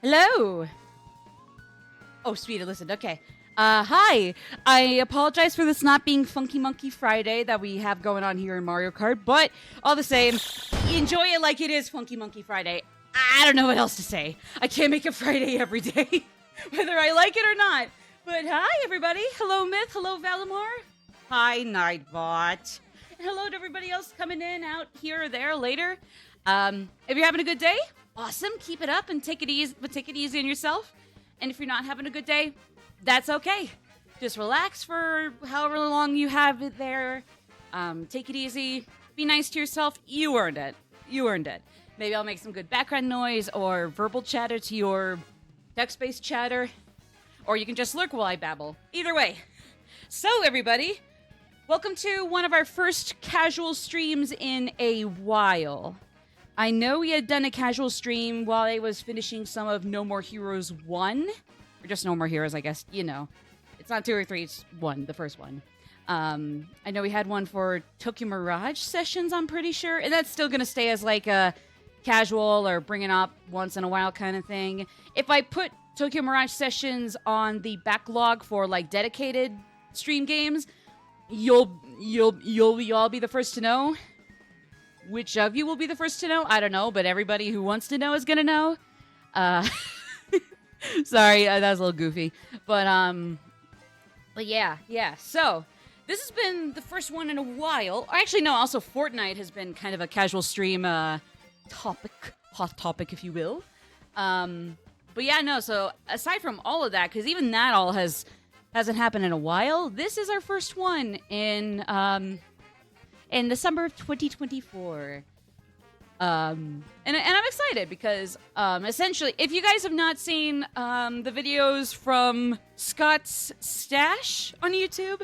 Hello. Oh, sweet. Listen. Okay. Hi. I apologize for this not being Funky Monkey Friday that we have going on here in Mario Kart, but all the same, enjoy it like it is Funky Monkey Friday. I don't know what else to say. I can't make a Friday every day, whether I like it or not. But hi, everybody. Hello, Myth. Hello, Valimar. Hi, Nightbot. And hello to everybody else coming in, out here or there later. If you're having a good day, awesome. Keep it up and take it easy, but take it easy on yourself. And if you're not having a good day, that's okay. Just relax for however long you have it there. Take it easy. Be nice to yourself. You earned it. You earned it. Maybe I'll make some good background noise or verbal chatter to your text-based chatter. Or you can just lurk while I babble. Either way. So, everybody, welcome to one of our first casual streams in a while. I know we had done a casual stream while I was finishing some of No More Heroes 1. Or just No More Heroes, I guess. You know. It's not 2 or 3, it's 1, the first one. I know we had one for Tokyo Mirage sessions, I'm pretty sure. And that's still going to stay as like a casual or bring it up once in a while kind of thing. If I put Tokyo Mirage sessions on the backlog for like dedicated stream games, you'll all be the first to know. Which of you will be the first to know? I don't know, but everybody who wants to know is gonna know. Sorry, that was a little goofy, but yeah. So this has been the first one in a while. Actually, no. Also, Fortnite has been kind of a casual stream hot topic, if you will. But yeah, no. So aside from all of that, because even that all hasn't happened in a while, this is our first one in the summer of 2024. And I'm excited because essentially, if you guys have not seen the videos from Scott's Stash on YouTube,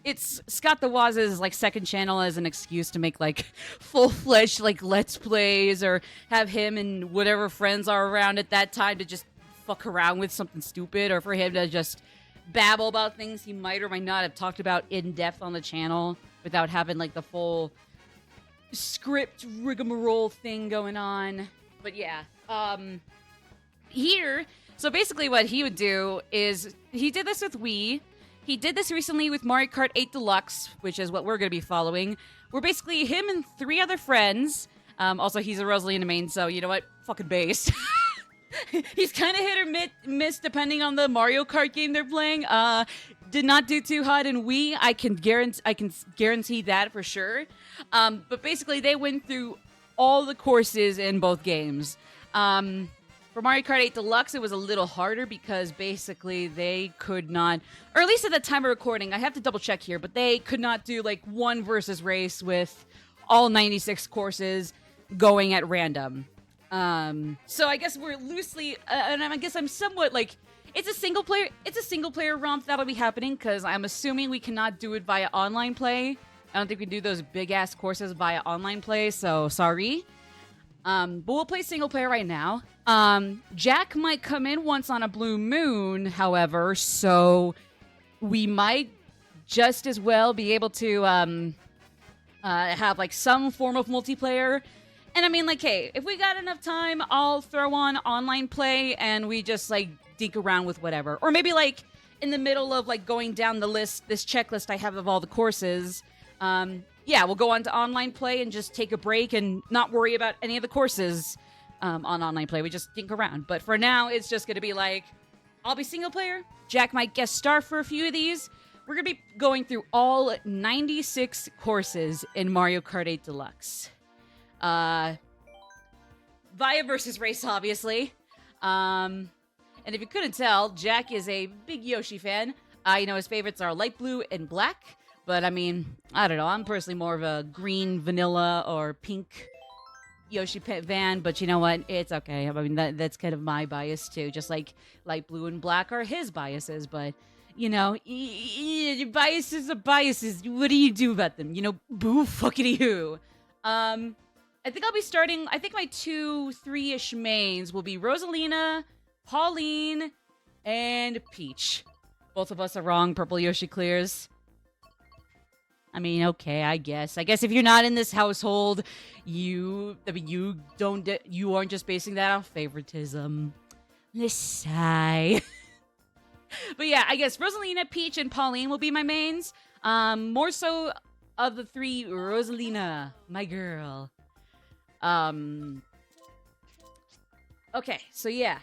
it's Scott the Waz's like second channel as an excuse to make like full-fledged like Let's Plays or have him and whatever friends are around at that time to just fuck around with something stupid, or for him to just babble about things he might or might not have talked about in depth on the channel without having like the full script rigmarole thing going on. But yeah, here, so basically what he would do is, he did this with Wii, he did this recently with Mario Kart 8 Deluxe, which is what we're going to be following. We're basically him and 3 other friends. Also, he's a Rosalina main, so you know what? Fucking based. He's kind of hit or miss depending on the Mario Kart game they're playing. Did not do too hot in Wii. I can guarantee that for sure. But basically, they went through all the courses in both games. For Mario Kart 8 Deluxe, it was a little harder because basically they could not, or at least at the time of recording, I have to double check here, but they could not do like one versus race with all 96 courses going at random. So I guess we're loosely, and I guess I'm somewhat like, it's a single player romp that'll be happening, because I'm assuming we cannot do it via online play. I don't think we can do those big ass courses via online play, so sorry. But we'll play single player right now. Jack might come in once on a blue moon, however, so we might just as well be able to, have like some form of multiplayer. And I mean, like, hey, if we got enough time, I'll throw on online play and we just, like, dink around with whatever. Or maybe, like, in the middle of, like, going down the list, this checklist I have of all the courses, yeah, we'll go on to online play and just take a break and not worry about any of the courses on online play. We just dink around. But for now, it's just going to be, like, I'll be single player. Jack might guest star for a few of these. We're going to be going through all 96 courses in Mario Kart 8 Deluxe. Via versus race, obviously. And if you couldn't tell, Jack is a big Yoshi fan. You know, his favorites are light blue and black. But, I mean, I don't know. I'm personally more of a green, vanilla, or pink Yoshi fan. But you know what? It's okay. I mean, that's kind of my bias, too. Just like light blue and black are his biases. But, you know, biases are biases. What do you do about them? You know, boo fuckity who. I think I'll be starting, I think my 2-3-ish mains will be Rosalina, Pauline, and Peach. Both of us are wrong. Purple Yoshi clears. I mean, okay, I guess. I guess if you're not in this household, you aren't just basing that on favoritism. Sigh. But yeah, I guess Rosalina, Peach, and Pauline will be my mains. More so of the three, Rosalina, my girl. Okay, so yeah.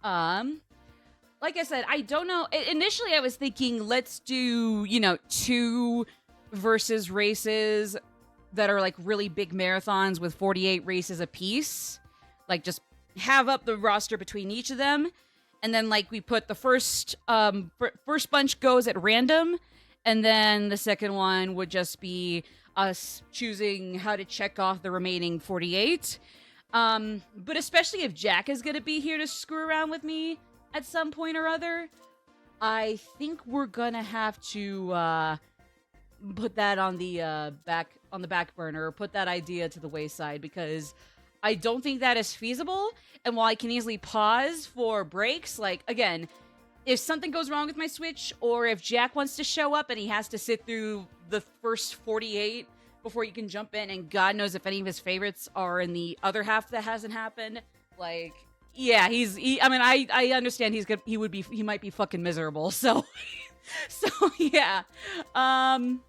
Like I said, I don't know. Initially, I was thinking, let's do, 2 versus races that are like really big marathons with 48 races apiece. Like, just have up the roster between each of them. And then, like, we put the first bunch goes at random. And then the second one would just be us choosing how to check off the remaining 48. But especially if Jack is going to be here to screw around with me at some point or other, I think we're going to have to put that on the back burner, or put that idea to the wayside, because I don't think that is feasible. And while I can easily pause for breaks, like, again, if something goes wrong with my Switch, or if Jack wants to show up and he has to sit through the first 48 before you can jump in, and God knows if any of his favorites are in the other half that hasn't happened, like, yeah, I understand he might be fucking miserable, so, so, yeah, I'm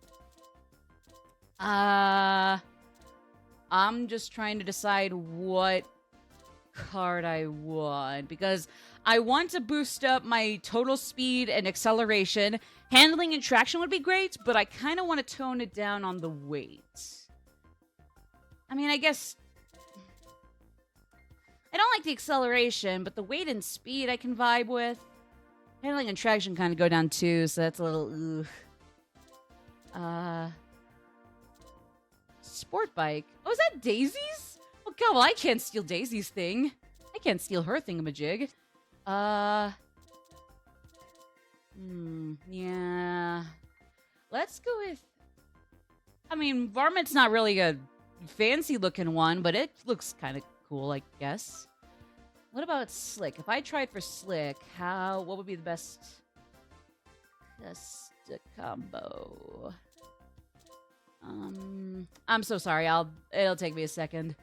just trying to decide what card I want, because I want to boost up my total speed and acceleration. Handling and traction would be great, but I kind of want to tone it down on the weight. I mean, I guess I don't like the acceleration, but the weight and speed I can vibe with. Handling and traction kind of go down too, so that's a little sport bike. Oh, is that Daisy's? Oh god, well, I can't steal Daisy's thing. I can't steal her thingamajig. Yeah. Let's go with... I mean, Varmint's not really a fancy-looking one, but it looks kind of cool, I guess. What about Slick? If I tried for Slick, what would be the best combo? I'm so sorry. It'll take me a second.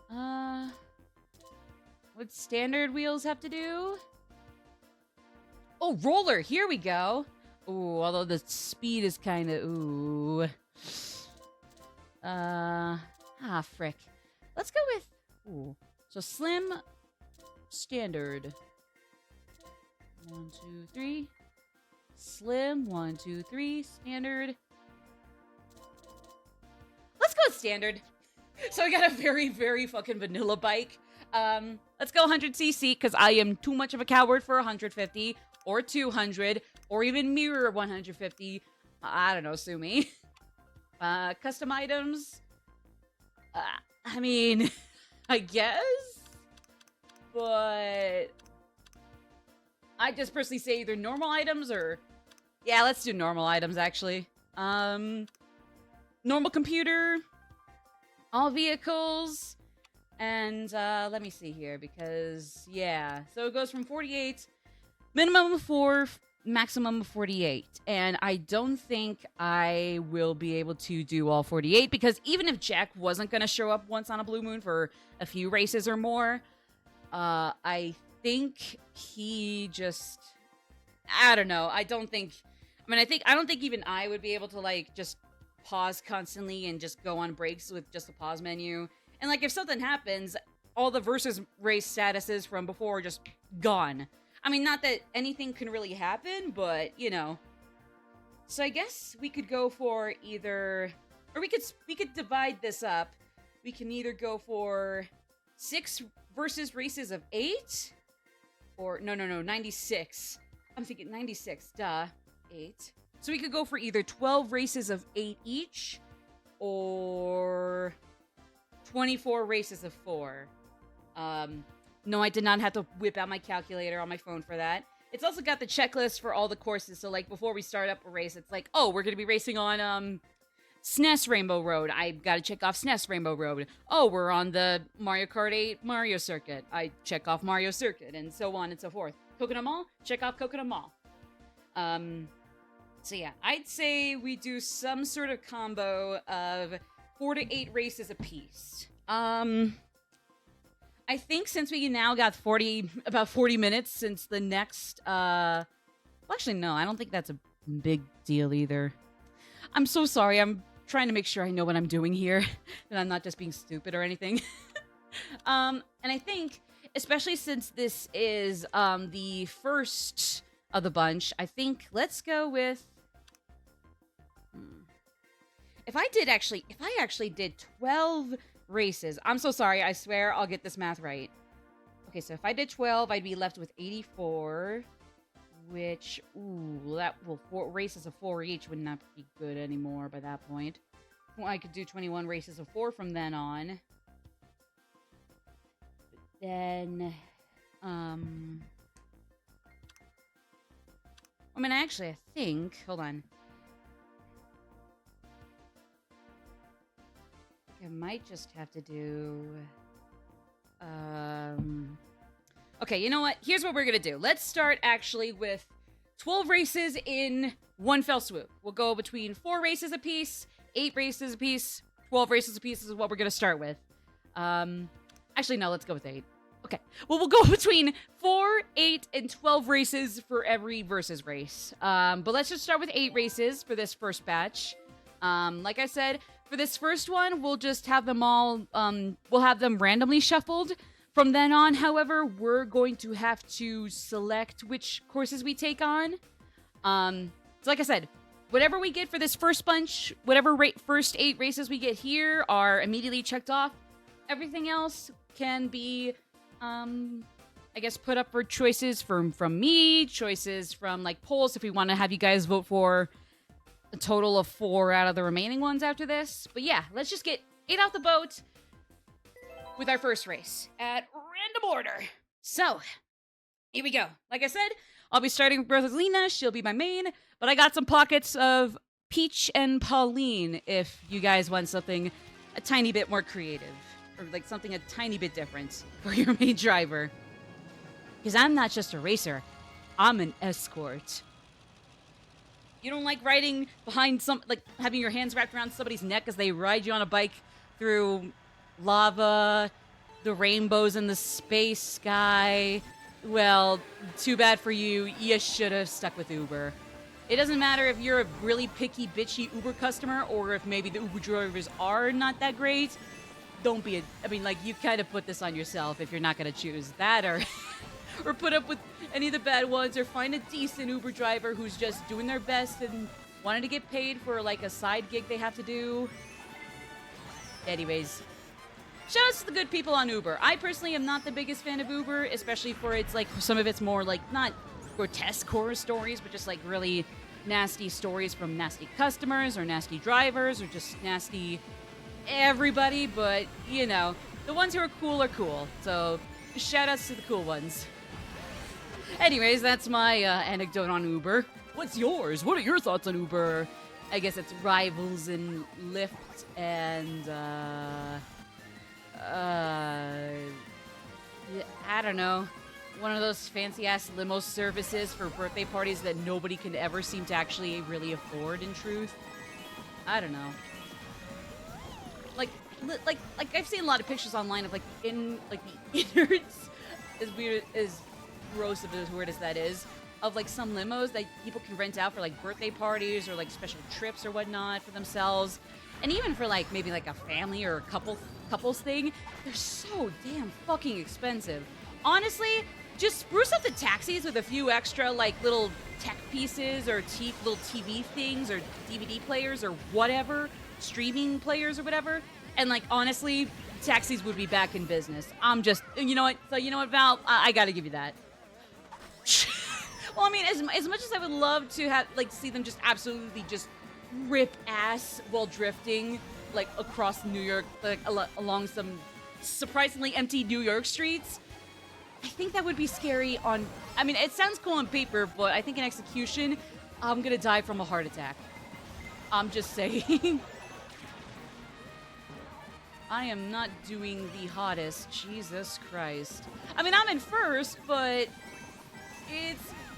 What standard wheels have to do? Oh, roller. Here we go. Ooh, although the speed is kind of frick. Let's go with so slim, standard. 1, 2, 3. Slim, 1, 2, 3, standard. Let's go with standard. So I got a very, very fucking vanilla bike. Let's go 100cc, because I am too much of a coward for 150 or 200 or even mirror 150. I don't know, sue me. Custom items. I mean, I guess, but I just personally say either normal items or, yeah, let's do normal items actually. Normal computer, all vehicles. And let me see here, because, yeah. So it goes from 48, minimum of 4, maximum of 48. And I don't think I will be able to do all 48, because even if Jack wasn't going to show up once on a blue moon for a few races or more, I think he just... I don't know. I don't think even I would be able to, like, just pause constantly and just go on breaks with just the pause menu. And, like, if something happens, all the versus race statuses from before are just gone. I mean, not that anything can really happen, but, you know. So I guess we could go for either... Or we could divide this up. We can either go for 6 versus races of 8. Or, no, 96. I'm thinking 96, 8. So we could go for either 12 races of 8 each, or 24 races of 4. No, I did not have to whip out my calculator on my phone for that. It's also got the checklist for all the courses. So, like, before we start up a race, it's like, oh, we're going to be racing on SNES Rainbow Road. I got to check off SNES Rainbow Road. Oh, we're on the Mario Kart 8 Mario Circuit. I check off Mario Circuit, and so on and so forth. Coconut Mall? Check off Coconut Mall. So yeah, I'd say we do some sort of combo of 4 to 8 races apiece. I think since we now got about 40 minutes since the next, well, actually, no, I don't think that's a big deal either. I'm so sorry. I'm trying to make sure I know what I'm doing here, and I'm not just being stupid or anything. And I think, especially since this is the first of the bunch, I think let's go with. If I actually did 12 races, I'm so sorry. I swear I'll get this math right. Okay, so if I did 12, I'd be left with 84. Which, four races of 4 each would not be good anymore by that point. Well, I could do 21 races of 4 from then on. But then, I mean, actually, I think, hold on. I might just have to do, okay, you know what? Here's what we're gonna do. Let's start actually with 12 races in one fell swoop. We'll go between 4 races apiece, 8 races apiece, 12 races apiece is what we're gonna start with. Actually, no, let's go with 8. Okay, well, we'll go between 4, 8, and 12 races for every versus race. But let's just start with 8 races for this first batch. Like I said, for this first one, we'll just have them all, we'll have them randomly shuffled. From then on, however, we're going to have to select which courses we take on. So like I said, whatever we get for this first bunch, whatever first 8 races we get here are immediately checked off. Everything else can be, I guess, put up for choices from me, choices from, like, polls if we want to have you guys vote for a total of 4 out of the remaining ones after this. But yeah, let's just get 8 out the boat with our first race at random order. So, here we go. Like I said, I'll be starting with Rosalina. She'll be my main, but I got some pockets of Peach and Pauline if you guys want something a tiny bit more creative, or like something a tiny bit different for your main driver. Because I'm not just a racer, I'm an escort. You don't like riding behind like having your hands wrapped around somebody's neck as they ride you on a bike through lava, the rainbows in the space sky. Well, too bad for you. You should have stuck with Uber. It doesn't matter if you're a really picky, bitchy Uber customer or if maybe the Uber drivers are not that great. Don't be you kind of put this on yourself if you're not going to choose that or or put up with any of the bad ones or find a decent Uber driver who's just doing their best and wanting to get paid for, like, a side gig they have to do. Anyways, shout out to the good people on Uber. I personally am not the biggest fan of Uber, especially for its, like, some of its more, like, not grotesque horror stories, but just, like, really nasty stories from nasty customers or nasty drivers or just nasty everybody. But, you know, the ones who are cool. So, shout outs to the cool ones. Anyways, that's my anecdote on Uber. What's yours? What are your thoughts on Uber? I guess it's rivals in Lyft and, I don't know. One of those fancy-ass limo services for birthday parties that nobody can ever seem to actually really afford, in truth. I don't know. Like I've seen a lot of pictures online of, like, the innards, as weird, as gross of a word as that is, of, like, some limos that people can rent out for, like, birthday parties or, like, special trips or whatnot for themselves. And even for, like, maybe, like, a family or a couples thing. They're so damn fucking expensive. Honestly, just spruce up the taxis with a few extra, like, little tech pieces or little TV things or DVD players or whatever, streaming players or whatever. And, like, honestly, taxis would be back in business. You know what, Val? I gotta give you that. Well, I mean, as much as I would love to have, like, see them just absolutely just rip ass while drifting, like, across New York, like, along some surprisingly empty New York streets, I think that would be scary I mean, it sounds cool on paper, but I think in execution, I'm gonna die from a heart attack. I'm just saying. I am not doing the hottest. Jesus Christ. I mean, I'm in first, but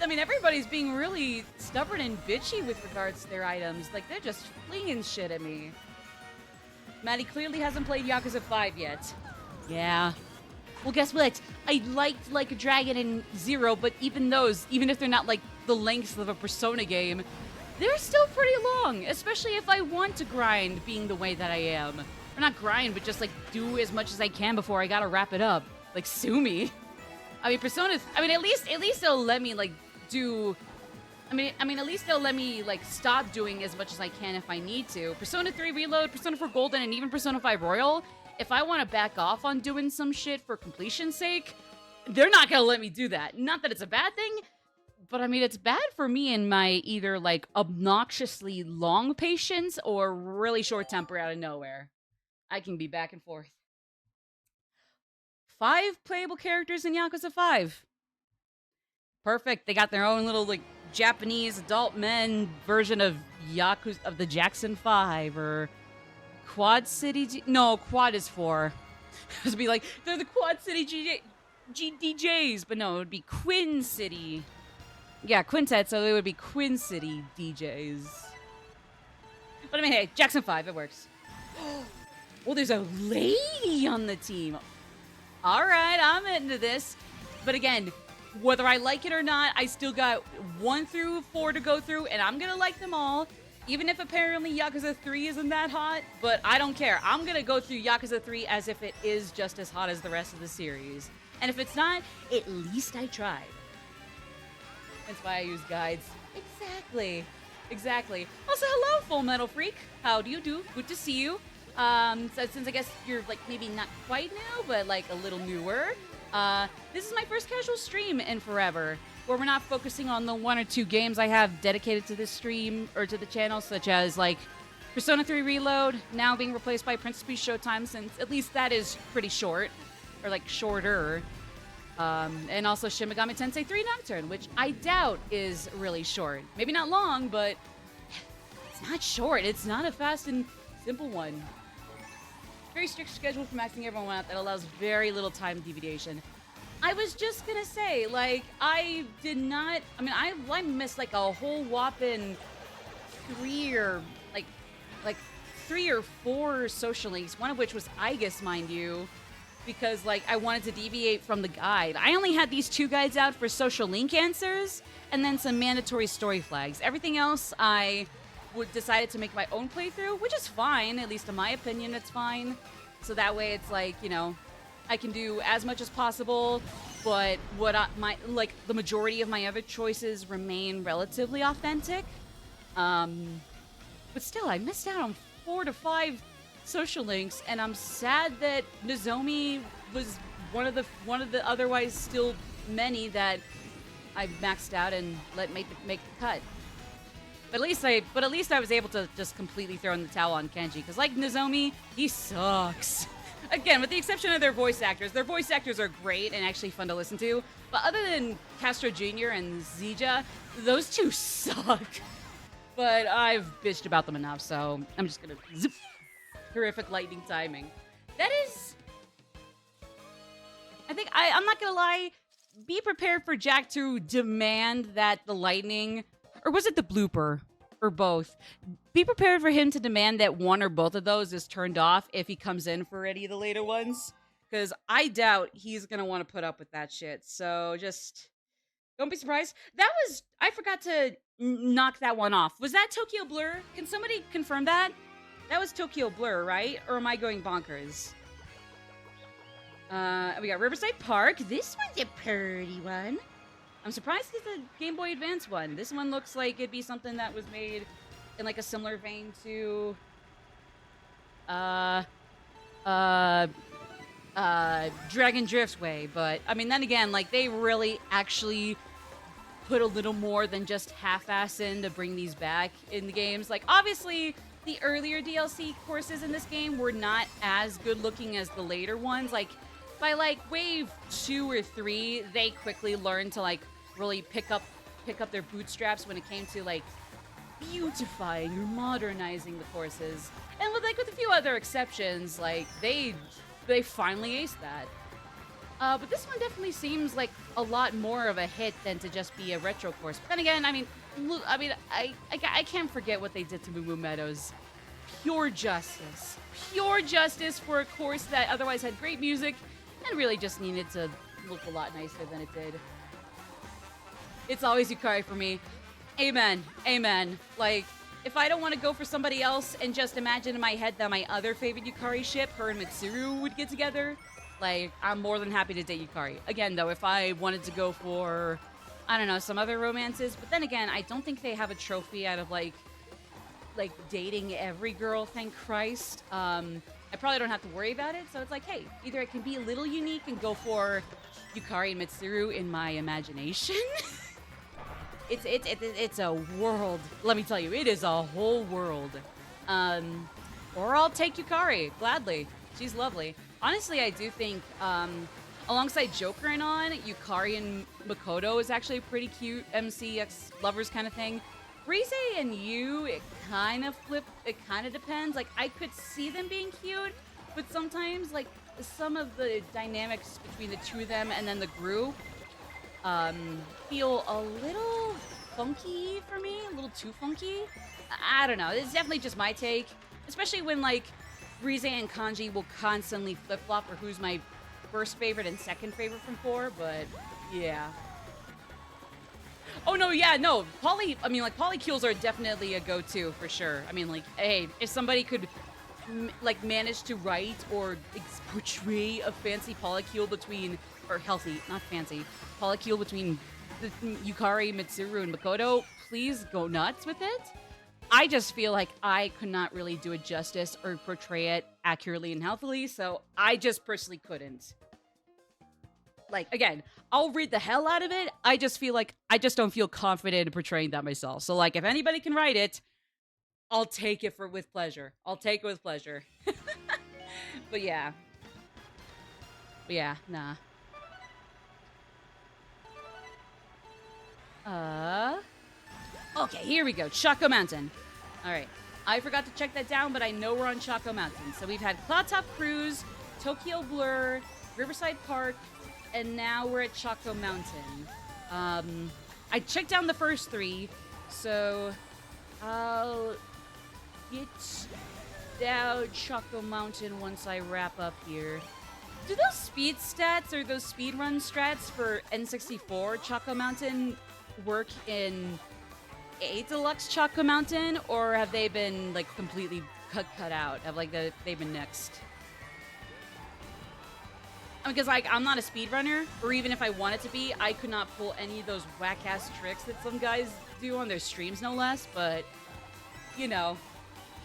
everybody's being really stubborn and bitchy with regards to their items. Like, they're just flinging shit at me. Maddie clearly hasn't played Yakuza 5 yet. Yeah. Well, guess what? I liked Like a Dragon and Zero, but even those, even if they're not like the lengths of a Persona game, they're still pretty long, especially if I want to grind being the way that I am. Or not grind, but just like do as much as I can before I gotta wrap it up. Like, sue me. I mean, Persona, I mean, at least they'll let me like do, at least they'll let me like stop doing as much as I can if I need to. Persona 3 Reload, Persona 4 Golden, and even Persona 5 Royal, if I want to back off on doing some shit for completion's sake, they're not gonna let me do that. Not that it's a bad thing, but I mean, it's bad for me in my either like obnoxiously long patience or really short temper out of nowhere. I can be back and forth. 5 playable characters in Yakuza 5. Perfect. They got their own little like Japanese adult men version of Yakuza of the Jackson 5 or Quad City no, Quad is 4. It would be like they're the Quad City DJs, but no, it would be Quin City. Yeah, quintet, so it would be Quin City DJs. But I mean, hey, Jackson 5, it works. Well, there's a lady on the team. All right, I'm into this. But again, whether I like it or not, I still got 1 through 4 to go through, and I'm going to like them all. Even if apparently Yakuza 3 isn't that hot, but I don't care. I'm going to go through Yakuza 3 as if it is just as hot as the rest of the series. And if it's not, at least I tried. That's why I use guides. Exactly. Also, hello, Full Metal Freak. How do you do? Good to see you. So since I guess you're like maybe not quite new, but like a little newer, this is my first casual stream in forever, where we're not focusing on the 1 or 2 games I have dedicated to this stream or to the channel, such as like Persona 3 Reload, now being replaced by Princess Peach Showtime, since at least that is pretty short, or like shorter. And also Shin Megami Tensei 3 Nocturne, which I doubt is really short. Maybe not long, but it's not short. It's not a fast and simple one. Very strict schedule for maxing everyone out that allows very little time deviation. I was just gonna say, like, I missed like a whole whopping 3 or 4 social links, one of which was IGUS, mind you, because like I wanted to deviate from the guide. I only had these 2 guides out for social link answers and then some mandatory story flags. Everything else I decided to make my own playthrough, which is fine, at least in my opinion, it's fine. So that way it's like, you know, I can do as much as possible, but the majority of my other choices remain relatively authentic. But still, I missed out on 4 to 5 social links, and I'm sad that Nozomi was one of the otherwise still many that I maxed out and make the cut. But at least I was able to just completely throw in the towel on Kenji, because like Nozomi, he sucks. Again, with the exception of their voice actors are great and actually fun to listen to. But other than Castro Jr. and Zija, those 2 suck. But I've bitched about them enough, so I'm just gonna zip. Horrific lightning timing. That is, I think I'm not gonna lie. Be prepared for Jack to demand that the lightning. Or was it the blooper? Or both? Be prepared for him to demand that one or both of those is turned off if he comes in for any of the later ones. Because I doubt he's going to want to put up with that shit. So just don't be surprised. I forgot to knock that one off. Was that Tokyo Blur? Can somebody confirm that? That was Tokyo Blur, right? Or am I going bonkers? We got Riverside Park. This one's a pretty one. I'm surprised it's a Game Boy Advance one. This one looks like it'd be something that was made in like a similar vein to Dragon Drift Way, but I mean then again, like they really actually put a little more than just half-ass in to bring these back in the games. Like obviously the earlier DLC courses in this game were not as good looking as the later ones. Like by like wave 2 or 3, they quickly learned to like really pick up their bootstraps when it came to like beautifying or modernizing the courses. And with a few other exceptions, like they finally aced that. But this one definitely seems like a lot more of a hit than to just be a retro course. But then again, I can't forget what they did to Moo Moo Meadows. Pure justice for a course that otherwise had great music and really just needed to look a lot nicer than it did. It's always Yukari for me. Amen. Amen. Like, if I don't want to go for somebody else and just imagine in my head that my other favorite Yukari ship, her and Mitsuru, would get together, like, I'm more than happy to date Yukari. Again, though, if I wanted to go for, I don't know, some other romances, but then again, I don't think they have a trophy out of, like dating every girl, thank Christ. I probably don't have to worry about it, so it's like, hey, either I can be a little unique and go for Yukari and Mitsuru in my imagination. It's a world. Let me tell you, it is a whole world. Or I'll take Yukari, gladly. She's lovely. Honestly, I do think, alongside Joker and On, Yukari and Makoto is actually a pretty cute MC ex-lovers kind of thing. Rize and Yu, it kind of depends. Like, I could see them being cute, but sometimes, like, some of the dynamics between the two of them and then the group, feel a little funky for me, a little too funky. I don't know. It's definitely just my take, especially when, like, Rize and Kanji will constantly flip-flop for who's my first favorite and second favorite from 4, but yeah. Oh, no, yeah, no. Polycules are definitely a go-to for sure. I mean, like, hey, if somebody could, like, manage to write or portray a fancy polycule between, or healthy, not fancy, polycule between Yukari, Mitsuru, and Makoto, please go nuts with it. I just feel like I could not really do it justice or portray it accurately and healthily, so I just personally couldn't. Like, again, I'll read the hell out of it. I just feel like I just don't feel confident in portraying that myself. So, like, if anybody can write it, I'll take it with pleasure. I'll take it with pleasure. But yeah. Nah. Okay, here we go. Choco Mountain. All right. I forgot to check that down, but I know we're on Choco Mountain. So we've had Cloud Top Cruise, Tokyo Blur, Riverside Park, and now we're at Choco Mountain. I checked down the first 3, so I'll get down Choco Mountain once I wrap up here. Do those speed stats or those speedrun strats for N64 Choco Mountain work in a Deluxe Choco Mountain, or have they been, like, completely cut out? Have, like, they've been nixed? Because, like, I'm not a speedrunner, or even if I wanted to be, I could not pull any of those whack-ass tricks that some guys do on their streams, no less, but, you know,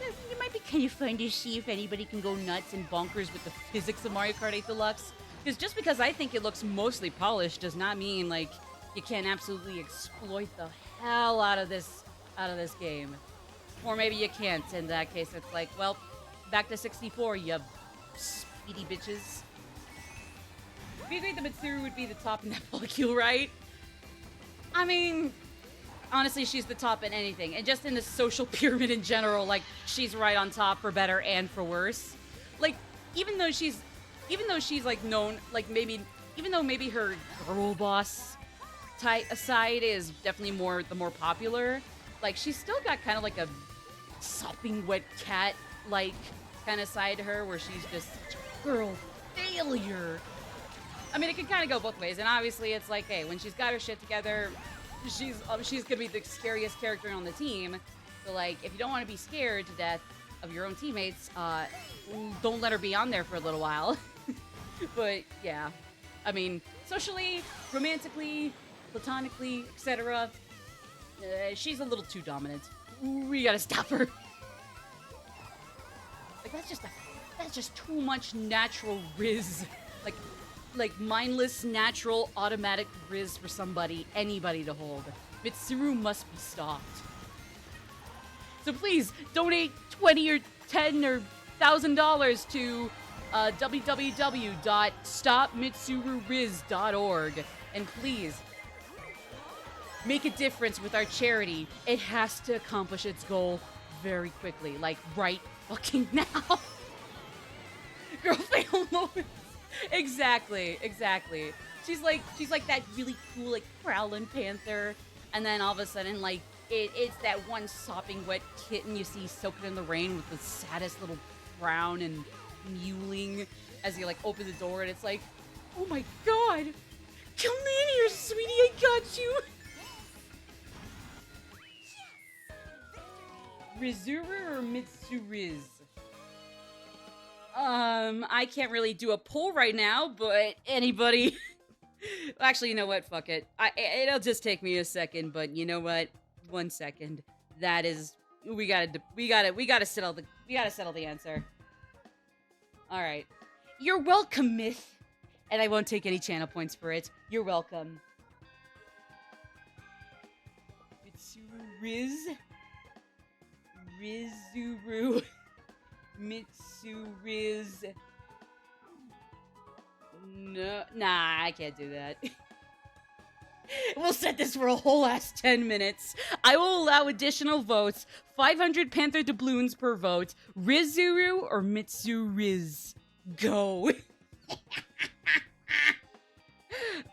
it might be kind of fun to see if anybody can go nuts and bonkers with the physics of Mario Kart 8 Deluxe. Because just because I think it looks mostly polished does not mean, like, you can't absolutely exploit the hell out of this game. Or maybe you can't. In that case, it's like, well, back to 64, you speedy bitches. We agreed that Mitsuru would be the top in that polycule, right? I mean, honestly, she's the top in anything. And just in the social pyramid in general, like, she's right on top for better and for worse. Like, even though she's like, known, like, even though maybe her girl boss side is definitely the more popular, like, she's still got kind of like a sopping wet cat, like, kind of side to her where she's just girl failure. I mean, it can kind of go both ways, and obviously it's like, hey, when she's got her shit together, she's gonna be the scariest character on the team. So, like, if you don't want to be scared to death of your own teammates, don't let her be on there for a little while. But yeah, I mean, socially, romantically, platonically, etc., she's a little too dominant. We gotta stop her. Like, that's just too much natural riz. Like mindless, natural, automatic riz for anybody to hold. Mitsuru must be stopped. So please, donate $20 or $10 or $1,000 to www.stopmitsururiz.org. And please, make a difference with our charity. It has to accomplish its goal very quickly. Like, right fucking now. Girl fail moment. Exactly. She's like that really cool, like, prowling panther, and then all of a sudden, like, it's that one sopping wet kitten you see soaking in the rain with the saddest little frown and mewling as you, like, open the door, and it's like, Oh my god! Come in here, sweetie, I got you! Rizuru or Mitsuriz? I can't really do a poll right now, but anybody... Actually, you know what? Fuck it. It'll just take me a second, but you know what? 1 second. That is... We gotta settle the answer. Alright. You're welcome, Myth! And I won't take any channel points for it. You're welcome. Mitsuru Riz? Rizuru. Mitsuriz. No, nah, I can't do that. We'll set this for a whole ass 10 minutes. I will allow additional votes. 500 Panther doubloons per vote. Rizuru or Mitsuriz? Go.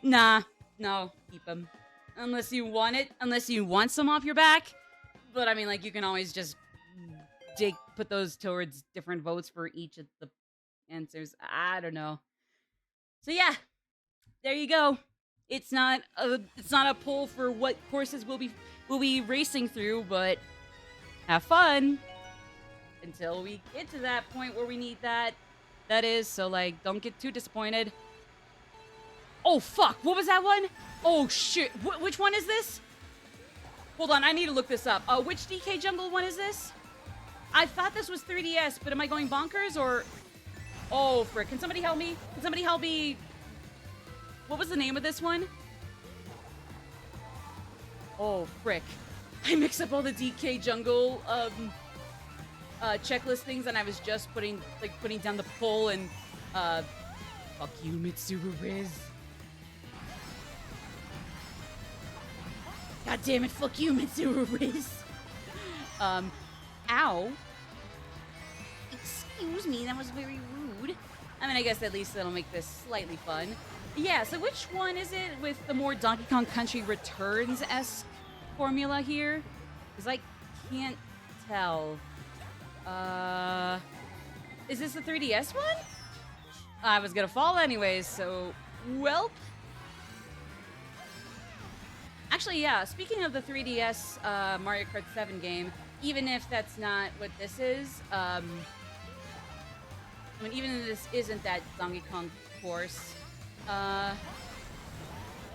Nah, no, keep them. Unless you want it, unless you want some off your back. But I mean, like, you can always just put those towards different votes for each of the answers. I don't know. So yeah, there you go. It's not a poll for what courses we'll be racing through, but have fun until we get to that point where we need that. That is, so like, don't get too disappointed. Oh fuck! What was that one? Oh shit! Which one is this? Hold on, I need to look this up. Which DK Jungle one is this? I thought this was 3DS, but am I going bonkers or? Oh frick! Can somebody help me? Can somebody help me? What was the name of this one? Oh frick! I mix up all the DK Jungle checklist things, and I was just putting down the poll and fuck you, Mitsuru Riz. God damn it! Fuck you, Mitsuru Riz. Ow. Excuse me, that was very rude. I mean, I guess at least that'll make this slightly fun. Yeah, so which one is it with the more Donkey Kong Country Returns-esque formula here? Because I can't tell. Is this the 3DS one? I was gonna fall anyways, so... Welp. Actually, yeah, speaking of the 3DS Mario Kart 7 game, even if that's not what this is, I mean, even if this isn't that Donkey Kong course,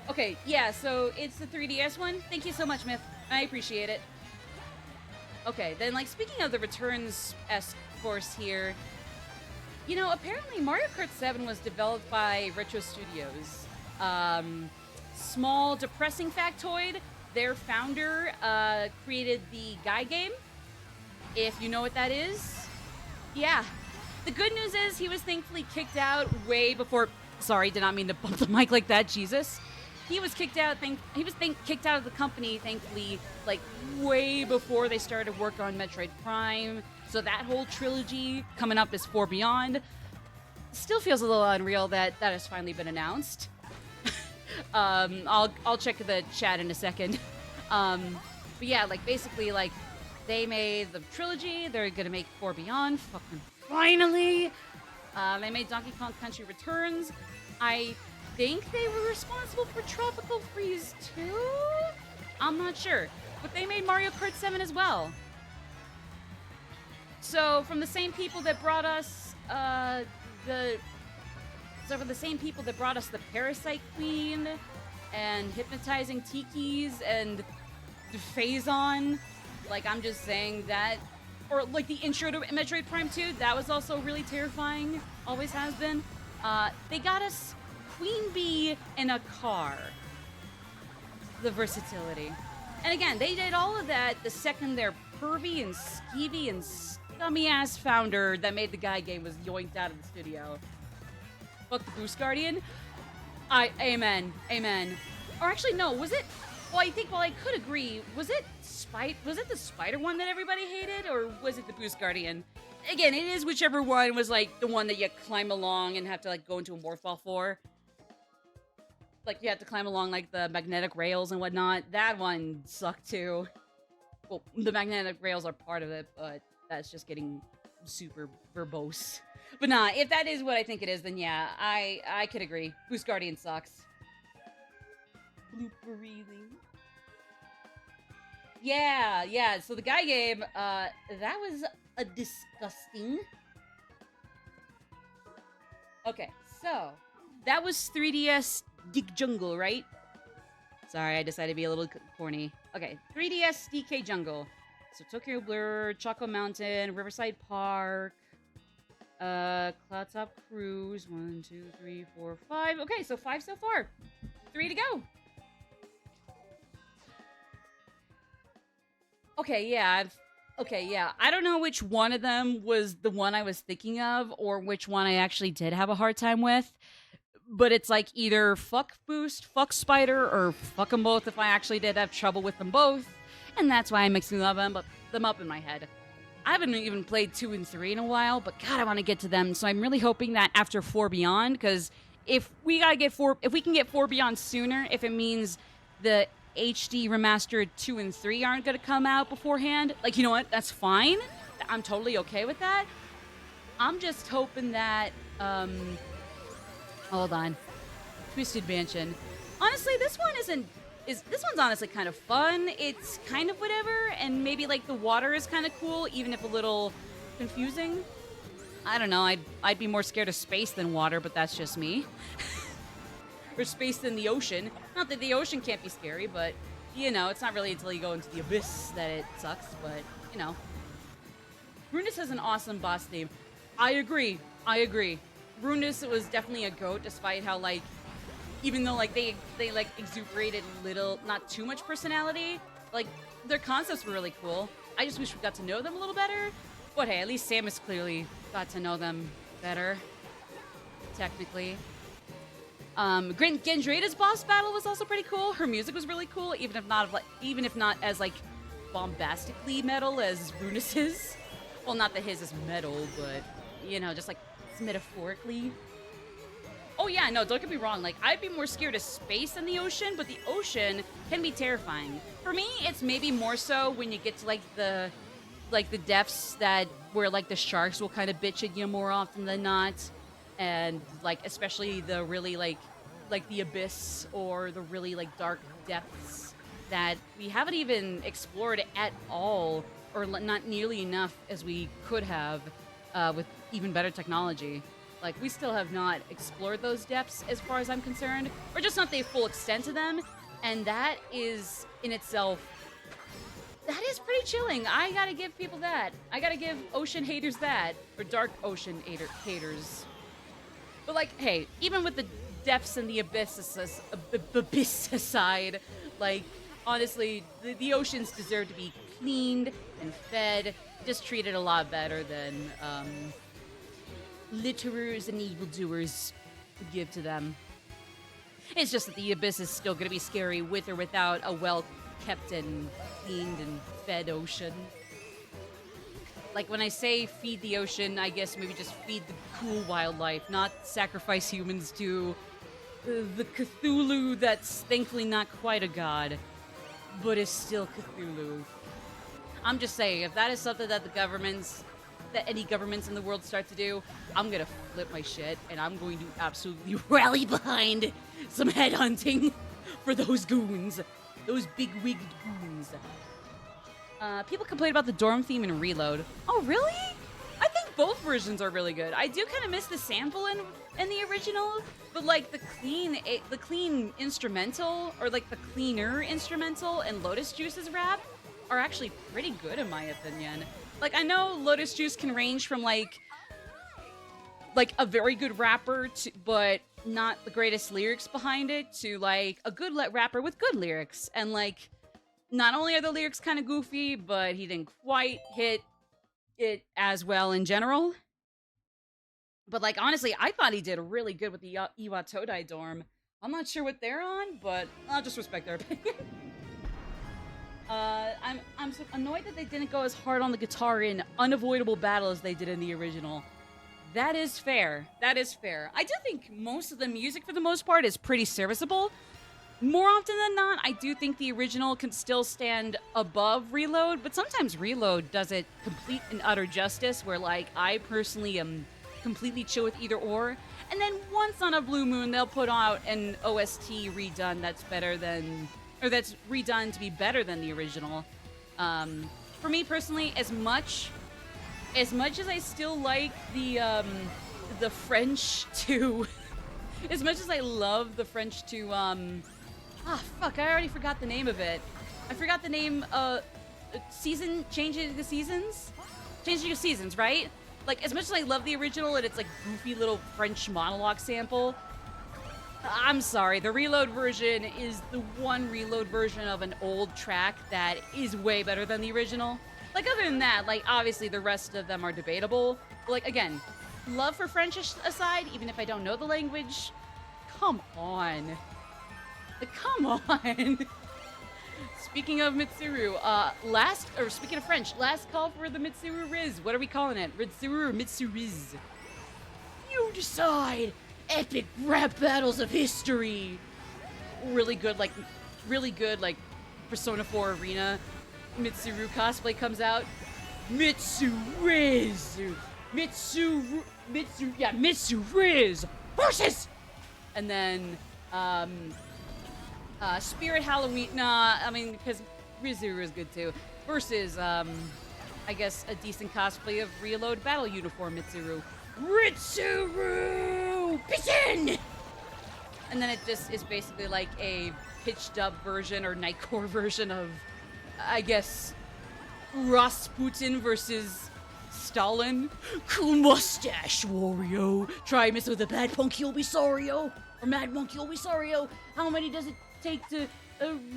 okay, yeah, so it's the 3DS one. Thank you so much, Myth. I appreciate it. Okay, then, like, speaking of the Returns-esque course here, you know, apparently Mario Kart 7 was developed by Retro Studios. Small, depressing factoid, their founder created the Guy game, if you know what that is. Yeah. The good news is he was thankfully kicked out way before... Sorry, did not mean to bump the mic like that, Jesus. He was kicked out, kicked out of the company, thankfully, like, way before they started work on Metroid Prime. So that whole trilogy coming up is 4 Beyond. Still feels a little unreal that that has finally been announced. I'll check the chat in a second. But yeah, like, basically, like, they made the trilogy. They're gonna make 4 Beyond. Fucking finally! They made Donkey Kong Country Returns. I think they were responsible for Tropical Freeze 2? I'm not sure. But they made Mario Kart 7 as well. So, from the same people that brought us, the Parasite Queen, and Hypnotizing Tikis, and Phazon, like, I'm just saying that, or, like, the intro to Metroid Prime 2, that was also really terrifying, always has been. They got us Queen Bee in a car. The versatility. And again, they did all of that the second their pervy and skeevy and scummy-ass founder that made the Guy game was yoinked out of the studio. Fuck the Boost Guardian. Amen. Amen. Or actually, no, was it... Well, I think, I could agree, was it the spider one that everybody hated, or was it the Boost Guardian? Again, it is whichever one was, like, the one that you climb along and have to, like, go into a morph ball for. Like, you have to climb along, like, the magnetic rails and whatnot. That one sucked, too. Well, the magnetic rails are part of it, but that's just getting super verbose. But nah, if that is what I think it is, then yeah, I could agree. Boost Guardian sucks. Blooper reeling. Yeah. So the guy game, that was a disgusting. Okay, so that was 3DS Dick Jungle, right? Sorry, I decided to be a little corny. Okay, 3DS DK Jungle. So Tokyo Blur, Choco Mountain, Riverside Park, Cloud Top Cruise. 1, 2, 3, 4, 5. Okay, so 5 so far. 3 to go. Okay, yeah. I don't know which one of them was the one I was thinking of or which one I actually did have a hard time with. But it's like either fuck Boost, fuck Spider, or fuck them both if I actually did have trouble with them both. And that's why I'm mixing them up in my head. I haven't even played 2 and 3 in a while, but God, I want to get to them. So I'm really hoping that after 4 Beyond, because if we can get 4 Beyond sooner, if it means the HD remastered 2 and 3 aren't going to come out beforehand, like, you know what? That's fine. I'm totally okay with that. I'm just hoping that, hold on. Twisted Mansion. Honestly, this one's honestly kind of fun. It's kind of whatever, and maybe like the water is kind of cool, even if a little confusing. I don't know. I'd be more scared of space than water, but that's just me. Or space than the ocean. Not that the ocean can't be scary, but you know, it's not really until you go into the abyss that it sucks. But you know, Runus has an awesome boss theme. I agree. Runus was definitely a goat, despite how like, even though like they like exuberated little, not too much personality, like their concepts were really cool. I just wish we got to know them a little better. But hey, at least Samus clearly got to know them better, technically. Gendrada's boss battle was also pretty cool. Her music was really cool, even if not as like bombastically metal as Runus's. Well, not that his is metal, but you know, just like metaphorically. Oh yeah, no, don't get me wrong. Like, I'd be more scared of space than the ocean, but the ocean can be terrifying. For me, it's maybe more so when you get to like the depths that where like the sharks will kind of bitch at you more often than not, and like especially the really like the abyss or the really like dark depths that we haven't even explored at all, or not nearly enough as we could have with even better technology. Like, we still have not explored those depths as far as I'm concerned, or just not the full extent of them, and that is in itself, that is pretty chilling. I gotta give people that. I gotta give ocean haters that, or dark ocean haters. But like, hey, even with the depths and the abyss aside, like, honestly, the oceans deserve to be cleaned and fed, just treated a lot better than litterers and evildoers would give to them. It's just that the abyss is still going to be scary with or without a well-kept and cleaned and fed ocean. Like, when I say feed the ocean, I guess maybe just feed the cool wildlife, not sacrifice humans to the Cthulhu that's thankfully not quite a god, but is still Cthulhu. I'm just saying, if that is something that any governments in the world start to do, I'm gonna flip my shit, and I'm going to absolutely rally behind some headhunting for those goons. Those big-wigged goons. People complain about the dorm theme in Reload. Oh, really? I think both versions are really good. I do kind of miss the sample in the original, but like the clean instrumental, or like the cleaner instrumental and Lotus Juice's rap are actually pretty good in my opinion. Like, I know Lotus Juice can range from like a very good rapper to, but not the greatest lyrics behind it, to like a good rapper with good lyrics. And like, not only are the lyrics kind of goofy, but he didn't quite hit it as well in general. But like, honestly, I thought he did really good with the Iwa Todai dorm. I'm not sure what they're on, but I'll just respect their opinion. I'm so annoyed that they didn't go as hard on the guitar in Unavoidable Battle as they did in the original. That is fair. I do think most of the music, for the most part, is pretty serviceable. More often than not, I do think the original can still stand above Reload, but sometimes Reload does it complete and utter justice, where, like, I personally am completely chill with either or. And then once on a blue moon, they'll put out an OST redone that's better than, or that's redone to be better than the original. For me personally, as much as I still like the French to, as much as I love the French to, fuck, I already forgot the name of it. I forgot the name, Changing the Seasons, right? Like, as much as I love the original and it's like goofy little French monologue sample, I'm sorry, the Reload version is the one Reload version of an old track that is way better than the original. Like, other than that, like, obviously the rest of them are debatable. But, like, again, love for French aside, even if I don't know the language, come on. Come on. Speaking of Mitsuru, speaking of French, last call for the Mitsuru Riz. What are we calling it? Mitsuru or Mitsuriz? You decide. Epic rap battles of history. Really good, like, Persona 4 Arena Mitsuru cosplay comes out. Mitsuriz. Mitsuriz versus. And then, Spirit Halloween. Nah, I mean, because Rizuru is good too. Versus, I guess, a decent cosplay of Reload Battle Uniform Mitsuru. Ritsuru! Pisin! And then it just is basically like a pitched up version or Nightcore version of, I guess, Rasputin versus Stalin. Cool mustache, Wario. Try mess with a bad punk, you'll be sorry-o. Or mad monk, you'll be sorry-o. How many does it take to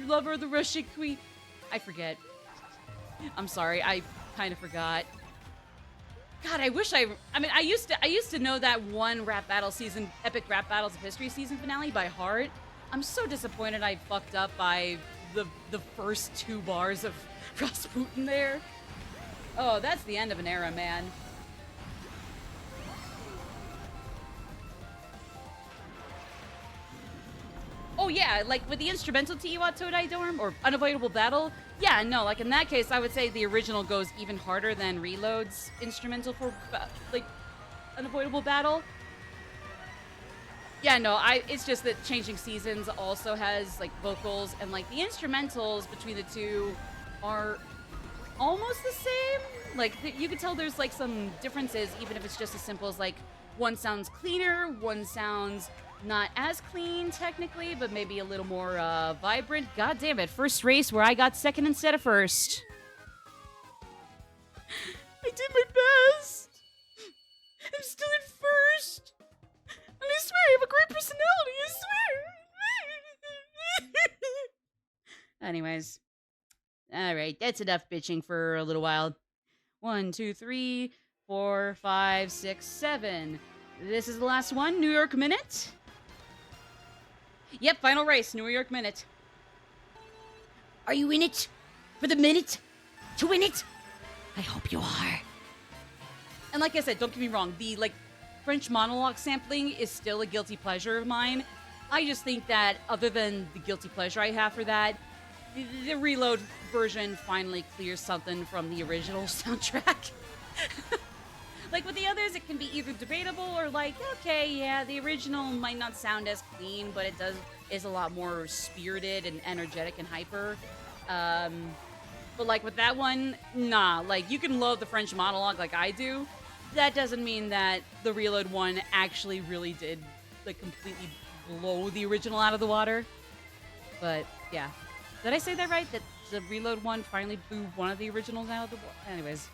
lover the Russian queen? I forget. I'm sorry, I kind of forgot. God, I wish I used to know that one rap battle season, Epic Rap Battles of History season finale by heart. I'm so disappointed I fucked up by the first 2 bars of Rasputin there. Oh, that's the end of an era, man. Oh yeah, like with the instrumental to Iwa Todai Dorm or Unavoidable Battle. Yeah, no, like in that case, I would say the original goes even harder than Reload's instrumental for like Unavoidable Battle. Yeah, no, it's just that Changing Seasons also has like vocals and like the instrumentals between the two are almost the same. Like you could tell there's like some differences, even if it's just as simple as like one sounds cleaner, one sounds not as clean technically, but maybe a little more vibrant. God damn it, first race where I got second instead of first. I did my best. I'm still in first. And I swear I have a great personality, I swear. Anyways. Alright, that's enough bitching for a little while. 1, 2, 3, 4, 5, 6, 7. This is the last one, New York Minute. Yep, final race, New York Minute. Are you in it? For the minute? To win it? I hope you are. And like I said, don't get me wrong, the like French monologue sampling is still a guilty pleasure of mine. I just think that other than the guilty pleasure I have for that, the Reload version finally clears something from the original soundtrack. Like with the others, it can be either debatable or like, okay, yeah, the original might not sound as clean, but it is a lot more spirited and energetic and hyper. But like with that one, nah, like you can love the French monologue like I do. That doesn't mean that the Reload one actually really did like completely blow the original out of the water. But yeah, did I say that right? That the Reload one finally blew one of the originals out of the water? Anyways.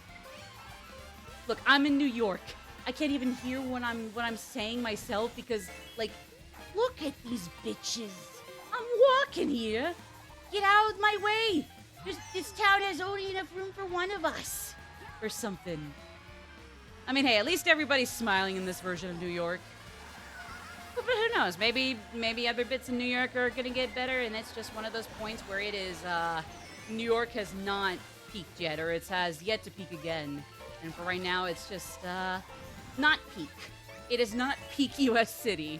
Look, I'm in New York. I can't even hear what I'm saying myself because, like, look at these bitches. I'm walking here. Get out of my way. This town has only enough room for one of us. Or something. I mean, hey, at least everybody's smiling in this version of New York. But who knows? Maybe other bits in New York are gonna get better, and it's just one of those points where it is, New York has not peaked yet, or it has yet to peak again. And for right now, it's just, not peak. It is not peak US City.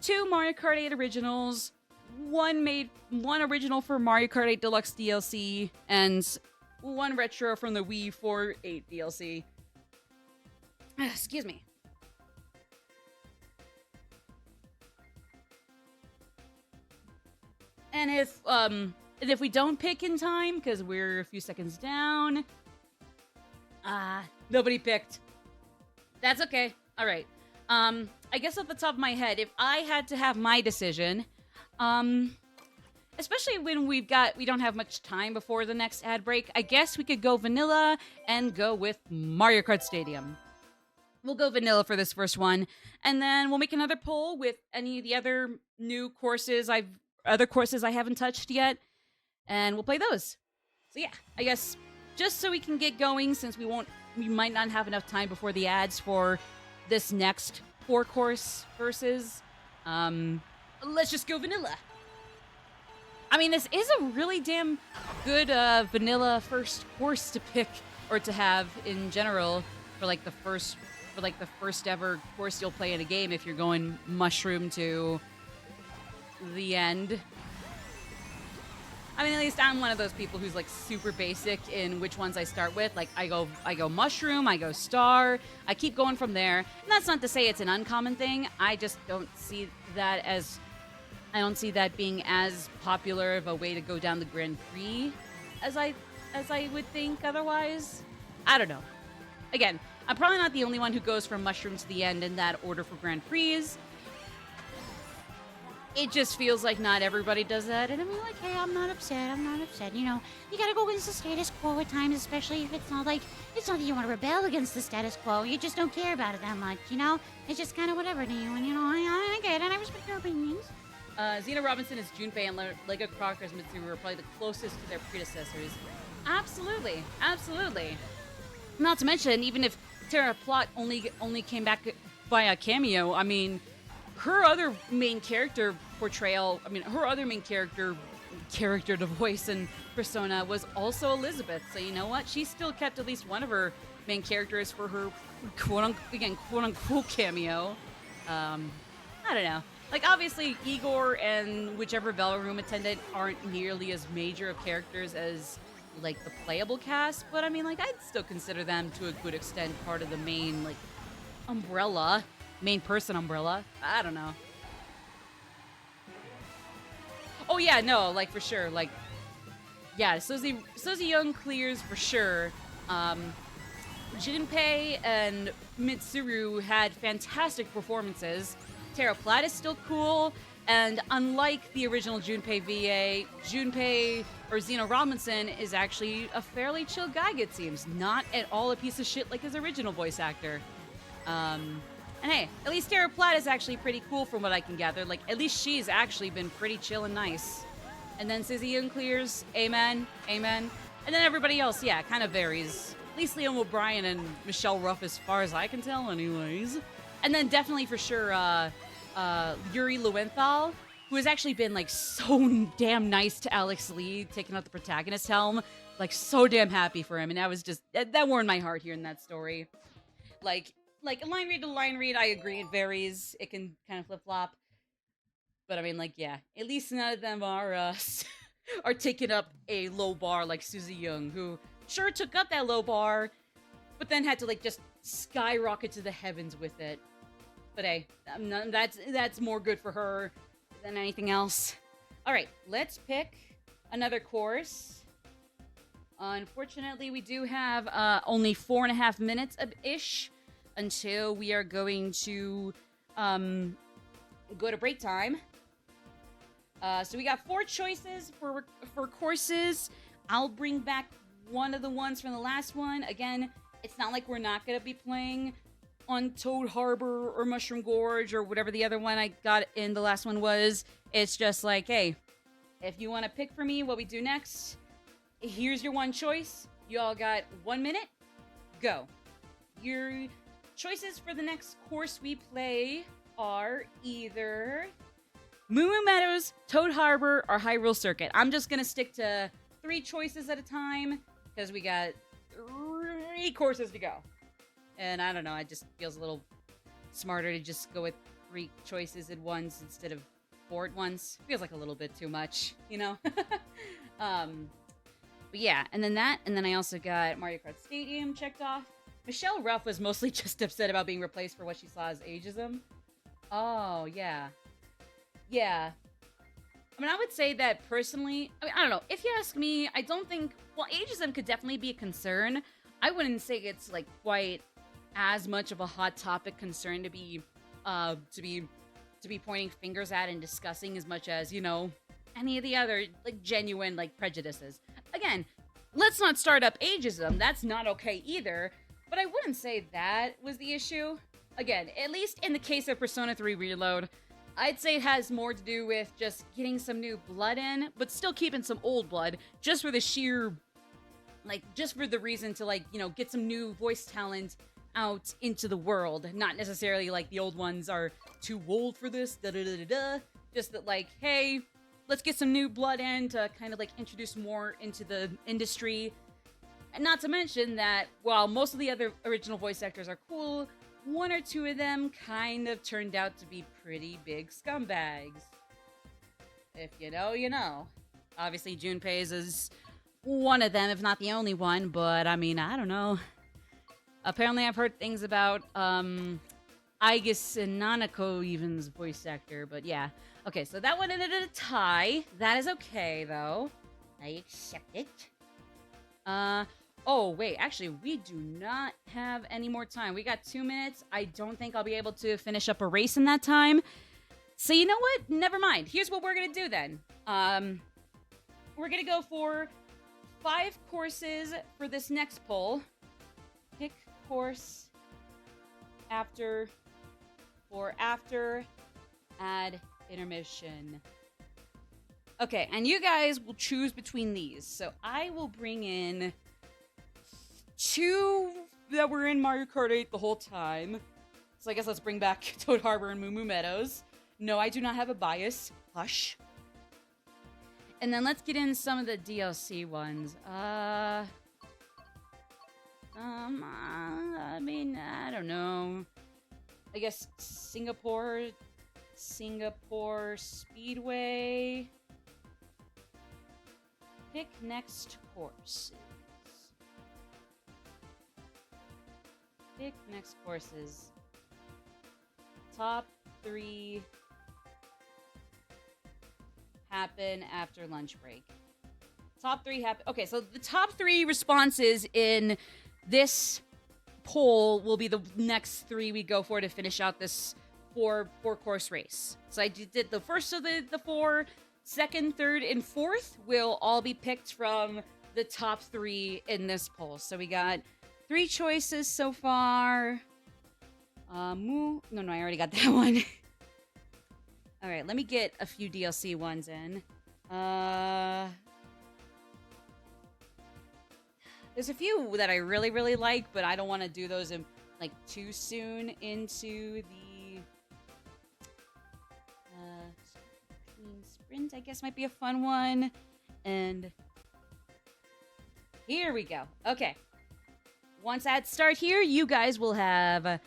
2 Mario Kart 8 originals, one original for Mario Kart 8 Deluxe DLC, and one retro from the Wii for 8 DLC. Excuse me. And if we don't pick in time, because we're a few seconds down, nobody picked. That's okay. All right. I guess off the top of my head, if I had to have my decision, especially when we don't have much time before the next ad break, I guess we could go vanilla and go with Mario Kart Stadium. We'll go vanilla for this first one, and then we'll make another poll with any of the other new courses I haven't touched yet, and we'll play those. So yeah, I guess just so we can get going, since we might not have enough time before the ads for this next 4-course versus, let's just go vanilla. I mean, this is a really damn good vanilla first course to pick or to have in general for like the first ever course you'll play in a game if you're going mushroom to the end. I mean, at least I'm one of those people who's like super basic in which ones I start with. Like I go mushroom, I go star, I keep going from there. And that's not to say it's an uncommon thing. I just don't see that being as popular of a way to go down the Grand Prix as I would think otherwise. I don't know. Again, I'm probably not the only one who goes from mushroom to the end in that order for Grand Prix. It just feels like not everybody does that, and I mean, like, hey, I'm not upset. You know, you gotta go against the status quo at times, especially if it's not that you want to rebel against the status quo. You just don't care about it that much, you know? It's just kind of whatever to you, and you know, I get it, and I respect your opinions. Xena Robinson as Junpei and Lego Crockers Mitsuru were probably the closest to their predecessors. Absolutely. Not to mention, even if Tara Plott only came back by a cameo, I mean, her other main character portrayal, her other main character to voice and persona was also Elizabeth. So you know what? She still kept at least one of her main characters for her quote-unquote cameo. I don't know. Like, obviously, Igor and whichever Bell Room attendant aren't nearly as major of characters as, like, the playable cast. But, I mean, like, I'd still consider them, to a good extent, part of the main, like, umbrella. Main person umbrella. I don't know. Oh, yeah, no, like, for sure. Like, yeah, Suzy Young clears for sure. Junpei and Mitsuru had fantastic performances. Tara Platt is still cool, and unlike the original Junpei VA, Junpei or Xena Robinson is actually a fairly chill guy, it seems. Not at all a piece of shit like his original voice actor. And hey, at least Tara Platt is actually pretty cool from what I can gather. Like, at least she's actually been pretty chill and nice. And then Suzy Young clears, amen. And then everybody else, yeah, kind of varies. At least Liam O'Brien and Michelle Ruff, as far as I can tell, anyways. And then definitely for sure, Yuri Lowenthal, who has actually been, like, so damn nice to Alex Lee, taking out the protagonist helm. Like, so damn happy for him. And that warmed my heart hearing that story. Like, line read to line read, I agree, it varies. It can kind of flip-flop. But, I mean, like, yeah. At least none of them are taking up a low bar like Suzy Young, who sure took up that low bar, but then had to, like, just skyrocket to the heavens with it. But hey, that's more good for her than anything else. All right, let's pick another course. Unfortunately, we do have only 4.5 minutes ish until we are going to go to break time. So we got 4 choices for courses. I'll bring back one of the ones from the last one. Again, it's not like we're not going to be playing on Toad Harbor or Mushroom Gorge or whatever the other one I got in the last one was. It's just like, hey, if you want to pick for me what we do next, here's your one choice. You all got 1 minute. Go. Your choices for the next course we play are either Moo Moo Meadows, Toad Harbor, or Hyrule Circuit. I'm just going to stick to 3 choices at a time because we got 3 courses to go. And I don't know, it just feels a little smarter to just go with 3 choices at once instead of 4 at once. Feels like a little bit too much, you know? But yeah, and then I also got Mario Kart Stadium checked off. Michelle Ruff was mostly just upset about being replaced for what she saw as ageism. Oh, yeah. Yeah. I mean, I would say that personally, I mean, I don't know. If you ask me, I don't think, well, ageism could definitely be a concern. I wouldn't say it's like quite as much of a hot topic concern to be pointing fingers at and discussing as much as, you know, any of the other like genuine like prejudices. Again, let's not start up ageism. That's not okay either. But I wouldn't say that was the issue. Again, at least in the case of Persona 3 Reload, I'd say it has more to do with just getting some new blood in, but still keeping some old blood, just for the sheer, like, just for the reason to, like, you know, get some new voice talent out into the world. Not necessarily like the old ones are too old for this, da-da-da-da-da. Just that, like, hey, let's get some new blood in to kind of, like, introduce more into the industry. And not to mention that, while most of the other original voice actors are cool, 1 or 2 of them kind of turned out to be pretty big scumbags. If you know, you know. Obviously, Junpei's is one of them, if not the only one, but I mean, I don't know. Apparently, I've heard things about, Aigis and Nanako even's voice actor, but yeah. Okay, so that one ended in a tie. That is okay, though. I accept it. Oh, wait, actually, we do not have any more time. We got 2 minutes. I don't think I'll be able to finish up a race in that time. So you know what? Never mind. Here's what we're gonna do then. We're gonna go for 5 courses for this next poll. Pick course after add intermission. Okay, and you guys will choose between these. So I will bring in 2 that were in Mario Kart 8 the whole time. So I guess let's bring back Toad Harbor and Moo Moo Meadows. No, I do not have a bias. Hush. And then let's get in some of the DLC ones. I mean, I don't know. I guess Singapore Speedway. Pick next courses. Pick next courses. Top 3 happen after lunch break. Top 3 happen. Okay, so the top 3 responses in this poll will be the next 3 we go for to finish out this 4 course race. So I did the first of the 4. Second, third, and fourth will all be picked from the top 3 in this poll. So we got 3 choices so far. No, I already got that one. All right, let me get a few DLC ones in. There's a few that I really, really like, but I don't want to do those in like too soon into the Clean Sprint, I guess might be a fun one. And here we go. Okay. Once ads start here, you guys will have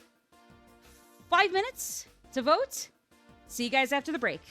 5 minutes to vote. See you guys after the break.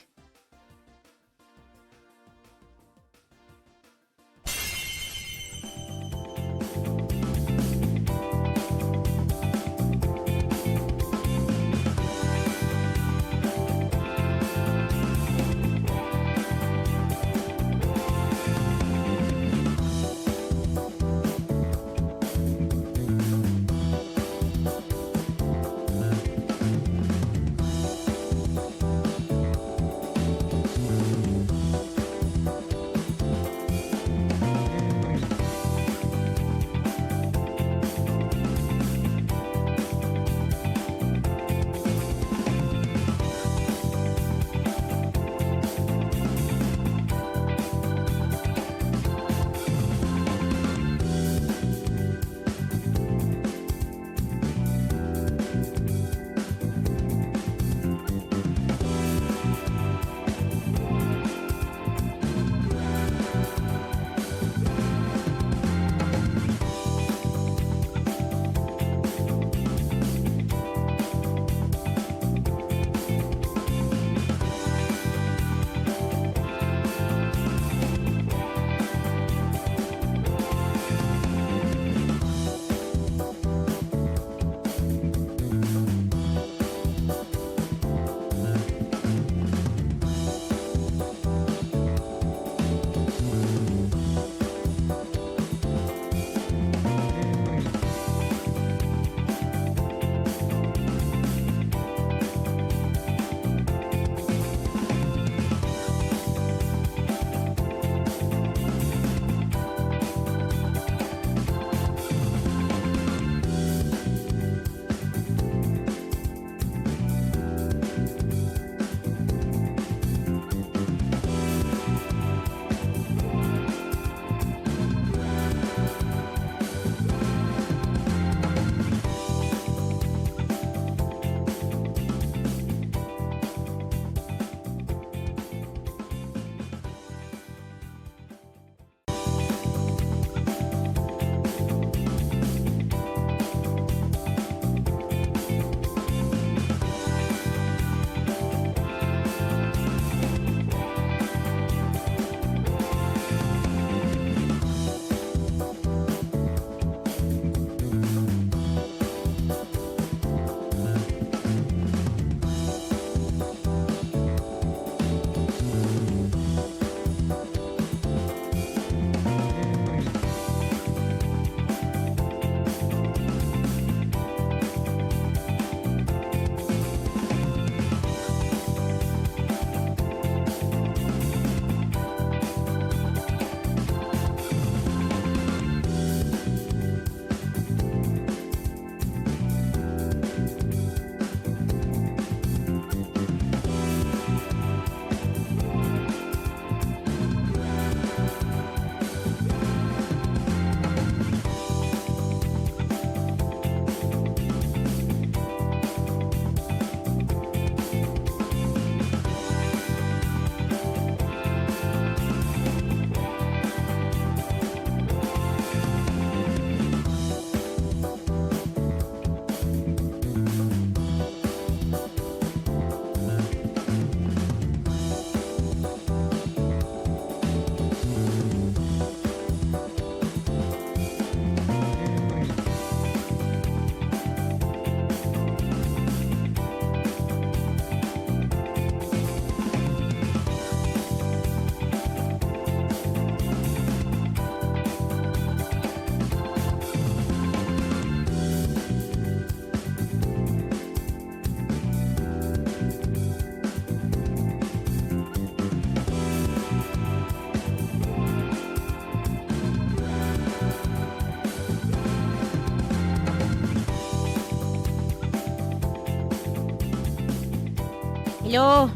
Hello.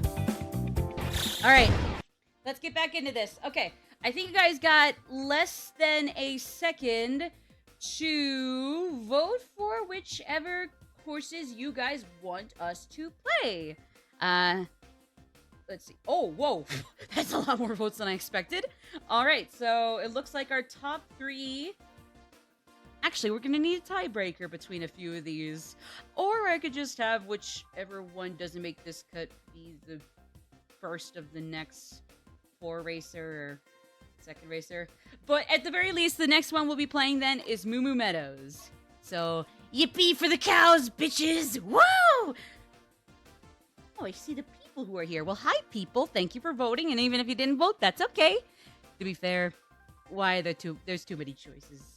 All right, let's get back into this. Okay, I think you guys got less than a second to vote for whichever courses you guys want us to play. Let's see. Oh, whoa. That's a lot more votes than I expected. All right, so it looks like our top 3... Actually, we're going to need a tiebreaker between a few of these. Or I could just have whichever one doesn't make this cut be the first of the next 4 racer or second racer. But at the very least, the next one we'll be playing then is Moo Moo Meadows. So, yippee for the cows, bitches! Woo! Oh, I see the people who are here. Well, hi, people. Thank you for voting. And even if you didn't vote, that's okay. To be fair, why are there there's too many choices.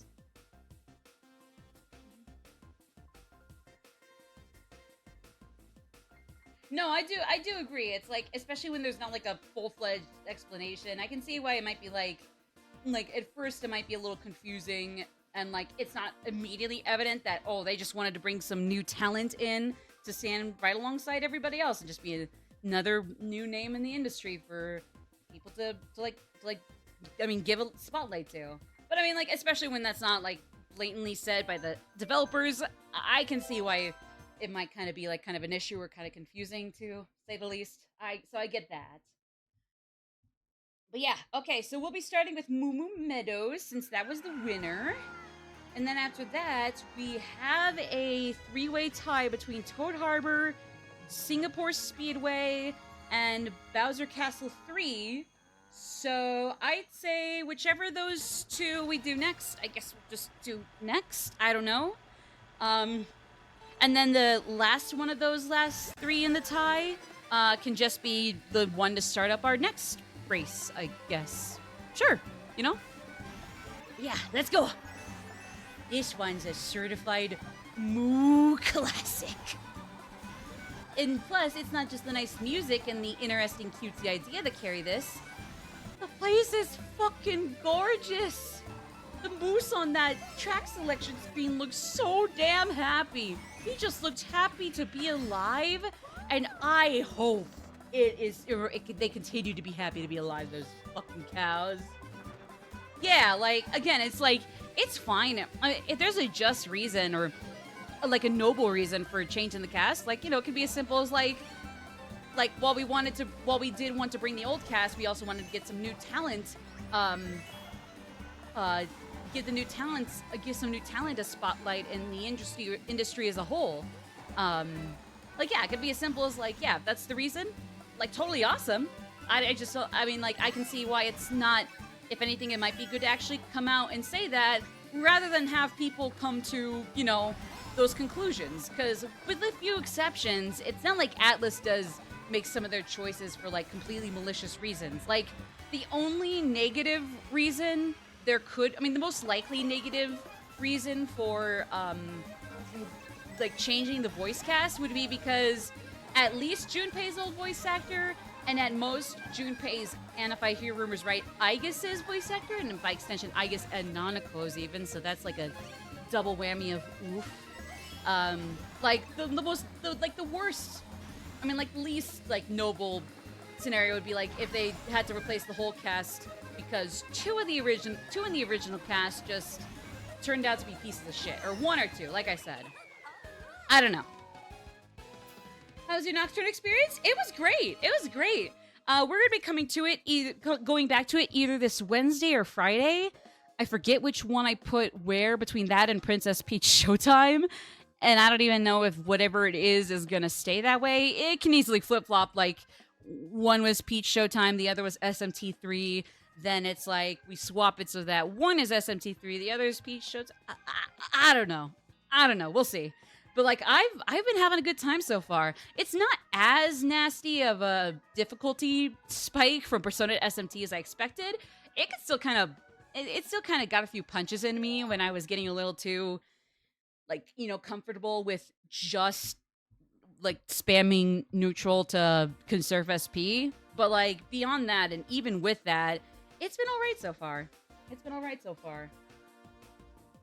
No, I do agree. It's like, especially when there's not like a full-fledged explanation, I can see why it might be like at first it might be a little confusing and like it's not immediately evident that, oh, they just wanted to bring some new talent in to stand right alongside everybody else and just be another new name in the industry for people to I mean, give a spotlight to. But I mean, like, especially when that's not like blatantly said by the developers, I can see why it might kind of be like kind of an issue or kind of confusing to say the least. So I get that. But yeah, okay, so we'll be starting with Moo Moo Meadows since that was the winner. And then after that, we have a 3-way tie between Toad Harbor, Singapore Speedway, and Bowser Castle 3. So I'd say whichever of those 2 we do next, I guess we'll just do next. I don't know. And then the last one of those last 3 in the tie can just be the one to start up our next race, I guess. Sure, you know? Yeah, let's go. This one's a certified Moo Classic. And plus, it's not just the nice music and the interesting cutesy idea that carry this. The place is fucking gorgeous. The moose on that track selection screen looks so damn happy. He just looked happy to be alive, and I hope they continue to be happy to be alive, those fucking cows. Yeah, like, again, it's like, it's fine. If there's a just reason or like a noble reason for changing the cast, like, you know, it could be as simple as like while we did want to bring the old cast, we also wanted to get some new talent, give some new talent a spotlight in the industry as a whole. Like, yeah, it could be as simple as like, yeah, that's the reason. Like, totally awesome. I mean, like, I can see why it's not. If anything, it might be good to actually come out and say that rather than have people come to, you know, those conclusions. Because with a few exceptions, it's not like Atlas does make some of their choices for like completely malicious reasons. Like, the only negative reason the most likely negative reason for like changing the voice cast would be because at least Junpei's old voice actor, and at most Junpei's, and if I hear rumors right, Aigis' voice actor, and by extension Aigis and Nanako's even, so that's like a double whammy of oof. Like the worst, I mean, like, least like noble scenario would be like if they had to replace the whole cast because two in the original cast just turned out to be pieces of shit, or 1 or 2, like I said. I don't know. How was your Nocturne experience? It was great. It was great. We're gonna be coming to it, going back to it either this Wednesday or Friday. I forget which one I put where between that and Princess Peach Showtime, and I don't even know if whatever it is gonna stay that way. It can easily flip flop. Like, one was Peach Showtime, the other was SMT3. Then it's like we swap it so that one is SMT3, the other is Peach Showtime. I don't know. We'll see. But like I've been having a good time so far. It's not as nasty of a difficulty spike from Persona SMT as I expected. It still kind of got a few punches in me when I was getting a little too, like, you know, comfortable with just like spamming neutral to conserve SP. But like beyond that, and even with that, it's been all right so far.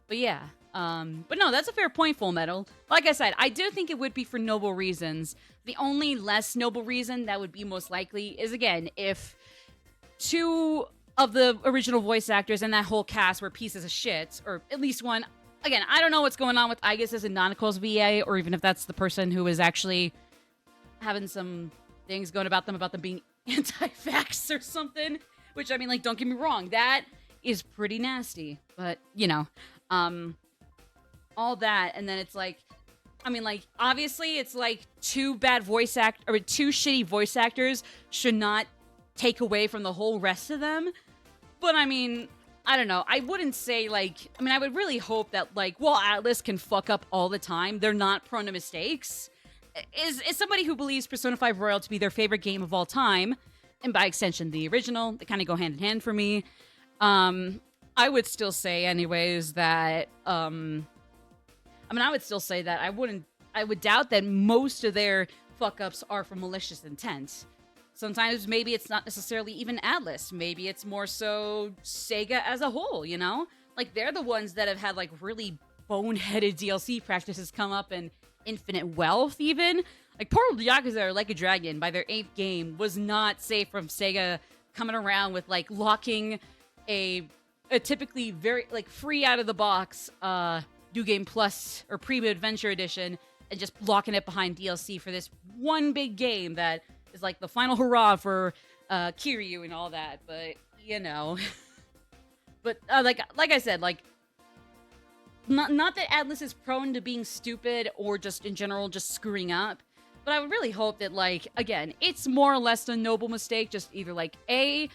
But yeah, But no, that's a fair point, Full Metal. Like I said, I do think it would be for noble reasons. The only less noble reason that would be most likely is, again, if 2 of the original voice actors and that whole cast were pieces of shit, or at least one. Again, I don't know what's going on with Aigis and Nanako's VA, or even if that's the person who is actually having some things going about them being anti-vax or something. Which, I mean, like, don't get me wrong, that is pretty nasty. But, you know, all that, and then it's like, I mean, like, obviously, it's like 2 shitty voice actors should not take away from the whole rest of them. But, I mean, I don't know. I wouldn't say, like, I mean, I would really hope that, like, while Atlas can fuck up all the time, they're not prone to mistakes. Is somebody who believes Persona 5 Royal to be their favorite game of all time, and by extension, the original, they kind of go hand in hand for me. I would still say, anyways, that, I would still say that I would doubt that most of their fuck-ups are from malicious intent. Sometimes maybe it's not necessarily even Atlas. Maybe it's more so Sega as a whole, you know? Like, they're the ones that have had, like, really boneheaded DLC practices come up in Infinite Wealth, even. Like, Portal Yakuza or Like a Dragon, by their 8th game, was not safe from Sega coming around with, like, locking a typically very, like, free out-of-the-box, New Game Plus or Premium Adventure Edition, and just locking it behind DLC for this one big game that is like the final hurrah for Kiryu and all that. But, you know. But, like I said, like, not that Atlas is prone to being stupid or just in general just screwing up, but I would really hope that, like, again, it's more or less a noble mistake. Just either, like, A,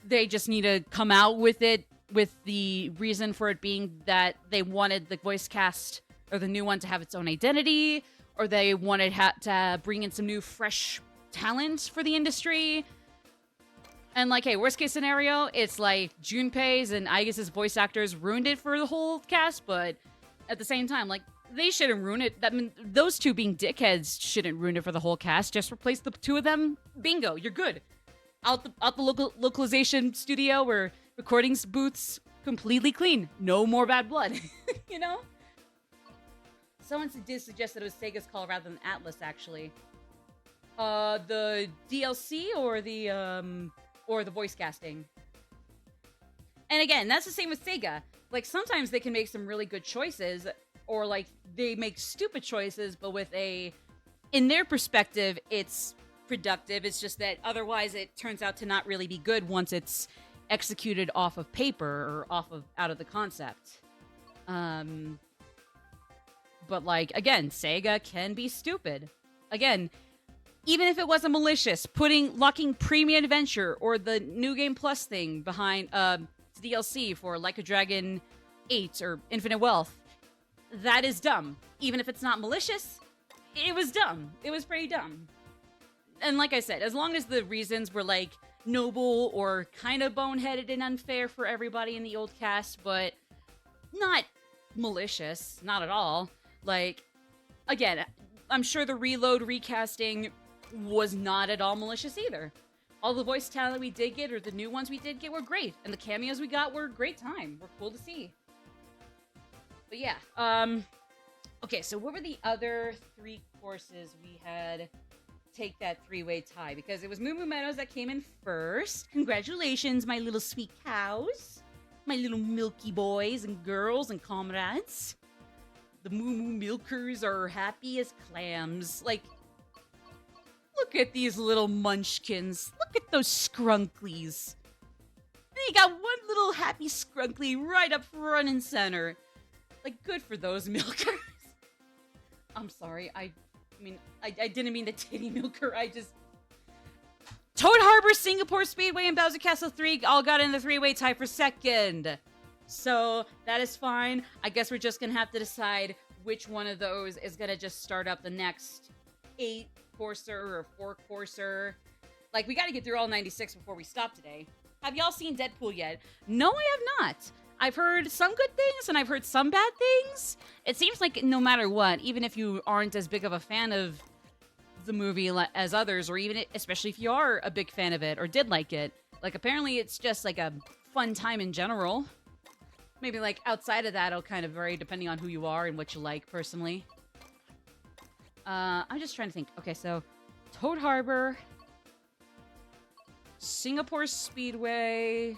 they just need to come out with it with the reason for it being that they wanted the voice cast or the new one to have its own identity, or they wanted to bring in some new fresh talent for the industry. And, like, hey, worst case scenario, it's like Junpei's and Aigis' voice actors ruined it for the whole cast, but at the same time, like, they shouldn't ruin it. I mean, those 2 being dickheads shouldn't ruin it for the whole cast. Just replace the 2 of them. Bingo, you're good. Out the localization studio or recordings booths, completely clean. No more bad blood. You know? Someone did suggest that it was Sega's call rather than Atlas, actually. The DLC or the voice casting. And again, that's the same with Sega. Like, sometimes they can make some really good choices, or, like, they make stupid choices, but in their perspective, it's productive. It's just that otherwise it turns out to not really be good once it's executed off of paper or out of the concept. But, like, again, Sega can be stupid. Again, even if it wasn't malicious, locking Premium Adventure or the New Game Plus thing behind DLC for Like a Dragon 8 or Infinite Wealth, that is dumb. Even if it's not malicious, it was dumb. It was pretty dumb. And like I said, as long as the reasons were, like, noble or kind of boneheaded and unfair for everybody in the old cast, but not malicious, not at all. Like, again, I'm sure the Reload recasting was not at all malicious either. All the voice talent we did get, or the new ones we did get, were great. And the cameos we got were a great time. Were cool to see. But yeah, okay, so what were the other 3 courses we had take that 3-way tie? Because it was Moo Moo Meadows that came in first. Congratulations, my little sweet cows. My little milky boys and girls and comrades. The Moo Moo Milkers are happy as clams. Like, look at these little munchkins. Look at those scrunklies. And you got one little happy scrunkly right up front and center. Like, good for those milkers. I'm sorry, I didn't mean the titty milker, Toad Harbor, Singapore Speedway, and Bowser Castle 3 all got in the 3-way tie for second. So, that is fine. I guess we're just gonna have to decide which one of those is gonna just start up the next 8-courser or 4-courser. Like, we gotta get through all 96 before we stop today. Have y'all seen Deadpool yet? No, I have not. I've heard some good things, and I've heard some bad things. It seems like no matter what, even if you aren't as big of a fan of the movie as others, or even especially if you are a big fan of it or did like it, like, apparently it's just like a fun time in general. Maybe, like, outside of that, it'll kind of vary depending on who you are and what you like, personally. I'm just trying to think. Okay, so Toad Harbor, Singapore Speedway,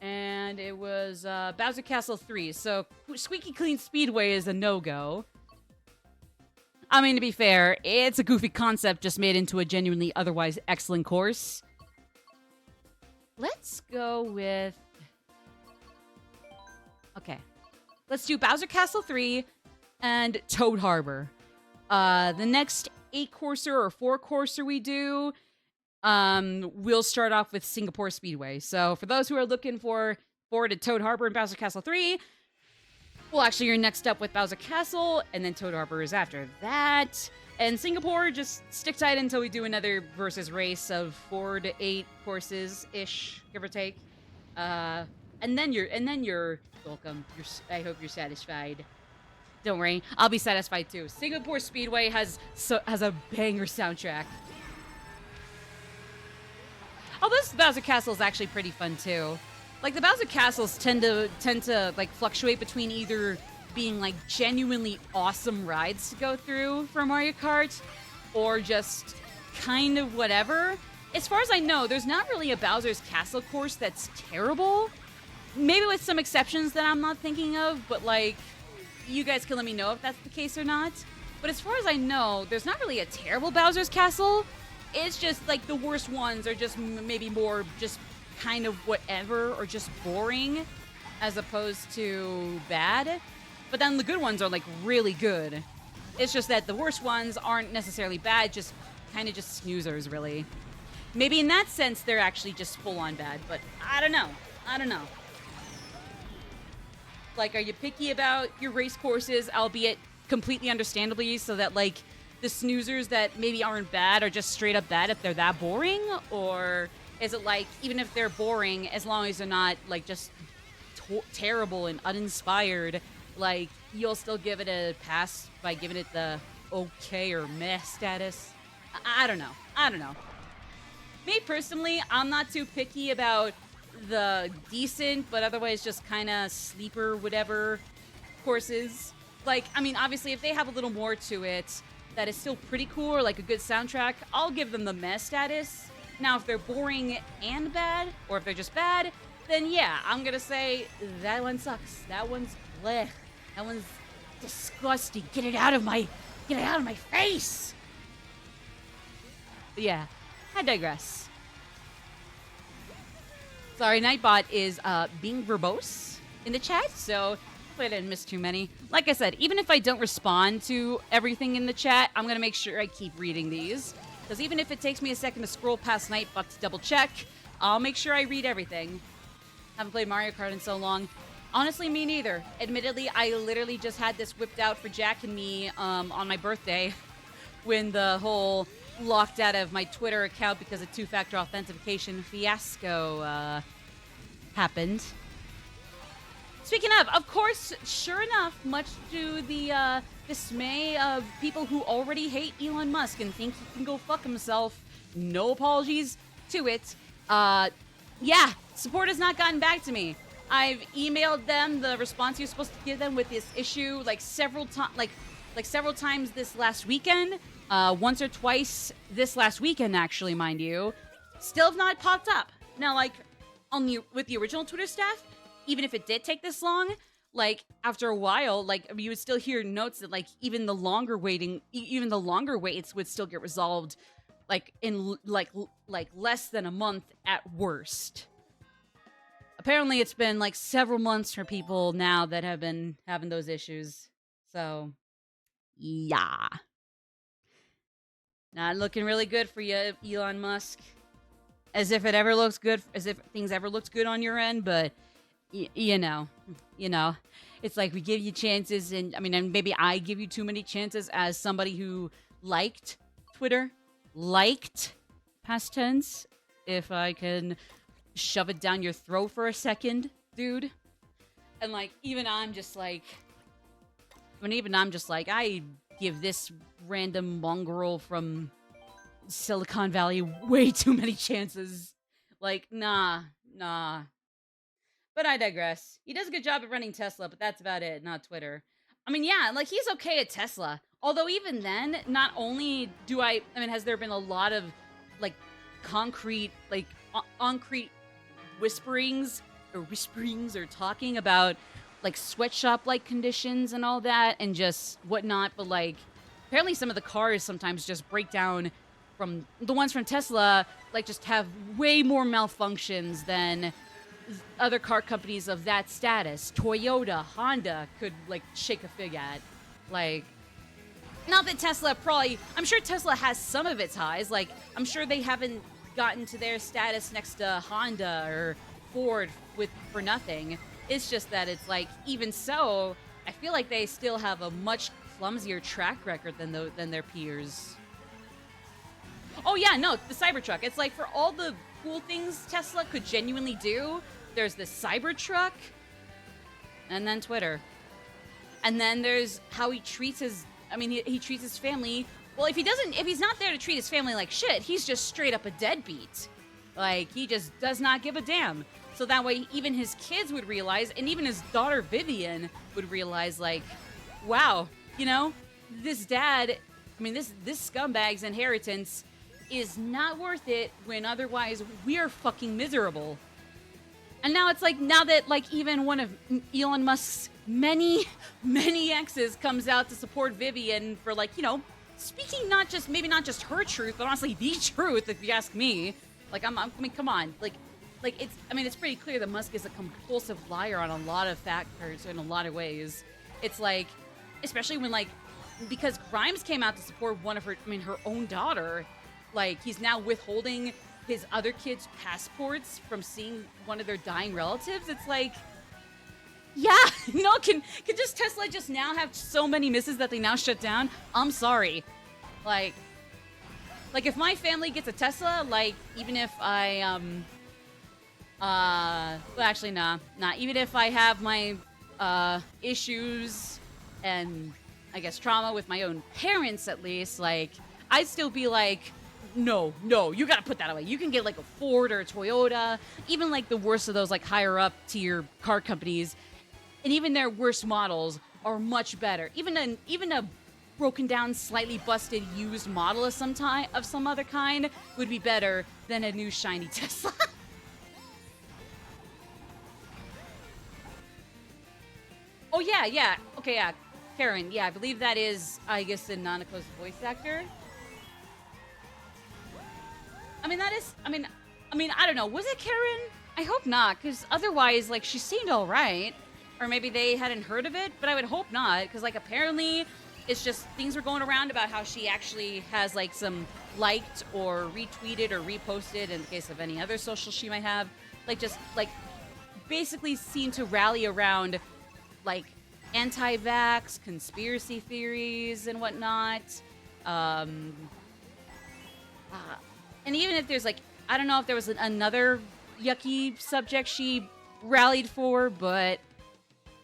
and it was Bowser Castle 3. So Squeaky Clean Speedway is a no-go. I mean, to be fair, it's a goofy concept just made into a genuinely otherwise excellent course. Let's go with... Okay. Let's do Bowser Castle 3 and Toad Harbor. The next 8-courser or 4-courser we do, we'll start off with Singapore Speedway. So for those who are looking forward to Toad Harbor and Bowser Castle 3, well, actually, you're next up with Bowser Castle, and then Toad Harbor is after that. And Singapore, just stick tight until we do another versus race of 4 to 8 courses-ish, give or take. And then you're welcome. I hope you're satisfied. Don't worry, I'll be satisfied too. Singapore Speedway has a banger soundtrack. Although this Bowser Castle is actually pretty fun too. Like, the Bowser Castles tend to like fluctuate between either being like genuinely awesome rides to go through for Mario Kart, or just kind of whatever. As far as I know, there's not really a Bowser's Castle course that's terrible. Maybe with some exceptions that I'm not thinking of, but like, you guys can let me know if that's the case or not. But as far as I know, there's not really a terrible Bowser's Castle. It's just like the worst ones are just maybe more just kind of whatever, or just boring, as opposed to bad. But then the good ones are like really good. It's just that the worst ones aren't necessarily bad, just kind of just snoozers, really. Maybe in that sense, they're actually just full-on bad, but I don't know. Like, are you picky about your race courses, albeit completely understandably, so that, like, the snoozers that maybe aren't bad are just straight up bad if they're that boring? Or is it like, even if they're boring, as long as they're not, like, just terrible and uninspired, like, you'll still give it a pass by giving it the okay or meh status? I don't know. Me, personally, I'm not too picky about the decent, but otherwise just kind of sleeper whatever courses. Like, I mean, obviously, if they have a little more to it that is still pretty cool, or like a good soundtrack, I'll give them the meh status. Now, if they're boring and bad, or if they're just bad, then yeah, I'm gonna say that one sucks. That one's bleh. That one's disgusting. Get it out of my face. But yeah, I digress. Sorry, Nightbot is being verbose in the chat, so hopefully I didn't miss too many. Like I said, even if I don't respond to everything in the chat, I'm going to make sure I keep reading these. Because even if it takes me a second to scroll past Nightbot to double check, I'll make sure I read everything. Haven't played Mario Kart in so long. Honestly, me neither. Admittedly, I literally just had this whipped out for Jack and me on my birthday when the whole locked out of my Twitter account because of two-factor authentication fiasco happened. Speaking of course, sure enough, much to the dismay of people who already hate Elon Musk and think he can go fuck himself, no apologies to it. Yeah, support has not gotten back to me. I've emailed them the response you're supposed to give them with this issue like several times this last weekend. Once or twice this last weekend, actually, mind you. Still have not popped up. Now, like, with the original Twitter staff, even if it did take this long, like, after a while, like, you would still hear notes that, like, even the longer waits would still get resolved, like, in, like less than a month at worst. Apparently, it's been, like, several months for people now that have been having those issues. So, yeah. Not looking really good for you, Elon Musk. As if things ever looked good on your end, but you know, it's like we give you chances, and I mean, and maybe I give you too many chances as somebody who liked Twitter, past tense, if I can shove it down your throat for a second, dude. And like, I'm just like, I give this random mongrel from Silicon Valley way too many chances. Like, nah. But But I digress. He does a good job at running Tesla, but that's about it, not Twitter. I mean, yeah, like he's okay at Tesla. Although even then, not only do I mean, has there been a lot of like concrete, like concrete whisperings or talking about like sweatshop like conditions and all that and just whatnot, but like apparently some of the cars sometimes just break down from the ones from Tesla, like just have way more malfunctions than other car companies of that status. Toyota, Honda could like shake a fig at. Like, not that Tesla probably, I'm sure Tesla has some of its highs. Like, I'm sure they haven't gotten to their status next to Honda or Ford for nothing. It's just that it's like, even so, I feel like they still have a much clumsier track record than their peers. Oh yeah, no, the Cybertruck. It's like for all the cool things Tesla could genuinely do, there's the Cybertruck, and then Twitter. And then there's how he treats his, I mean, he treats his family. Well, if he's not there to treat his family like shit, he's just straight up a deadbeat. Like, he just does not give a damn. So that way, even his kids would realize, and even his daughter Vivian would realize, like, wow, you know, this dad, I mean, this scumbag's inheritance is not worth it when otherwise we are fucking miserable. And now it's like, now that like even one of Elon Musk's many exes comes out to support Vivian for like, you know, speaking maybe not just her truth, but honestly the truth, if you ask me. Like, I mean, come on. Like it's pretty clear that Musk is a compulsive liar on a lot of factors in a lot of ways. It's like, especially when like, because Grimes came out to support her own daughter. Like, he's now withholding his other kids' passports from seeing one of their dying relatives. It's like, yeah, you know, can just Tesla just now have so many misses that they now shut down? I'm sorry. Like if my family gets a Tesla, like, even if I, well, actually, nah. Even if I have my, issues and, I guess, trauma with my own parents, at least, like, I'd still be like, no, you gotta put that away. You can get like a Ford or a Toyota, even like the worst of those like higher up tier car companies, and even their worst models are much better. Even a broken down, slightly busted used model of some other kind would be better than a new shiny Tesla. Oh yeah, okay, yeah, Karen, yeah, I believe that is, I guess, the Nanako's voice actor. I mean, I don't know. Was it Karen? I hope not, because otherwise, like, she seemed all right. Or maybe they hadn't heard of it, but I would hope not, because, like, apparently it's just things were going around about how she actually has, like, some liked or retweeted or reposted, in the case of any other social she might have, like, just, like, basically seemed to rally around, like, anti-vax, conspiracy theories, and whatnot. And even if there's, like, I don't know if there was another yucky subject she rallied for, but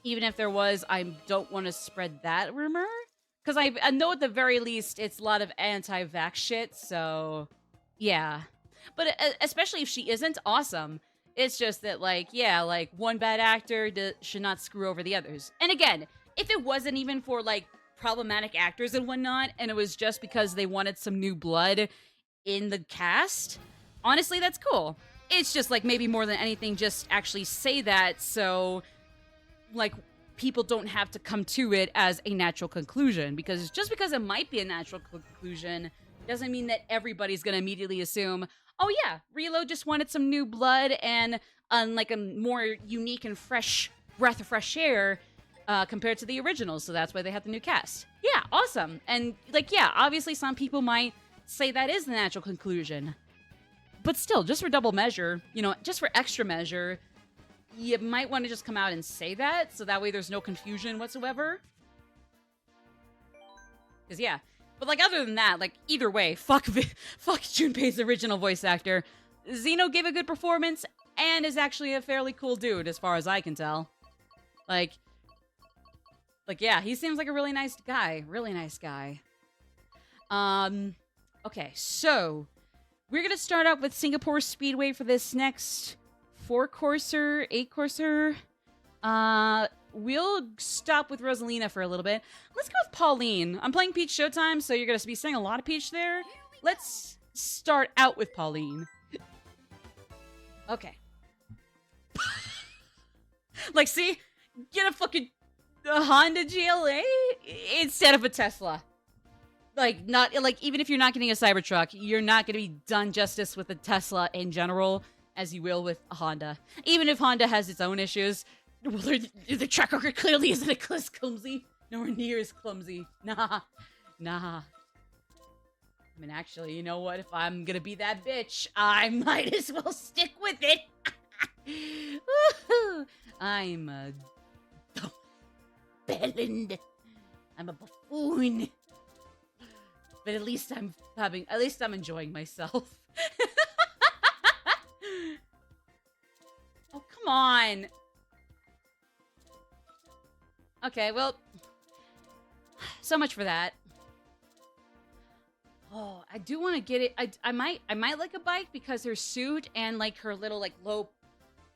even if there was, I don't want to spread that rumor. Because I know at the very least it's a lot of anti-vax shit, so yeah. But especially if she isn't, awesome. It's just that, like, yeah, like, one bad actor should not screw over the others. And again, if it wasn't even for, like, problematic actors and whatnot, and it was just because they wanted some new blood in the cast, honestly, that's cool. It's just like, maybe more than anything, just actually say that so like people don't have to come to it as a natural conclusion, because just because it might be a natural conclusion doesn't mean that everybody's gonna immediately assume, oh yeah, Reload just wanted some new blood and like a more unique and fresh breath of fresh air compared to the originals, so that's why they had the new cast. Yeah, awesome. And like, yeah, obviously some people might say that is the natural conclusion. But still, just for double measure, you know, just for extra measure, you might want to just come out and say that, so that way there's no confusion whatsoever. Because, yeah. But, like, other than that, like, either way, fuck Junpei's original voice actor. Zeno gave a good performance, and is actually a fairly cool dude, as far as I can tell. Like, yeah, he seems like a really nice guy. Really nice guy. Okay, so we're gonna start out with Singapore Speedway for this next 4-courser, 8-courser. We'll stop with Rosalina for a little bit. Let's go with Pauline. I'm playing Peach Showtime, so you're going to be seeing a lot of Peach there. Let's start out with Pauline. Okay. Like, see? Get a fucking Honda GLA instead of a Tesla. Like, not, like, even if you're not getting a Cybertruck, you're not going to be done justice with a Tesla in general as you will with a Honda. Even if Honda has its own issues, well, the track record clearly isn't as clumsy. Nowhere near as clumsy. Nah. I mean, actually, you know what? If I'm gonna be that bitch, I might as well stick with it. I'm a bellend. I'm a buffoon. But at least I'm enjoying myself. Oh, come on. Okay, well, so much for that. Oh, I do want to get it. I might like a bike because her suit and like her little like low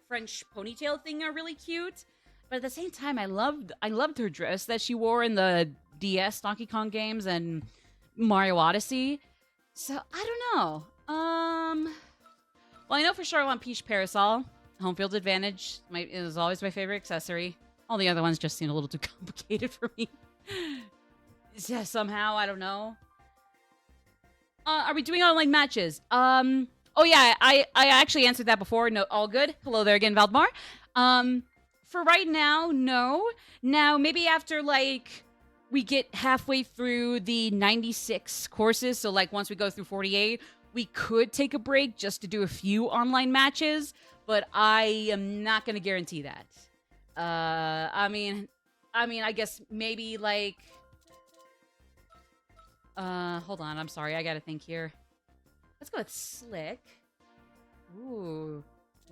French ponytail thing are really cute. But at the same time, I loved her dress that she wore in the DS Donkey Kong games and Mario Odyssey. So I don't know. Well, I know for sure I want Peach Parasol. Home field advantage is always my favorite accessory. All the other ones just seem a little too complicated for me. Yeah, somehow, I don't know. Are we doing online matches? Oh yeah, I actually answered that before. No, all good. Hello there again, Valdemar. For right now, no. Now, maybe after, like, we get halfway through the 96 courses, so, like, once we go through 48, we could take a break just to do a few online matches, but I am not going to guarantee that. I mean, I guess maybe, like... hold on, I'm sorry, I gotta think here. Let's go with Slick. Ooh,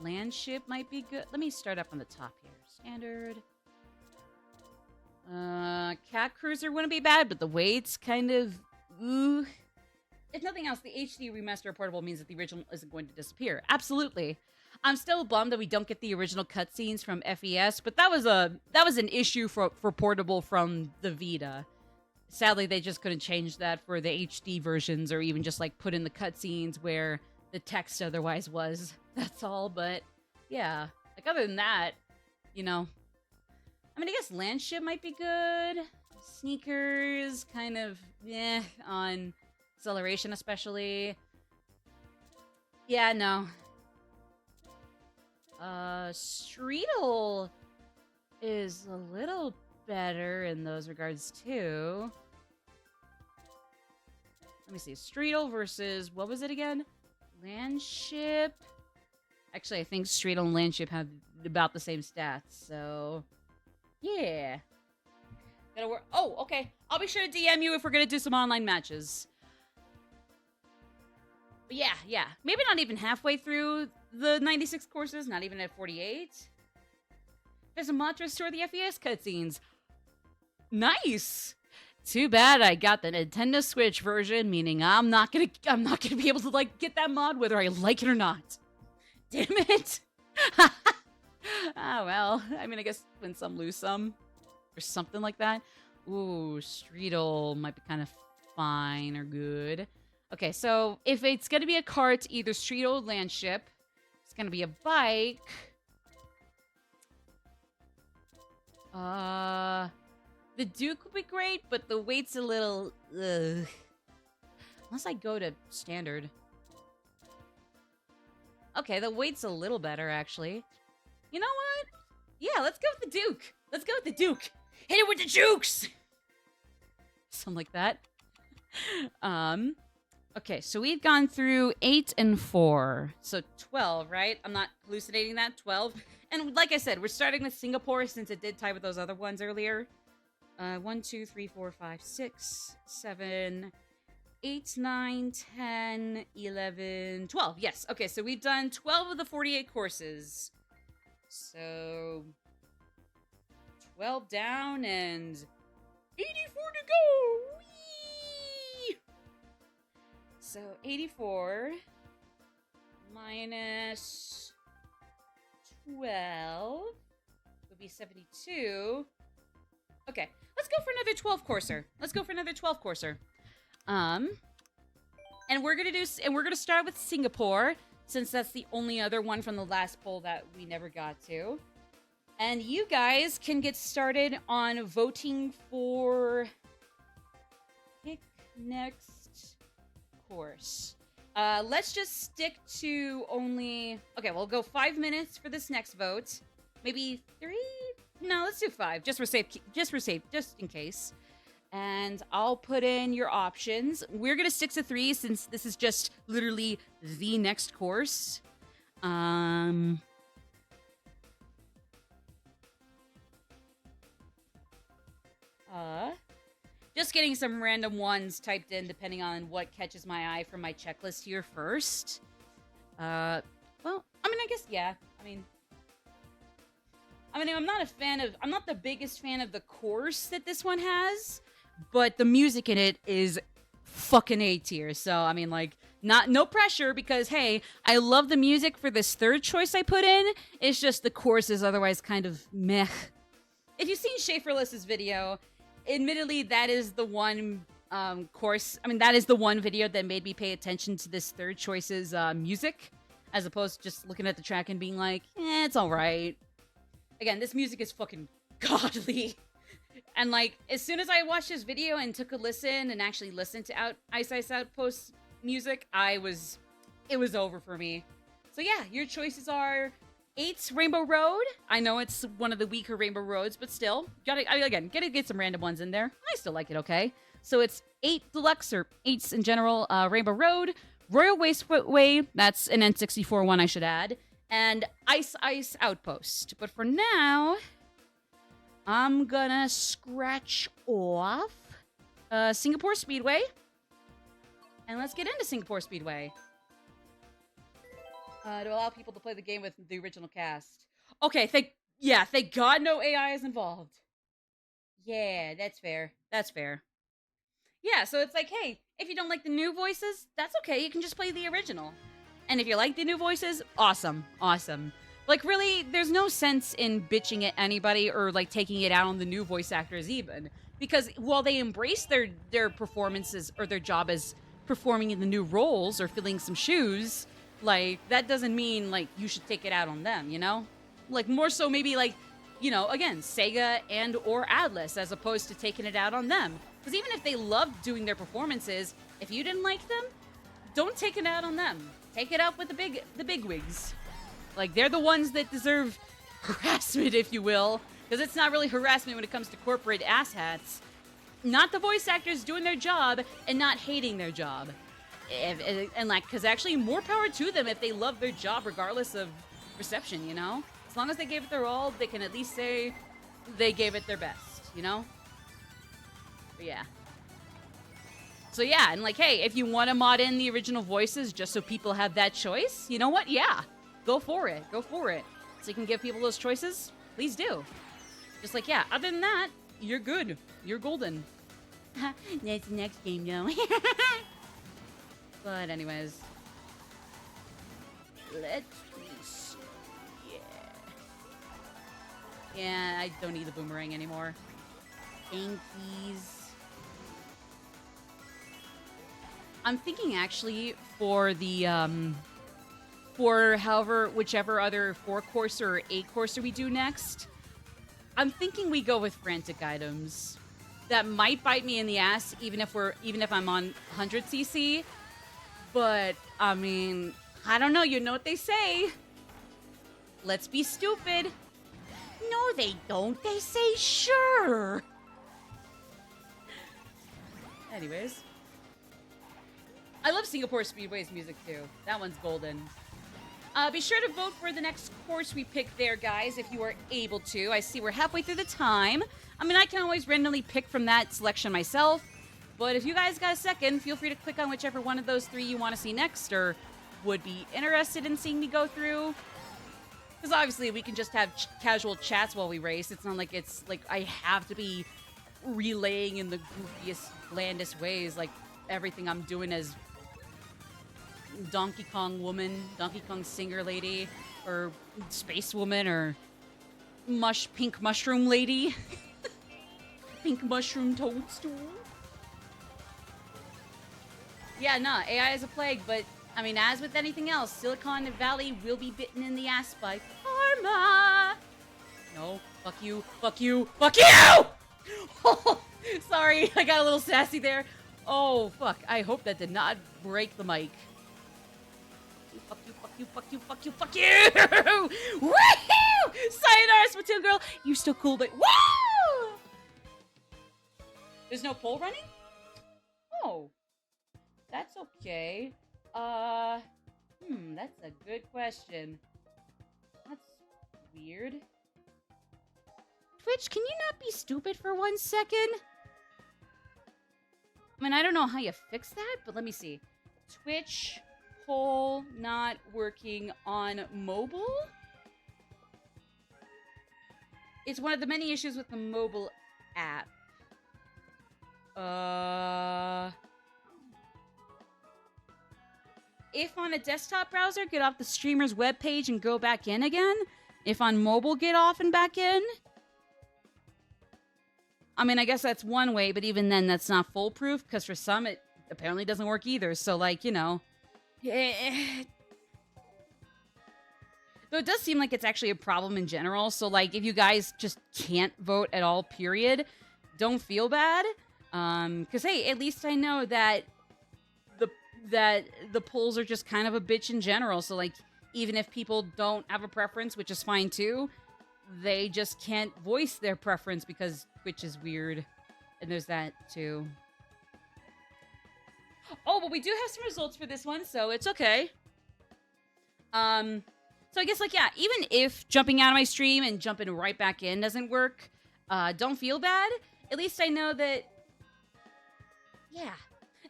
Landship might be good. Let me start up on the top here. Standard. Cat Cruiser wouldn't be bad, but the weight's kind of... Ooh. If nothing else, the HD remaster portable means that the original isn't going to disappear. Absolutely. I'm still bummed that we don't get the original cutscenes from FES, but that was an issue for portable from the Vita. Sadly, they just couldn't change that for the HD versions, or even just like put in the cutscenes where the text otherwise was. That's all, but yeah. Like other than that, you know. I mean, I guess Landship might be good. Sneakers, kind of, on acceleration especially. Yeah, no. Streetle is a little better in those regards too. Let me see. Streetle versus, what was it again? Landship? Actually, I think Streetle and Landship have about the same stats, so... Yeah. That'll work. Oh, okay. I'll be sure to DM you if we're gonna do some online matches. But yeah. Maybe not even halfway through the 96 courses, not even at 48. There's a mod to restore the FES cutscenes. Nice! Too bad I got the Nintendo Switch version, meaning I'm not gonna be able to like get that mod whether I like it or not. Damn it! Ah, well. I mean, I guess win some, lose some, or something like that. Ooh, Streetle might be kind of fine or good. Okay, so if it's gonna be a cart, either Streetle or Landship. It's gonna be a bike. The Duke would be great, but the weight's a little... Ugh. Unless I go to standard. Okay, the weight's a little better, actually. You know what? Yeah, let's go with the Duke. Let's go with the Duke. Hit it with the Jukes! Something like that. Okay, so we've gone through 8 and 4. So 12, right? I'm not hallucinating that. 12. And like I said, we're starting with Singapore since it did tie with those other ones earlier. 1, 2, 3, 4, 5, 6, 7, 8, 9, 10, 11, 12. Yes. Okay, so we've done 12 of the 48 courses. So 12 down and 84 to go. Whee! So 84 minus 12 would be 72. Okay, let's go for another 12 courser. Let's go for another 12 courser. And we're gonna start with Singapore, since that's the only other one from the last poll that we never got to. And you guys can get started on voting for pick next course. Let's just stick to only... Okay, we'll go 5 minutes for this next vote. Maybe 3? No, let's do 5, just in case. And I'll put in your options. We're gonna stick to 3 since this is just literally the next course. Just getting some random ones typed in depending on what catches my eye from my checklist here first. Well, I mean, I guess, yeah. I mean, I'm not the biggest fan of the course that this one has, but the music in it is fucking A tier. So, I mean, like, no pressure because, hey, I love the music for this third choice I put in. It's just the course is otherwise kind of meh. If you've seen Schaeferless's video, admittedly, that is the one that is the one video that made me pay attention to this third choice's music, as opposed to just looking at the track and being like, it's alright. Again, this music is fucking godly. And, like, as soon as I watched this video and took a listen and actually listened to Ice Ice Outpost music, it was over for me. So yeah, your choices are 8 Rainbow Road. I know it's one of the weaker Rainbow Roads, but still, gotta get some random ones in there. I still like it, okay? So it's 8 Deluxe, or 8s in general, Rainbow Road, Royal Wasteway, that's an N64 one I should add, and Ice Ice Outpost. But for now, I'm gonna scratch off Singapore Speedway. And let's get into Singapore Speedway. To allow people to play the game with the original cast. Okay, thank God no AI is involved. Yeah, that's fair. That's fair. Yeah, so it's like, hey, if you don't like the new voices, that's okay. You can just play the original. And if you like the new voices, awesome. Awesome. Like, really, there's no sense in bitching at anybody or, like, taking it out on the new voice actors even. Because while they embrace their performances or their job as performing in the new roles or filling some shoes, like, that doesn't mean, like, you should take it out on them, you know? Like, more so maybe, like, you know, again, Sega and or Atlas, as opposed to taking it out on them. Because even if they loved doing their performances, if you didn't like them, don't take it out on them. Take it out with the big wigs. Like, they're the ones that deserve harassment, if you will. Because it's not really harassment when it comes to corporate asshats. Not the voice actors doing their job and not hating their job. And like, because actually, more power to them if they love their job regardless of reception, you know? As long as they gave it their all, they can at least say they gave it their best, you know? But yeah. So yeah, and like, hey, if you want to mod in the original voices just so people have that choice, you know what? Yeah, go for it. Go for it. So you can give people those choices, please do. Just like, yeah, other than that, you're good. You're golden. That's the next game, though. But anyways. Let's see. Yeah, I don't need the boomerang anymore. Thankies. I'm thinking actually for the whichever other 4-courser or 8-courser we do next, I'm thinking we go with frantic items. That might bite me in the ass even if I'm on 100cc. But I mean, I don't know, you know what they say. Let's be stupid. No, they don't. They say sure. Anyways. I love Singapore Speedway's music too. That one's golden. Be sure to vote for the next course we pick there, guys, if you are able to. I see we're halfway through the time. I mean, I can always randomly pick from that selection myself. But if you guys got a second, feel free to click on whichever one of those 3 you want to see next or would be interested in seeing me go through. Because obviously we can just have casual chats while we race. It's not like it's like I have to be relaying in the goofiest, blandest ways like everything I'm doing as Donkey Kong woman, Donkey Kong singer lady, or space woman or pink mushroom lady. Pink mushroom toadstool. Yeah, nah, AI is a plague, but I mean, as with anything else, Silicon Valley will be bitten in the ass by karma. No, fuck you, fuck you, fuck you! Oh, sorry, I got a little sassy there. Oh, fuck, I hope that did not break the mic. Fuck you, fuck you, fuck you, fuck you, fuck you! Woohoo! Sayonara, Splatoon girl! You're still cool, but woo! There's no poll running? Oh. That's okay. That's a good question. That's weird. Twitch, can you not be stupid for 1 second? I mean, I don't know how you fix that, but let me see. Twitch poll not working on mobile? It's one of the many issues with the mobile app. If on a desktop browser, get off the streamer's webpage and go back in again. If on mobile, get off and back in. I mean, I guess that's one way, but even then, that's not foolproof, because for some, it apparently doesn't work either. So, like, you know. Though it does seem like it's actually a problem in general. So, like, if you guys just can't vote at all, period, don't feel bad. Because, hey, at least I know that the polls are just kind of a bitch in general. So, like, even if people don't have a preference, which is fine too, they just can't voice their preference because Twitch is weird. And there's that too. Oh, but we do have some results for this one, so it's okay. So I guess, like, yeah, even if jumping out of my stream and jumping right back in doesn't work, don't feel bad. At least I know that, yeah.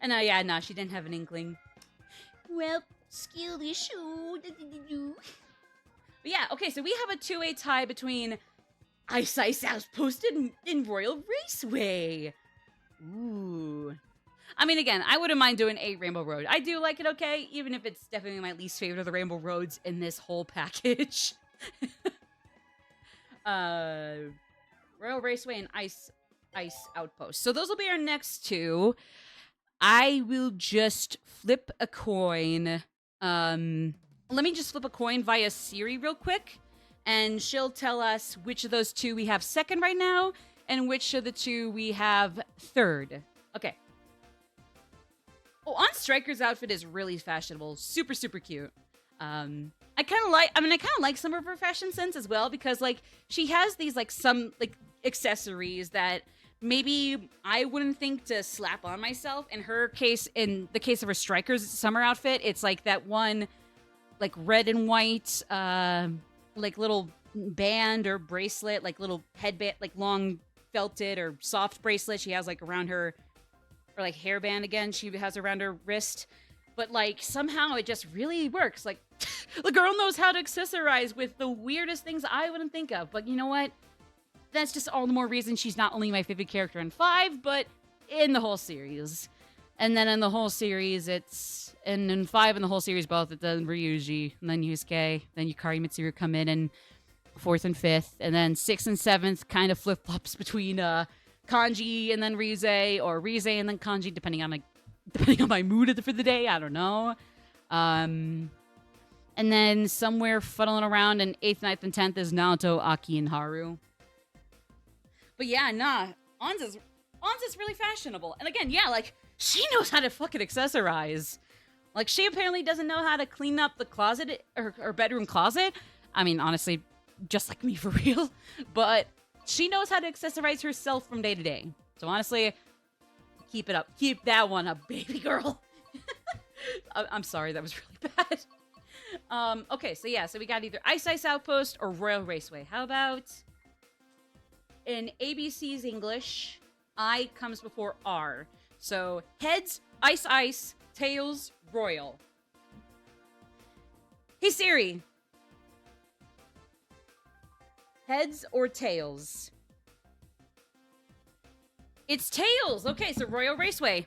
And yeah, no, she didn't have an inkling. Well, skill issue. But yeah, okay, so we have a 2-way tie between Ice Ice Outpost and Royal Raceway. Ooh. I mean, again, I wouldn't mind doing a Rainbow Road. I do like it okay, even if it's definitely my least favorite of the Rainbow Roads in this whole package. Royal Raceway and Ice Outpost. So those will be our next two. I will just flip a coin. Let me just flip a coin via Siri real quick, and she'll tell us which of those two we have second right now, and which of the two we have third. Okay. Oh, On Striker's outfit is really fashionable. Super, super cute. I kind of like some of her fashion sense as well, because, like, she has these, like, some, like, accessories that maybe I wouldn't think to slap on myself. In her case, in the case of her Striker's summer outfit, it's like that one, like, red and white, like, little band or bracelet, like, little headband, like, long felted or soft bracelet she has, like, around her, or, like, hairband again she has around her wrist. But, like, somehow it just really works. Like, the girl knows how to accessorize with the weirdest things I wouldn't think of. But you know what? That's just all the more reason she's not only my favorite character in 5, but in the whole series. And then in the whole series, it's... And in 5 in the whole series, both, it's then Ryuji, and then Yusuke, then Yukari Mitsuru come in 4th and 5th. And then 6th and 7th kind of flip-flops between Kanji and then Rize, or Rize and then Kanji, depending on my mood for the day. I don't know. And then somewhere fuddling around in 8th, 9th, and 10th is Naoto, Aki, and Haru. But yeah, nah. Anza's really fashionable. And again, yeah, like, she knows how to fucking accessorize. Like, she apparently doesn't know how to clean up the closet, or bedroom closet. I mean, honestly, just like me for real. But she knows how to accessorize herself from day to day. So honestly, keep it up. Keep that one up, baby girl. I'm sorry, that was really bad. Okay, so yeah, so we got either Ice Ice Outpost or Royal Raceway. How about... In ABC's English, I comes before R. So, heads, Ice Ice, tails, Royal. Hey Siri. Heads or tails? It's tails! Okay, so Royal Raceway.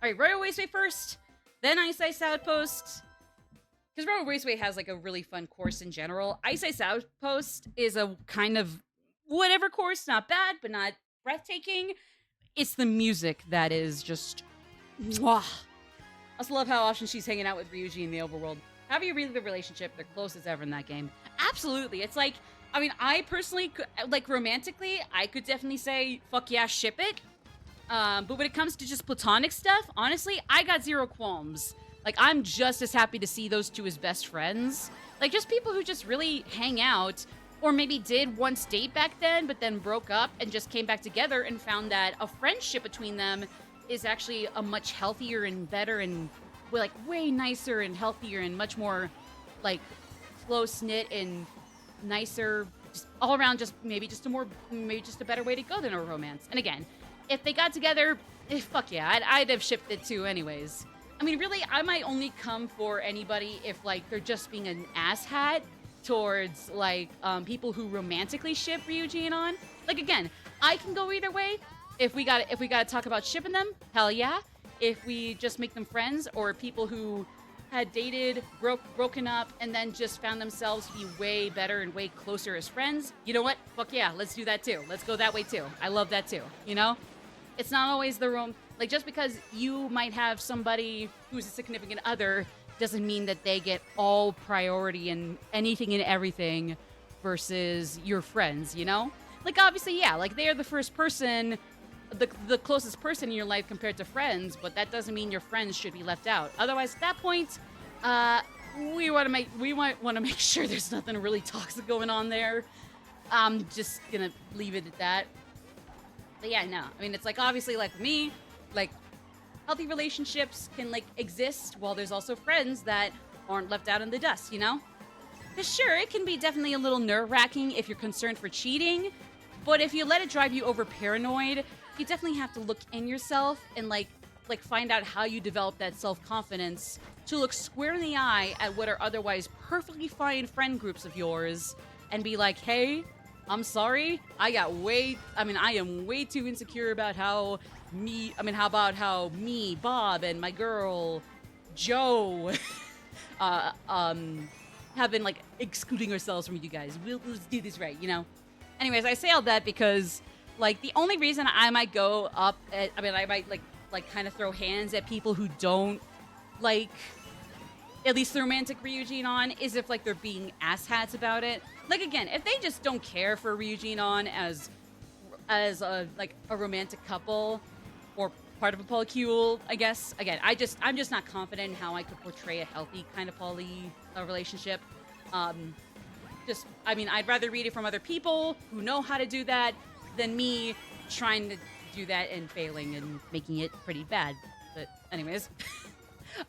Alright, Royal Raceway first, then Ice Ice Outpost. because Road Raceway has like a really fun course in general. Ice Ice Outpost is a kind of whatever course, not bad, but not breathtaking. It's the music that is just mwah. I also love how often she's hanging out with Ryuji in the overworld. How do you read the relationship? They're close as ever in that game. Absolutely. It's like, I mean, I personally, like romantically, I could definitely say, fuck yeah, ship it. But when it comes to just platonic stuff, honestly, I got zero qualms. Like, I'm just as happy to see those two as best friends. Like, just people who just really hang out, or maybe did once date back then, but then broke up and just came back together and found that a friendship between them is actually a much healthier and better and, like, way nicer and healthier and much more, like, close-knit and nicer, just all around, just maybe just a better way to go than a romance. And again, if they got together, fuck yeah, I'd have shipped it too anyways. I mean, really, I might only come for anybody if, like, they're just being an asshat towards, like, people who romantically ship Ryuji and On. Like, again, I can go either way. If we gotta talk about shipping them, hell yeah. If we just make them friends, or people who had dated, broken up, and then just found themselves to be way better and way closer as friends, you know what? Fuck yeah, let's do that too. Let's go that way too. I love that too, you know? It's not always the like, just because you might have somebody who's a significant other doesn't mean that they get all priority and anything and everything versus your friends, you know? Like, obviously, yeah, like, they are the first person, the closest person in your life compared to friends, but that doesn't mean your friends should be left out. Otherwise, at that point, we might want to make sure there's nothing really toxic going on there. I'm just gonna leave it at that. But yeah, no. I mean, it's like, obviously, like me, like, healthy relationships can, like, exist while there's also friends that aren't left out in the dust, you know? Because sure, it can be definitely a little nerve-wracking if you're concerned for cheating, but if you let it drive you over paranoid, you definitely have to look in yourself and, like find out how you develop that self-confidence to look square in the eye at what are otherwise perfectly fine friend groups of yours and be like, hey, I'm sorry, I am way too insecure about how me, Bob, and my girl, Joe, have been, like, excluding ourselves from you guys. Let's do this right, you know? Anyways, I say all that because, like, the only reason I might go up at, I might, like kind of throw hands at people who don't, like, at least the romantic Ryuji and On is if, like, they're being asshats about it. Like, again, if they just don't care for Ryuji and On as a romantic couple or part of a polycule, I guess. Again, I'm just not confident in how I could portray a healthy kind of poly relationship. I'd rather read it from other people who know how to do that than me trying to do that and failing and making it pretty bad. But anyways.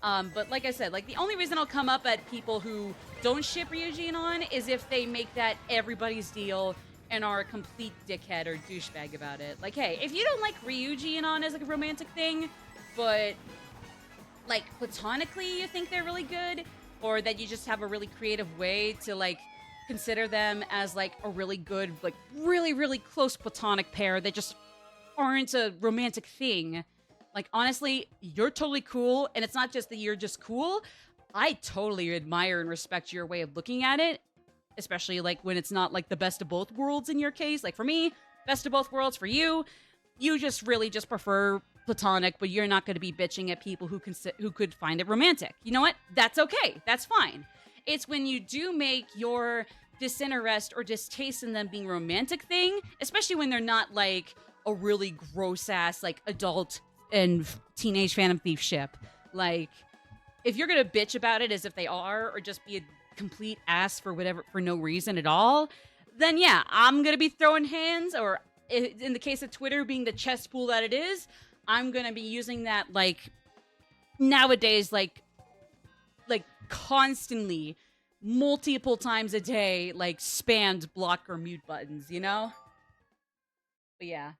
But like I said, like, the only reason I'll come up at people who don't ship Ryuji and On is if they make that everybody's deal and are a complete dickhead or douchebag about it. Like, hey, if you don't like Ryuji and On as, like, a romantic thing, but, like, platonically you think they're really good, or that you just have a really creative way to, like, consider them as, like, a really good, like, really, really close platonic pair that just aren't a romantic thing, like, honestly, you're totally cool, and it's not just that you're just cool. I totally admire and respect your way of looking at it, especially, like, when it's not, like, the best of both worlds in your case. Like, for me, best of both worlds. For you, you just really just prefer platonic, but you're not going to be bitching at people who could find it romantic. You know what? That's okay. That's fine. It's when you do make your disinterest or distaste in them being romantic thing, especially when they're not, like, a really gross-ass, like, adult and teenage Phantom Thief ship. Like, if you're gonna bitch about it as if they are, or just be a complete ass for no reason at all, then yeah, I'm gonna be throwing hands, or in the case of Twitter being the cesspool that it is, I'm gonna be using that, like, nowadays, like constantly, multiple times a day, like, spammed block or mute buttons, you know? But yeah.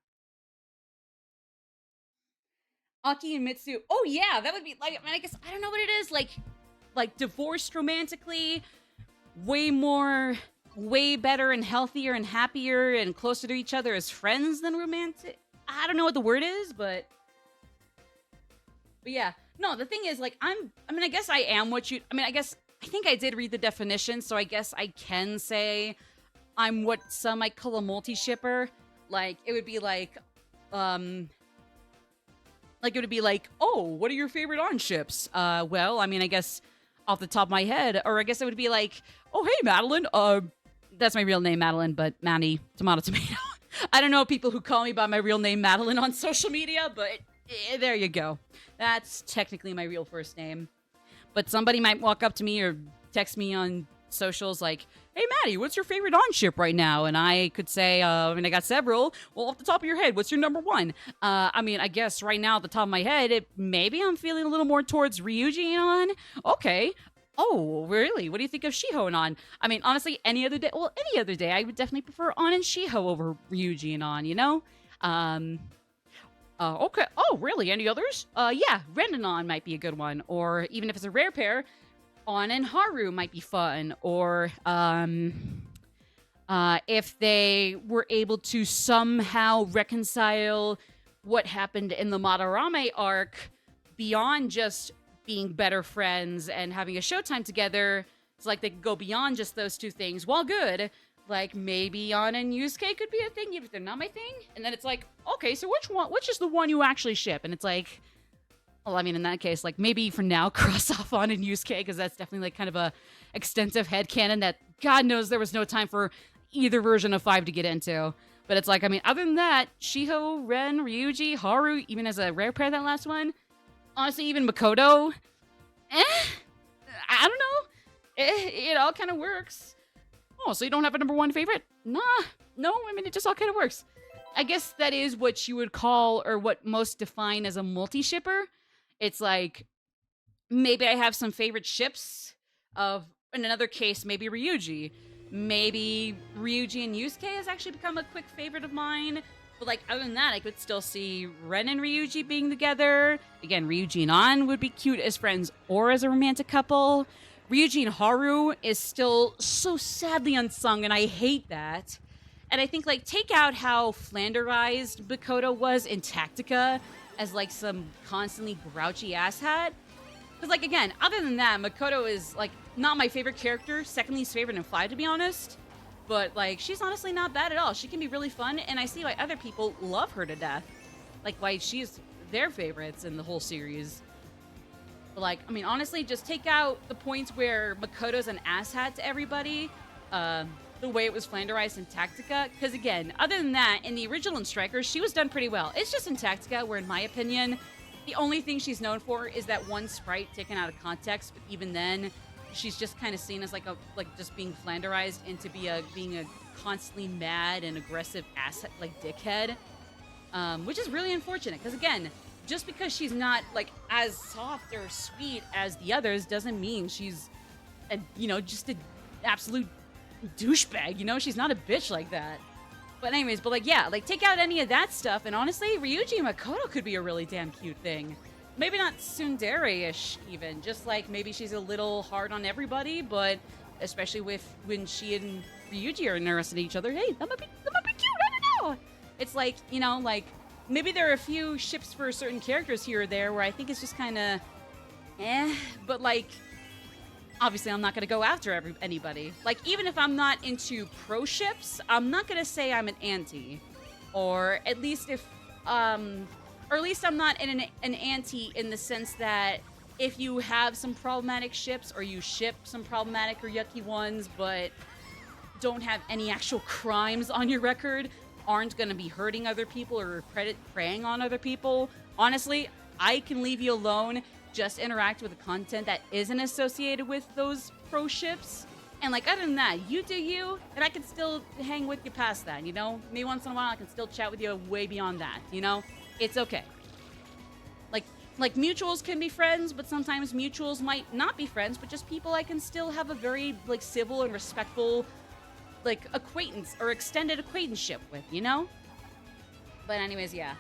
Aki and Mitsu. Oh yeah, that would be, like, I mean, I guess, I don't know what it is, like divorced romantically, way better and healthier and happier and closer to each other as friends than romantic. I don't know what the word is, but yeah. No, the thing is, like, I guess I am what you, I guess I think I did read the definition, so I guess I can say I'm what some might call a multi-shipper. Like, it would be like, it would be like, oh, what are your favorite on ships? Well, I mean, I guess off the top of my head, or I guess it would be like, oh, hey, Madeline. That's my real name, Madeline, but Manny, tomato, tomato. I don't know people who call me by my real name, Madeline, on social media, but there you go. That's technically my real first name. But somebody might walk up to me or text me on socials like, hey, Maddie, what's your favorite on ship right now? And I could say, I mean, I got several. Well, off the top of your head, what's your number one? I mean, I guess right now at the top of my head, maybe I'm feeling a little more towards Ryuji on. Okay. Oh, really? What do you think of Shiho and On? I mean, honestly, any other day, I would definitely prefer On and Shiho over Ryuji and On, you know? Okay. Oh, really? Any others? Yeah, Ren and On might be a good one. Or even if it's a rare pair, On and Haru might be fun. Or, if they were able to somehow reconcile what happened in the Madarame arc beyond just being better friends and having a showtime together, it's like they could go beyond just those two things. While good, like maybe On and Yusuke could be a thing, even if they're not my thing. And then it's like, okay, so which is the one you actually ship? And it's like, well, I mean, in that case, like maybe for now, cross off On and Yusuke, because that's definitely like kind of a extensive headcanon that God knows there was no time for either version of 5 to get into. But it's like, I mean, other than that, Shiho, Ren, Ryuji, Haru, even as a rare pair, that last one, honestly, even Makoto, I don't know. It all kind of works. Oh, so you don't have a number one favorite? Nah, no, I mean, it just all kind of works. I guess that is what you would call, or what most define as a multi-shipper. It's like, maybe I have some favorite ships of, in another case, maybe Ryuji. Maybe Ryuji and Yusuke has actually become a quick favorite of mine. But, like, other than that, I could still see Ren and Ryuji being together. Again, Ryuji and An would be cute as friends or as a romantic couple. Ryuji and Haru is still so sadly unsung, and I hate that. And I think, like, take out how flanderized Makoto was in Tactica as, like, some constantly grouchy asshat. Because, like, again, other than that, Makoto is, like, not my favorite character, second least favorite in 5, to be honest. But, like, she's honestly not bad at all. She can be really fun, and I see why other people love her to death. Like, why she's their favorites in the whole series. But, like, I mean, honestly, just take out the points where Makoto's an asshat to everybody. The way it was flanderized in Tactica. Because, again, other than that, in the original in Strikers, she was done pretty well. It's just in Tactica where, in my opinion, the only thing she's known for is that one sprite taken out of context. But even then, she's just kind of seen as just being flanderized into being a constantly mad and aggressive asset, like dickhead, which is really unfortunate. Because again, just because she's not like as soft or sweet as the others doesn't mean she's, just an absolute douchebag. She's not a bitch like that. But anyways, take out any of that stuff, and honestly, Ryuji and Makoto could be a really damn cute thing. Maybe not tsundere-ish even, just like maybe she's a little hard on everybody, but especially when she and Ryuji are interested in each other, hey, that might be cute, I don't know. It's like, maybe there are a few ships for certain characters here or there where I think it's just kind of, but like, obviously I'm not going to go after anybody. Like, even if I'm not into pro ships, I'm not going to say I'm an anti. Or at least I'm not an anti in the sense that if you have some problematic ships or you ship some problematic or yucky ones but don't have any actual crimes on your record, aren't going to be hurting other people or preying on other people, honestly, I can leave you alone. Just interact with the content that isn't associated with those pro ships. And like, other than that, you do you, and I can still hang with you past that, Maybe once in a while I can still chat with you way beyond that, It's okay. Like mutuals can be friends, but sometimes mutuals might not be friends, but just people I can still have a very, like, civil and respectful, like, acquaintance or extended acquaintanceship with, But anyways, yeah.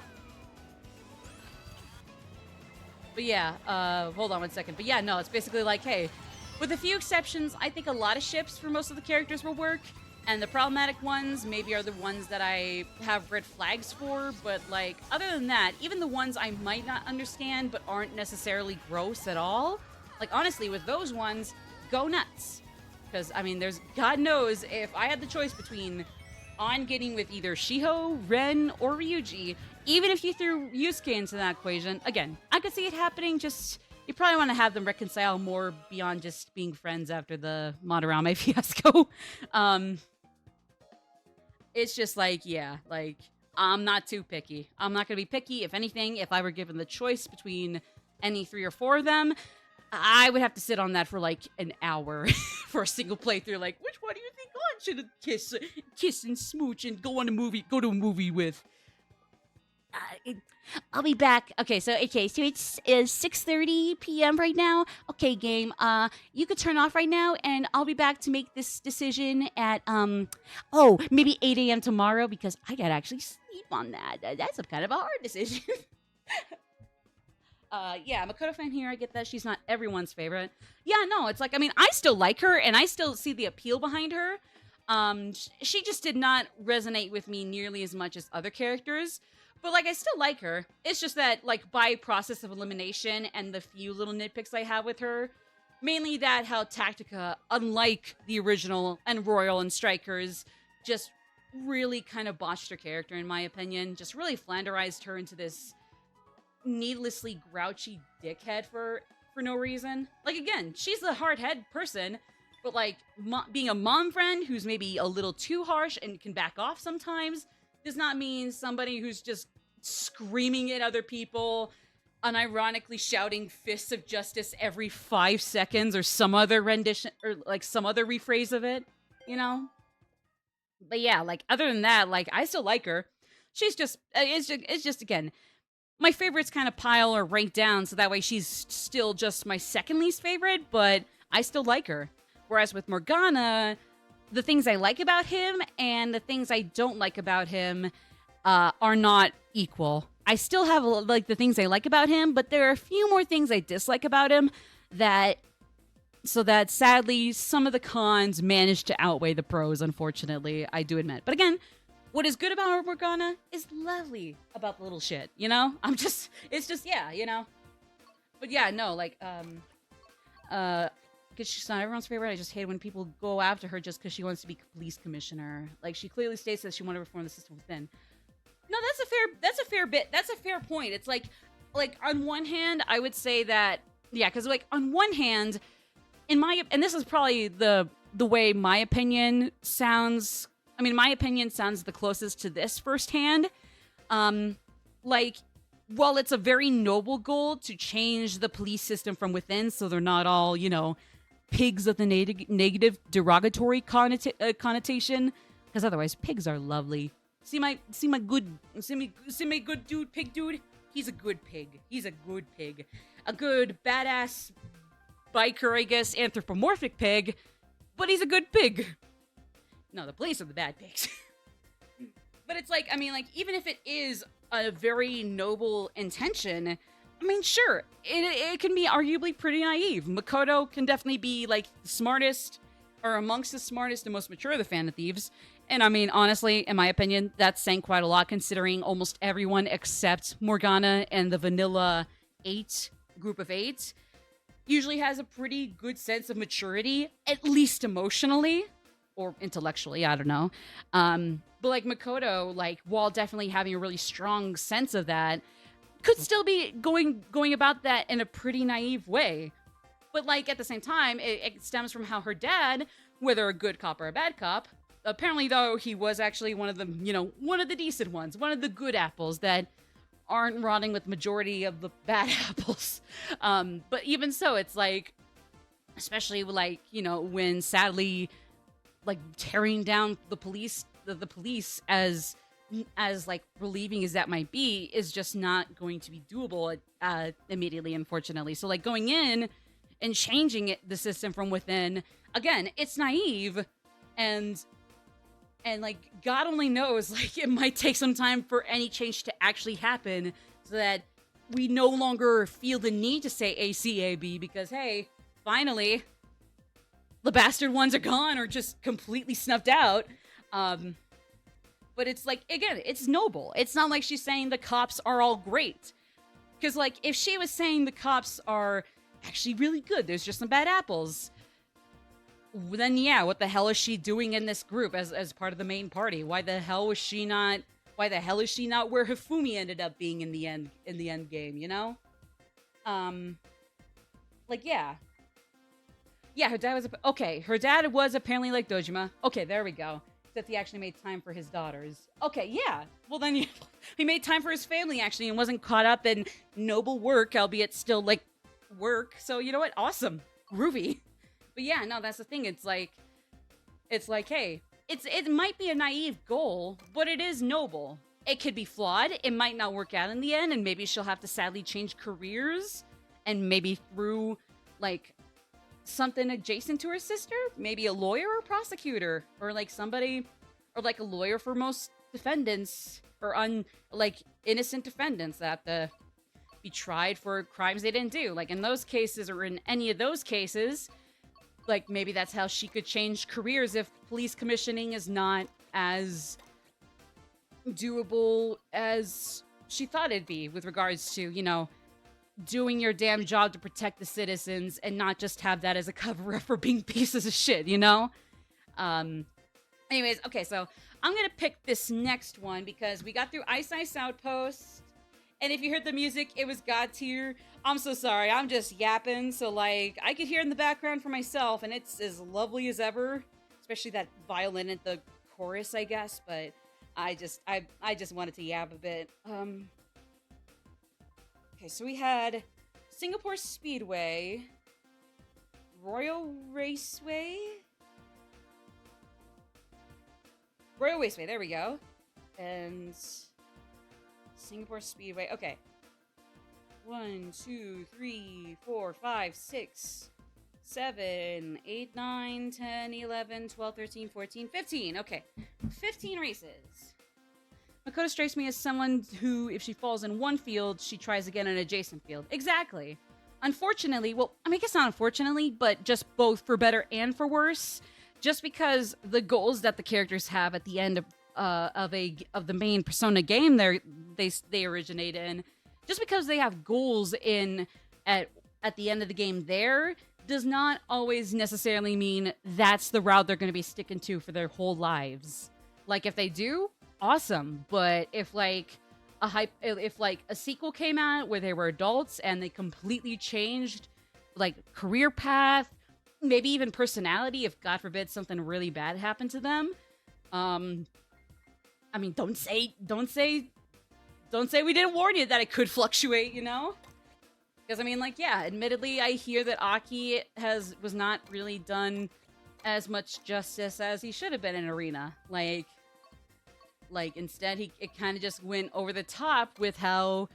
But yeah, hold on one second. But yeah, no, it's basically like, hey, with a few exceptions, I think a lot of ships for most of the characters will work. And the problematic ones maybe are the ones that I have red flags for. But, like, other than that, even the ones I might not understand but aren't necessarily gross at all. Like, honestly, with those ones, go nuts. Because, I mean, there's, God knows, if I had the choice between on getting with either Shiho, Ren, or Ryuji, even if you threw Yusuke into that equation, again, I could see it happening, just, you probably want to have them reconcile more beyond just being friends after the Madarame fiasco. It's just like, yeah, like, I'm not too picky. I'm not going to be picky. If anything, if I were given the choice between any 3 or 4 of them, I would have to sit on that for like an hour for a single playthrough. Like, which one do you think I should kiss and smooch and go to a movie with? I'll be back. Okay, so it's 6:30 p.m. right now. Okay, game. You could turn off right now, and I'll be back to make this decision at maybe 8 a.m. tomorrow because I gotta actually sleep on that. That's a kind of a hard decision. Yeah, Makoto fan here. I get that she's not everyone's favorite. Yeah, no, it's like, I mean, I still like her, and I still see the appeal behind her. She just did not resonate with me nearly as much as other characters. But, like, I still like her. It's just that, like, by process of elimination and the few little nitpicks I have with her, mainly that how Tactica, unlike the original and Royal and Strikers, just really kind of botched her character, in my opinion. Just really flanderized her into this needlessly grouchy dickhead for no reason. Like, again, she's a hard-head person, but, like, being a mom friend who's maybe a little too harsh and can back off sometimes does not mean somebody who's just screaming at other people, unironically shouting fists of justice every 5 seconds or some other rendition or like some other rephrase of it, you know? But yeah, like other than that, like I still like her. She's just, it's just again, my favorites kind of pile or rank down so that way she's still just my second least favorite, but I still like her. Whereas with Morgana, the things I like about him and the things I don't like about him are not equal. I still have like the things I like about him, but there are a few more things I dislike about him so that sadly some of the cons manage to outweigh the pros, unfortunately, I do admit. But again, what is good about Morgana is lovely about the little shit, you know? It's just, yeah, you know? But yeah, no, like, because she's not everyone's favorite. I just hate when people go after her just because she wants to be police commissioner. Like, she clearly states that she wanted to reform the system within. No, that's a fair point. It's like on one hand, I would say that, yeah, because like on one hand, and this is probably the way my opinion sounds. I mean, my opinion sounds the closest to this firsthand. Like, while it's a very noble goal to change the police system from within so they're not all, you know, pigs of the negative derogatory connotation, because otherwise pigs are lovely. See my good dude, pig dude. He's a good pig. He's a good pig, a good badass biker, I guess, anthropomorphic pig. But he's a good pig. No, the police are the bad pigs. But it's like, I mean, like, even if it is a very noble intention, I mean, sure, it can be arguably pretty naive. Makoto can definitely be, like, the smartest, or amongst the smartest and most mature of the Fan of Thieves. And I mean, honestly, in my opinion, that's saying quite a lot, considering almost everyone except Morgana and the vanilla 8, group of 8, usually has a pretty good sense of maturity, at least emotionally, or intellectually, I don't know. But, like, Makoto, like, while definitely having a really strong sense of that, could still be going about that in a pretty naive way. But, like, at the same time, it stems from how her dad, whether a good cop or a bad cop, apparently, though, he was actually one of the, you know, one of the decent ones, one of the good apples that aren't rotting with the majority of the bad apples. But even so, it's like, especially, like, you know, when sadly, like, tearing down the police as like relieving as that might be, is just not going to be doable immediately, unfortunately. So, like, going in and changing the system from within, again, it's naive, and like, God only knows, like, it might take some time for any change to actually happen, so that we no longer feel the need to say ACAB, because hey, finally, the bastard ones are gone or just completely snuffed out. But it's like, again, it's noble. It's not like she's saying the cops are all great. Because, like, if she was saying the cops are actually really good, there's just some bad apples, then yeah, what the hell is she doing in this group as part of the main party? Why the hell was she not? Why the hell is she not where Hifumi ended up being in the end game? You know, um, like yeah, her dad was okay. Her dad was apparently like Dojima. Okay, there we go. Except he actually made time for his daughters. Okay, yeah. Well, then he made time for his family actually, and wasn't caught up in noble work, albeit still like work. So you know what? Awesome, groovy. But yeah, no, that's the thing. It's like, hey, it might be a naive goal, but it is noble. It could be flawed. It might not work out in the end, and maybe she'll have to sadly change careers, and maybe through like something adjacent to her sister, maybe a lawyer or prosecutor, or like somebody, or like a lawyer for most defendants or like innocent defendants that have to be tried for crimes they didn't do. Like in those cases, or in any of those cases, like maybe that's how she could change careers if police commissioning is not as doable as she thought it'd be with regards to, you know, doing your damn job to protect the citizens and not just have that as a cover up for being pieces of shit, you know? Anyways, okay, so I'm gonna pick this next one because we got through Ice Ice Outpost, and if you heard the music, it was God tier. I'm so sorry, I'm just yapping, so like, I could hear in the background for myself, and it's as lovely as ever, especially that violin at the chorus, I guess, but I just wanted to yap a bit. Okay, so we had Singapore Speedway, Royal Raceway, there we go, and Singapore Speedway. Okay. 1, 2, 3, 4, 5, 6, 7, 8, 9, 10, 11, 12, 13, 14, 15. Okay. 15 races. Makoto strikes me as someone who, if she falls in one field, she tries again in an adjacent field. Exactly. Unfortunately, well, I mean, I guess not unfortunately, but just both for better and for worse. Just because the goals that the characters have at the end of the main Persona game they originate in, just because they have goals in at the end of the game there, does not always necessarily mean that's the route they're going to be sticking to for their whole lives. Like if they do, awesome. But if like a sequel came out where they were adults and they completely changed like career path, maybe even personality, if God forbid something really bad happened to them, I mean, don't say we didn't warn you that it could fluctuate, you know? Because I mean, like, yeah, admittedly, I hear that Aki was not really done as much justice as he should have been in Arena. Like instead, it kind of just went over the top with how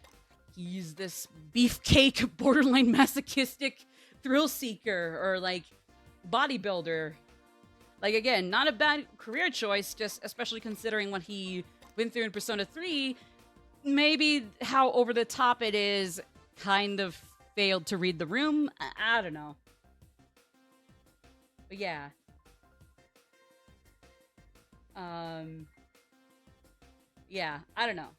he's this beefcake, borderline masochistic thrill seeker or like bodybuilder. Like again, not a bad career choice, just especially considering what he went through in Persona 3. Maybe how over the top it is kind of failed to read the room. I don't know. But yeah. Yeah, I don't know.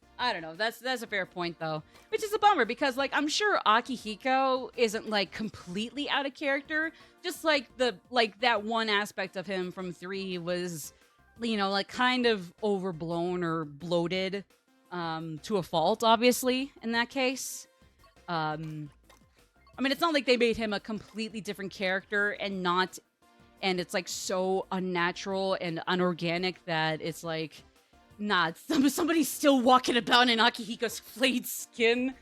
That's a fair point though. Which is a bummer because like I'm sure Akihiko isn't like completely out of character. Just like that one aspect of him from 3 was, you know, like kind of overblown or bloated to a fault, obviously, in that case. I mean, it's not like they made him a completely different character and it's like so unnatural and unorganic that it's like, nah, somebody's still walking about in Akihiko's flayed skin.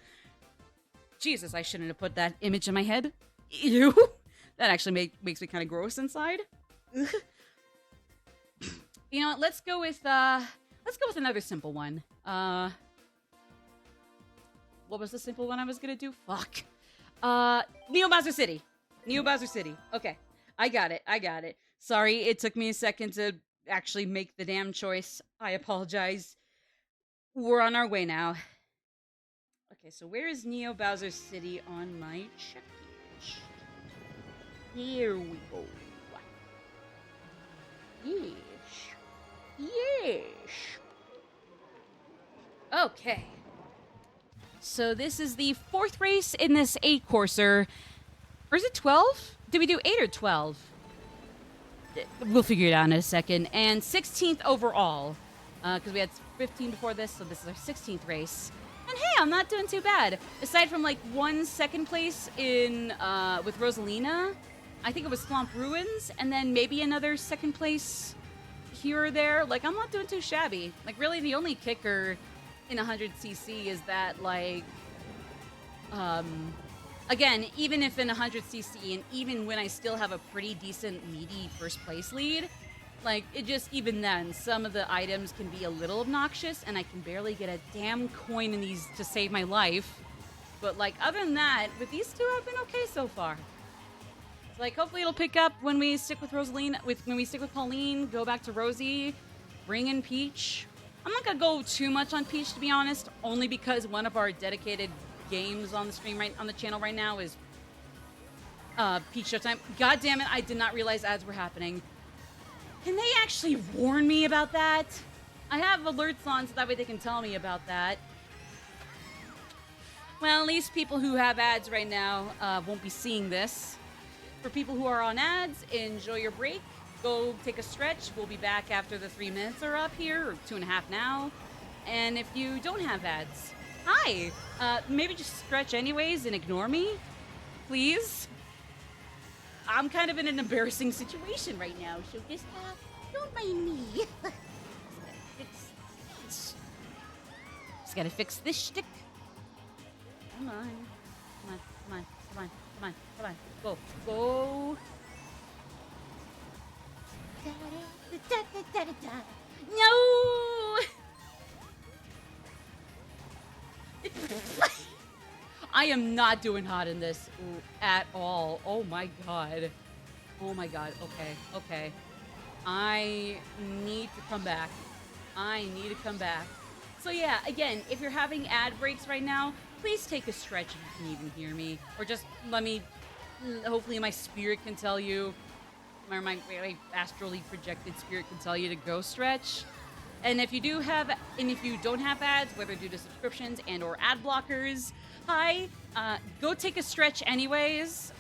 Jesus, I shouldn't have put that image in my head. Ew. That actually makes me kind of gross inside. You know what? Let's go with another simple one. What was the simple one I was gonna do? Fuck. Neo Bowser City. Okay. I got it. Sorry, it took me a second to actually make the damn choice. I apologize. We're on our way now. Okay, so where is Neo Bowser City on my checklist? Here we go. Yes. Okay. So this is the 4th race in this 8-courser. Or is it 12? Did we do 8 or 12? we'll figure it out in a second. And 16th overall, because we had 15 before this, so this is our 16th race. And hey, I'm not doing too bad. Aside from like 1 second place in with Rosalina, I think it was Swamp Ruins, and then maybe another second place here or there. Like, I'm not doing too shabby. Like, really, the only kicker in 100cc is that, like, again, even if in 100cc, and even when I still have a pretty decent meaty first place lead, like, it just, even then, some of the items can be a little obnoxious, and I can barely get a damn coin in these to save my life. But, like, other than that, with these two, I've been okay so far. So, like, hopefully it'll pick up when we stick with Rosaline, when we stick with Pauline, go back to Rosie, bring in Peach. I'm not gonna go too much on Peach, to be honest, only because one of our dedicated games on the stream on the channel right now is Peach Showtime. God damn it, I did not realize ads were happening. Can they actually warn me about that? I have alerts on so that way they can tell me about that. Well, at least people who have ads right now won't be seeing this. For people who are on ads, enjoy your break. Go take a stretch. We'll be back after the 3 minutes are up here, or 2.5 now. And if you don't have ads, hi. Maybe just stretch anyways and ignore me, please. I'm kind of in an embarrassing situation right now, so just don't mind me. Just gotta fix this shtick. Come on. Come on, come on, come on, come on, come on. Go, go. No! I am not doing hot in this at all. Oh my god. Oh my god. Okay, okay. I need to come back. I need to come back. So yeah, again, if you're having ad breaks right now, please take a stretch if you can even hear me. Or just let me, hopefully my spirit can tell you, or my astrally projected spirit can tell you to go stretch. And if you do have, and if you don't have ads, whether due to subscriptions and or ad blockers, hi, go take a stretch anyways.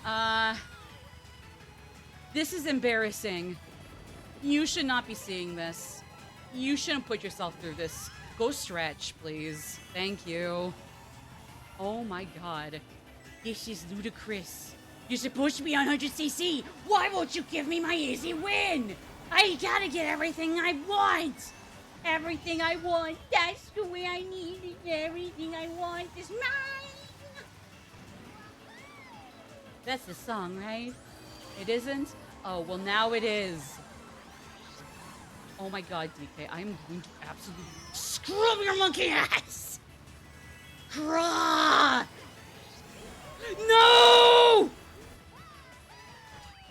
This is embarrassing. You should not be seeing this. You shouldn't put yourself through this. Go stretch, please. Thank you. Oh my god. This is ludicrous. You're supposed to be on 100cc. Why won't you give me my easy win? I gotta get everything I want. Everything I want, that's the way I need it. Everything I want is mine. That's the song, right? It isn't? Oh, well now it is. Oh my god, DK, I'm going to absolutely scrub your monkey ass! Hurrah! No!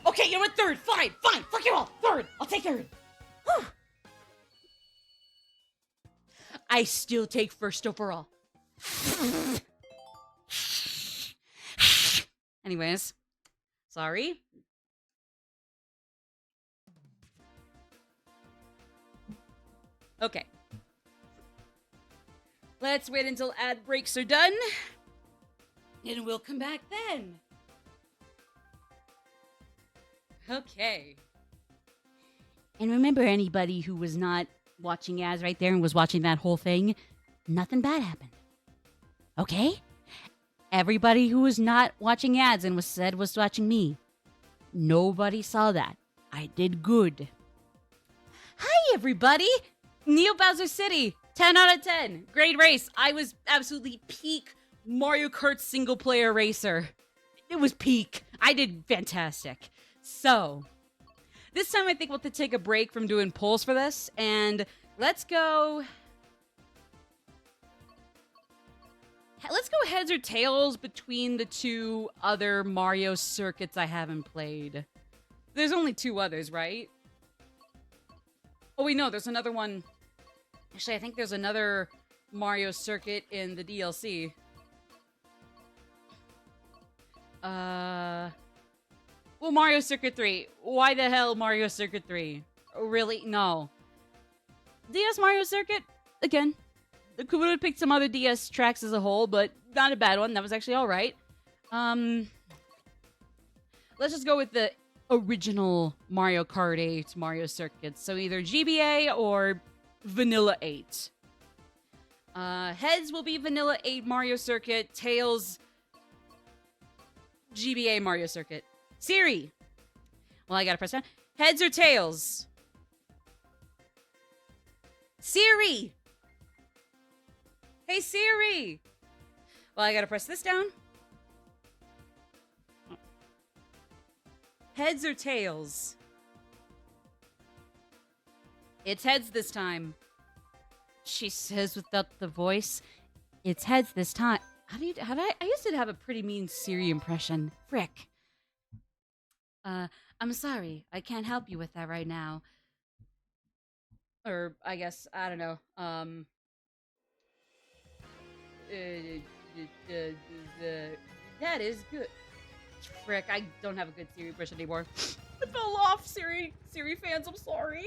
Okay, you know what? Third. Fine, fine. Fuck you all. Third. I'll take third. Whew. I still take first overall. Anyways, sorry. Okay. Let's wait until ad breaks are done, and we'll come back then. Okay. And remember, anybody who was not watching ads right there and was watching that whole thing, nothing bad happened. Okay? Everybody who was not watching ads and was watching me, nobody saw that. I did good. Hi, everybody! Neo Bowser City, 10 out of 10. Great race. I was absolutely peak Mario Kart single-player racer. It was peak. I did fantastic. So, this time I think we'll have to take a break from doing polls for this, and let's go heads or tails between the two other Mario circuits I haven't played. There's only 2 others, right? Oh wait, no, there's another one. Actually, I think there's another Mario circuit in the DLC. Well, Mario Circuit 3. Why the hell Mario Circuit 3? Really? No. DS Mario Circuit? Again. I could have picked some other DS tracks as a whole, but not a bad one. That was actually alright. Let's just go with the original Mario Kart 8 Mario circuits. So either GBA or Vanilla 8. Heads will be Vanilla 8 Mario Circuit. Tails, GBA Mario Circuit. Siri. Well, I gotta press down. Heads or tails? Siri. Hey, Siri. Well, I gotta press this down. Heads or tails? It's heads this time. She says without the voice. It's heads this time. I used to have a pretty mean Siri impression. Frick. I'm sorry. I can't help you with that right now. Or, I guess, I don't know. That is good. Frick, I don't have a good Siri impression anymore. It fell off, Siri fans, I'm sorry.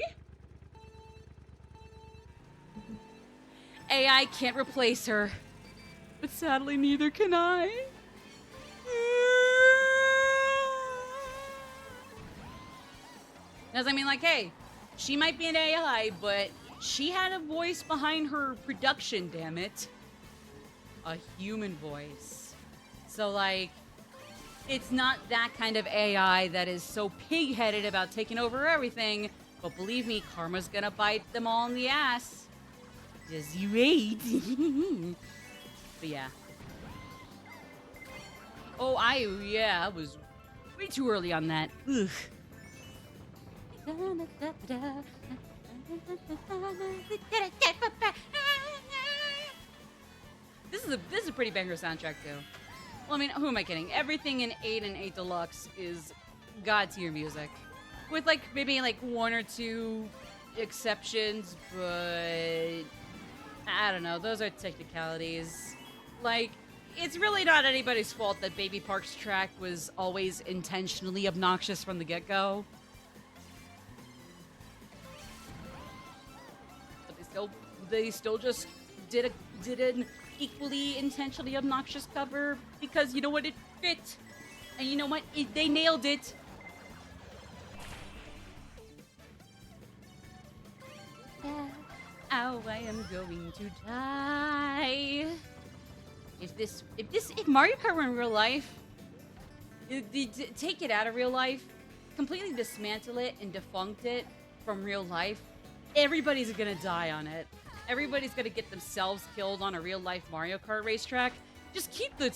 AI can't replace her. But sadly, neither can I. Because I mean, like, hey, she might be an AI, but she had a voice behind her production, damn it. A human voice. So, like, it's not that kind of AI that is so pig-headed about taking over everything. But believe me, karma's gonna bite them all in the ass. Just you wait. But yeah. Oh, I was way too early on that. Ugh. This is a pretty banger soundtrack too. Well, I mean, who am I kidding? Everything in 8 and 8 Deluxe is god tier music, with like maybe like one or two exceptions, but I don't know. Those are technicalities. Like, it's really not anybody's fault that Baby Park's track was always intentionally obnoxious from the get-go. But they still just did an equally intentionally obnoxious cover because you know what, it fit, and you know what, they nailed it. Oh, I am going to die. If Mario Kart were in real life, take it out of real life, completely dismantle it and defunct it from real life, everybody's gonna die on it. Everybody's gonna get themselves killed on a real life Mario Kart racetrack. Just keep the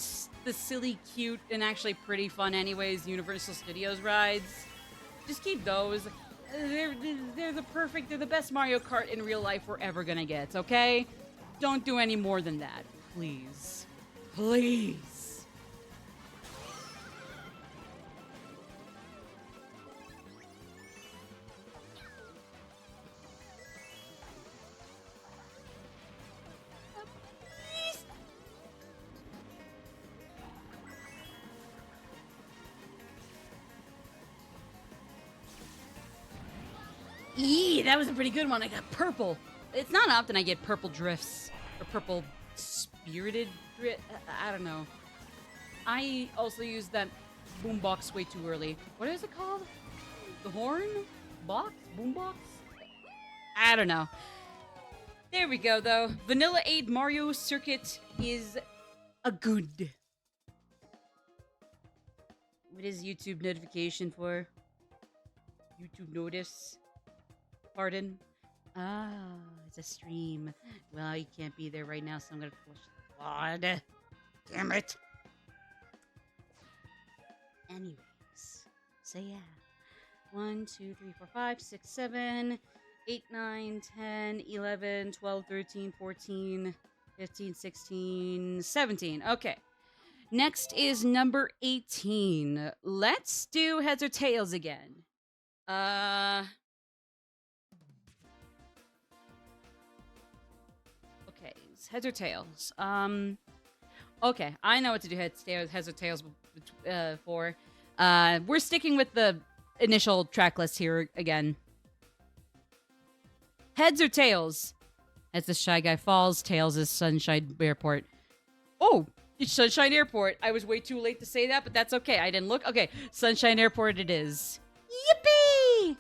silly, cute, and actually pretty fun anyways Universal Studios rides. Just keep those. They're the best Mario Kart in real life we're ever gonna get, okay? Don't do any more than that, please. Please. Eee, that was a pretty good one. I got purple. It's not often I get purple drifts or purple spirited drift. I don't know. I also used that boombox way too early. What is it called? The horn? Box? Boombox? I don't know. There we go, though. Vanilla 8 Mario Circuit is a good. What is YouTube notification for? YouTube notice? Pardon? Ah, it's a stream. Well, you can't be there right now, so I'm gonna push the VOD. Damn it. Anyways, so yeah. 1, 2, 3, 4, 5, 6, 7, 8, 9, 10, 11, 12, 13, 14, 15, 16, 17. Okay. Next is number 18. Let's do heads or tails again. Okay, heads or tails. Okay, I know what to do heads or tails for. We're sticking with the initial track list here again. Heads or tails? Heads is Shy Guy Falls, tails is Sunshine Airport. Oh, it's Sunshine Airport. I was way too late to say that, but that's okay. I didn't look. Okay, Sunshine Airport it is. Yippee!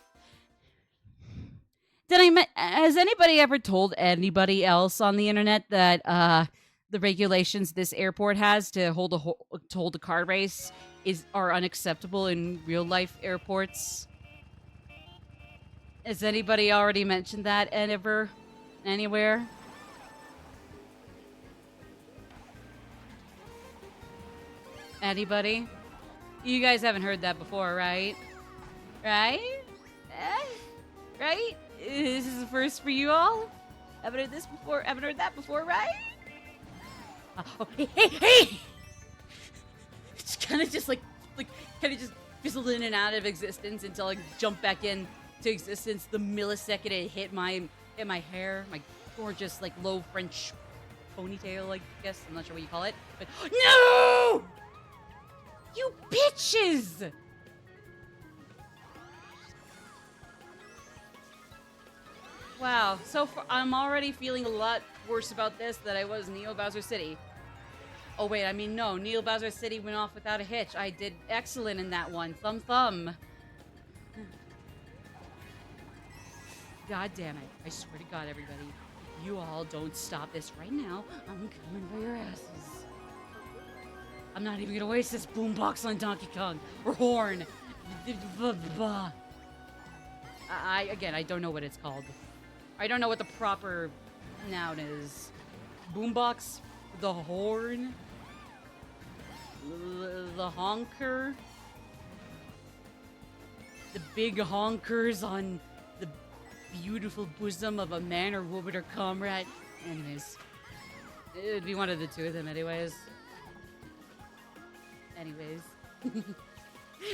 Has anybody ever told anybody else on the internet that the regulations this airport has to hold a car race are unacceptable in real life airports? Has anybody already mentioned that anywhere? Anybody? You guys haven't heard that before, right? Right? Right? This is the first for you all? Haven't heard this before? Haven't heard that before, right? Oh, hey! It's kind of just kind of just fizzled in and out of existence until I jump back in to existence the millisecond it hit my hair, my gorgeous like low French ponytail, I guess. I'm not sure what you call it, but no! You bitches! Wow, so far, I'm already feeling a lot worse about this than I was Neo Bowser City. Oh wait, I mean no, Neo Bowser City went off without a hitch. I did excellent in that one. Thumb. God damn it. I swear to God, everybody. If you all don't stop this right now, I'm coming for your asses. I'm not even gonna waste this boombox on Donkey Kong. Or Horn. I don't know what it's called. I don't know what the proper noun is. Boombox? The horn? The honker? The big honkers on the beautiful bosom of a man or woman or comrade. Anyways. It'd be one of the two of them anyways.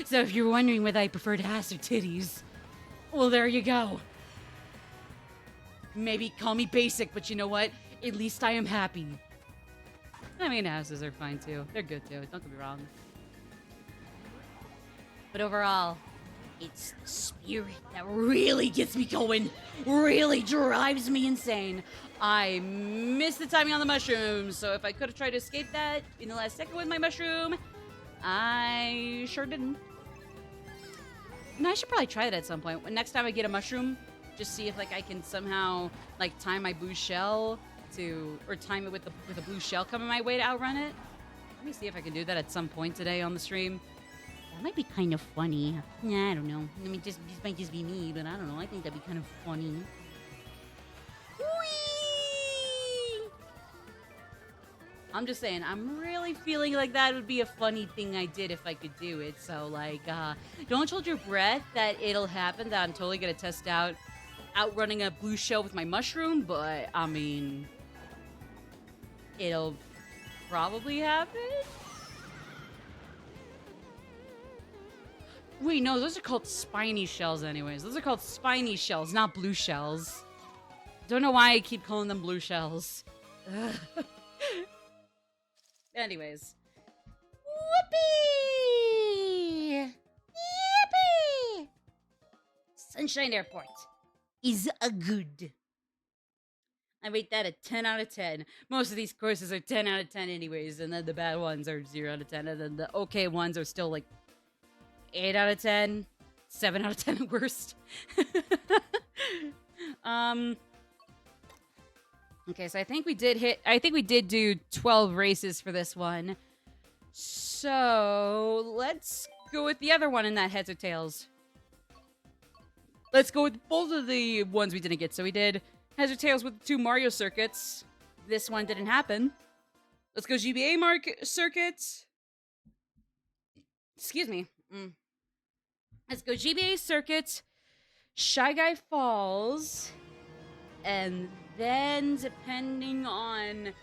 So if you're wondering whether I prefer ass or titties, well, there you go. Maybe call me basic, but you know what? At least I am happy. I mean, asses are fine too. They're good too. Don't get me wrong. But overall, it's the spirit that really gets me going. Really drives me insane. I missed the timing on the mushroom, so if I could have tried to escape that in the last second with my mushroom, I sure didn't. No, I should probably try that at some point. Next time I get a mushroom, just see if like I can somehow like time my blue shell or time it with a blue shell coming my way to outrun it. Let me see if I can do that at some point today on the stream. That might be kind of funny. Nah, I don't know. I mean, this might just be me, but I don't know. I think that'd be kind of funny. Whee! I'm just saying, I'm really feeling like that would be a funny thing I did if I could do it. So, like, don't hold your breath that it'll happen, that I'm totally gonna test out outrunning a blue shell with my mushroom, but, I mean, it'll probably happen. Wait, no, those are called spiny shells anyways. Those are called spiny shells, not blue shells. Don't know why I keep calling them blue shells. Anyways. Whoopee! Yippee! Sunshine Airport is a good. I rate that a 10 out of 10. Most of these courses are 10 out of 10 anyways, and then the bad ones are 0 out of 10, and then the okay ones are still like 8 out of 10, 7 out of 10 at worst. Okay, so I think we did do 12 races for this one. So let's go with the other one in that heads or tails. Let's go with both of the ones we didn't get. So we did heads or tails with 2 Mario circuits. This one didn't happen. Let's go GBA circuits. Excuse me. Let's go GBA circuit, Shy Guy Falls, and then depending on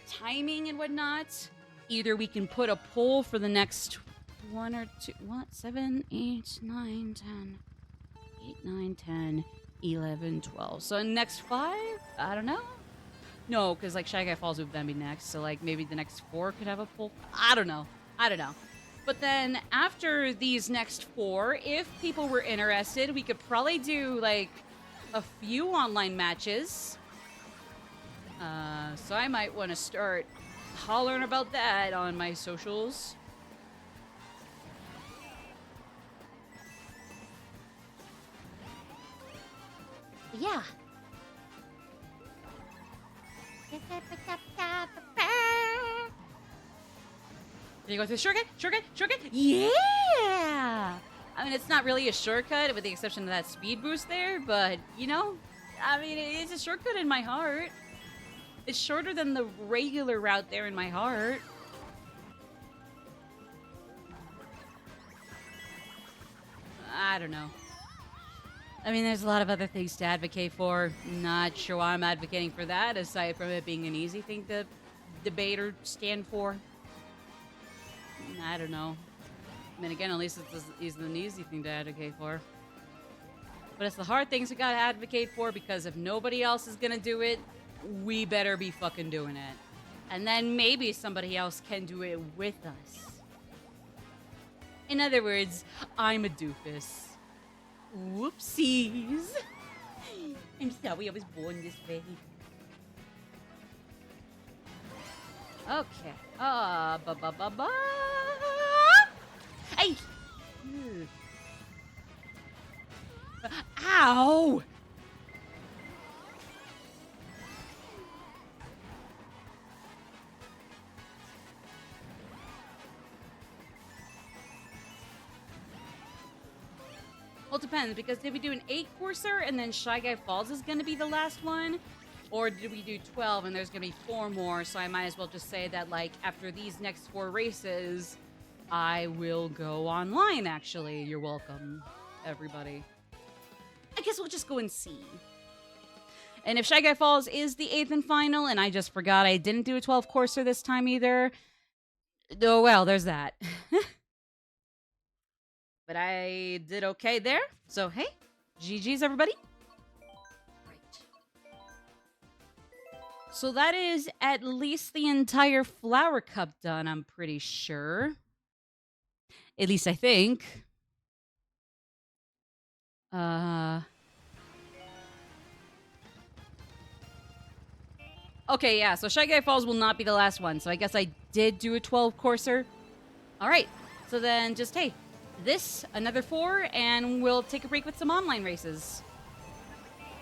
timing and whatnot, either we can put a poll for the next 1 or 2, 7, 8, 9, 10, 8, 9, 10, 11, 12. So next 5? I don't know. No, because like Shy Guy Falls would then be next, so like maybe the next 4 could have a poll. I don't know. But then after these next 4, if people were interested, we could probably do like a few online matches. So I might want to start hollering about that on my socials. Yeah. Did you go through the shortcut? Shortcut? Yeah! I mean, it's not really a shortcut with the exception of that speed boost there, but, you know, I mean, it's a shortcut in my heart. It's shorter than the regular route there in my heart. I don't know. I mean, there's a lot of other things to advocate for. Not sure why I'm advocating for that, aside from it being an easy thing to debate or stand for. I don't know. I mean, again, at least it's an easy thing to advocate for. But it's the hard things we gotta advocate for, because if nobody else is gonna do it, we better be fucking doing it. And then maybe somebody else can do it with us. In other words, I'm a doofus. Whoopsies. I'm sorry I was born this way. Okay. Ba-ba-ba-ba. Hey! Ow! Well, it depends, because did we do an 8-courser and then Shy Guy Falls is going to be the last one? Or did we do 12 and there's going to be 4 more, so I might as well just say that, like, after these next 4 races, I will go online, actually. You're welcome, everybody. I guess we'll just go and see. And if Shy Guy Falls is the 8th and final, and I just forgot I didn't do a 12-courser this time either, oh well, there's that. But I did okay there, so hey, GG's everybody. Right. So that is at least the entire flower cup done, I'm pretty sure. At least I think. Okay, yeah, so Shy Guy Falls will not be the last one, so I guess I did do a 12-courser. Alright, so then just, hey, this, another 4, and we'll take a break with some online races.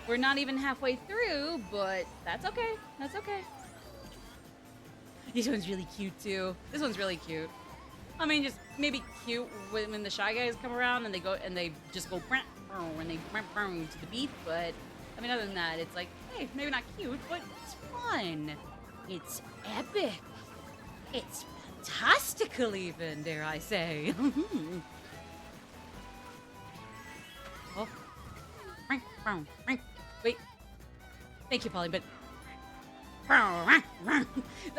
We're not even halfway through, but that's okay. That's okay. This one's really cute, too. This one's really cute. I mean, just maybe cute when the Shy Guys come around and they just go when they to the beat, but I mean, other than that, it's like, hey, maybe not cute, but it's fun. It's epic. It's fantastical, even, dare I say. Oh. Wait. Thank you, Polly, but... I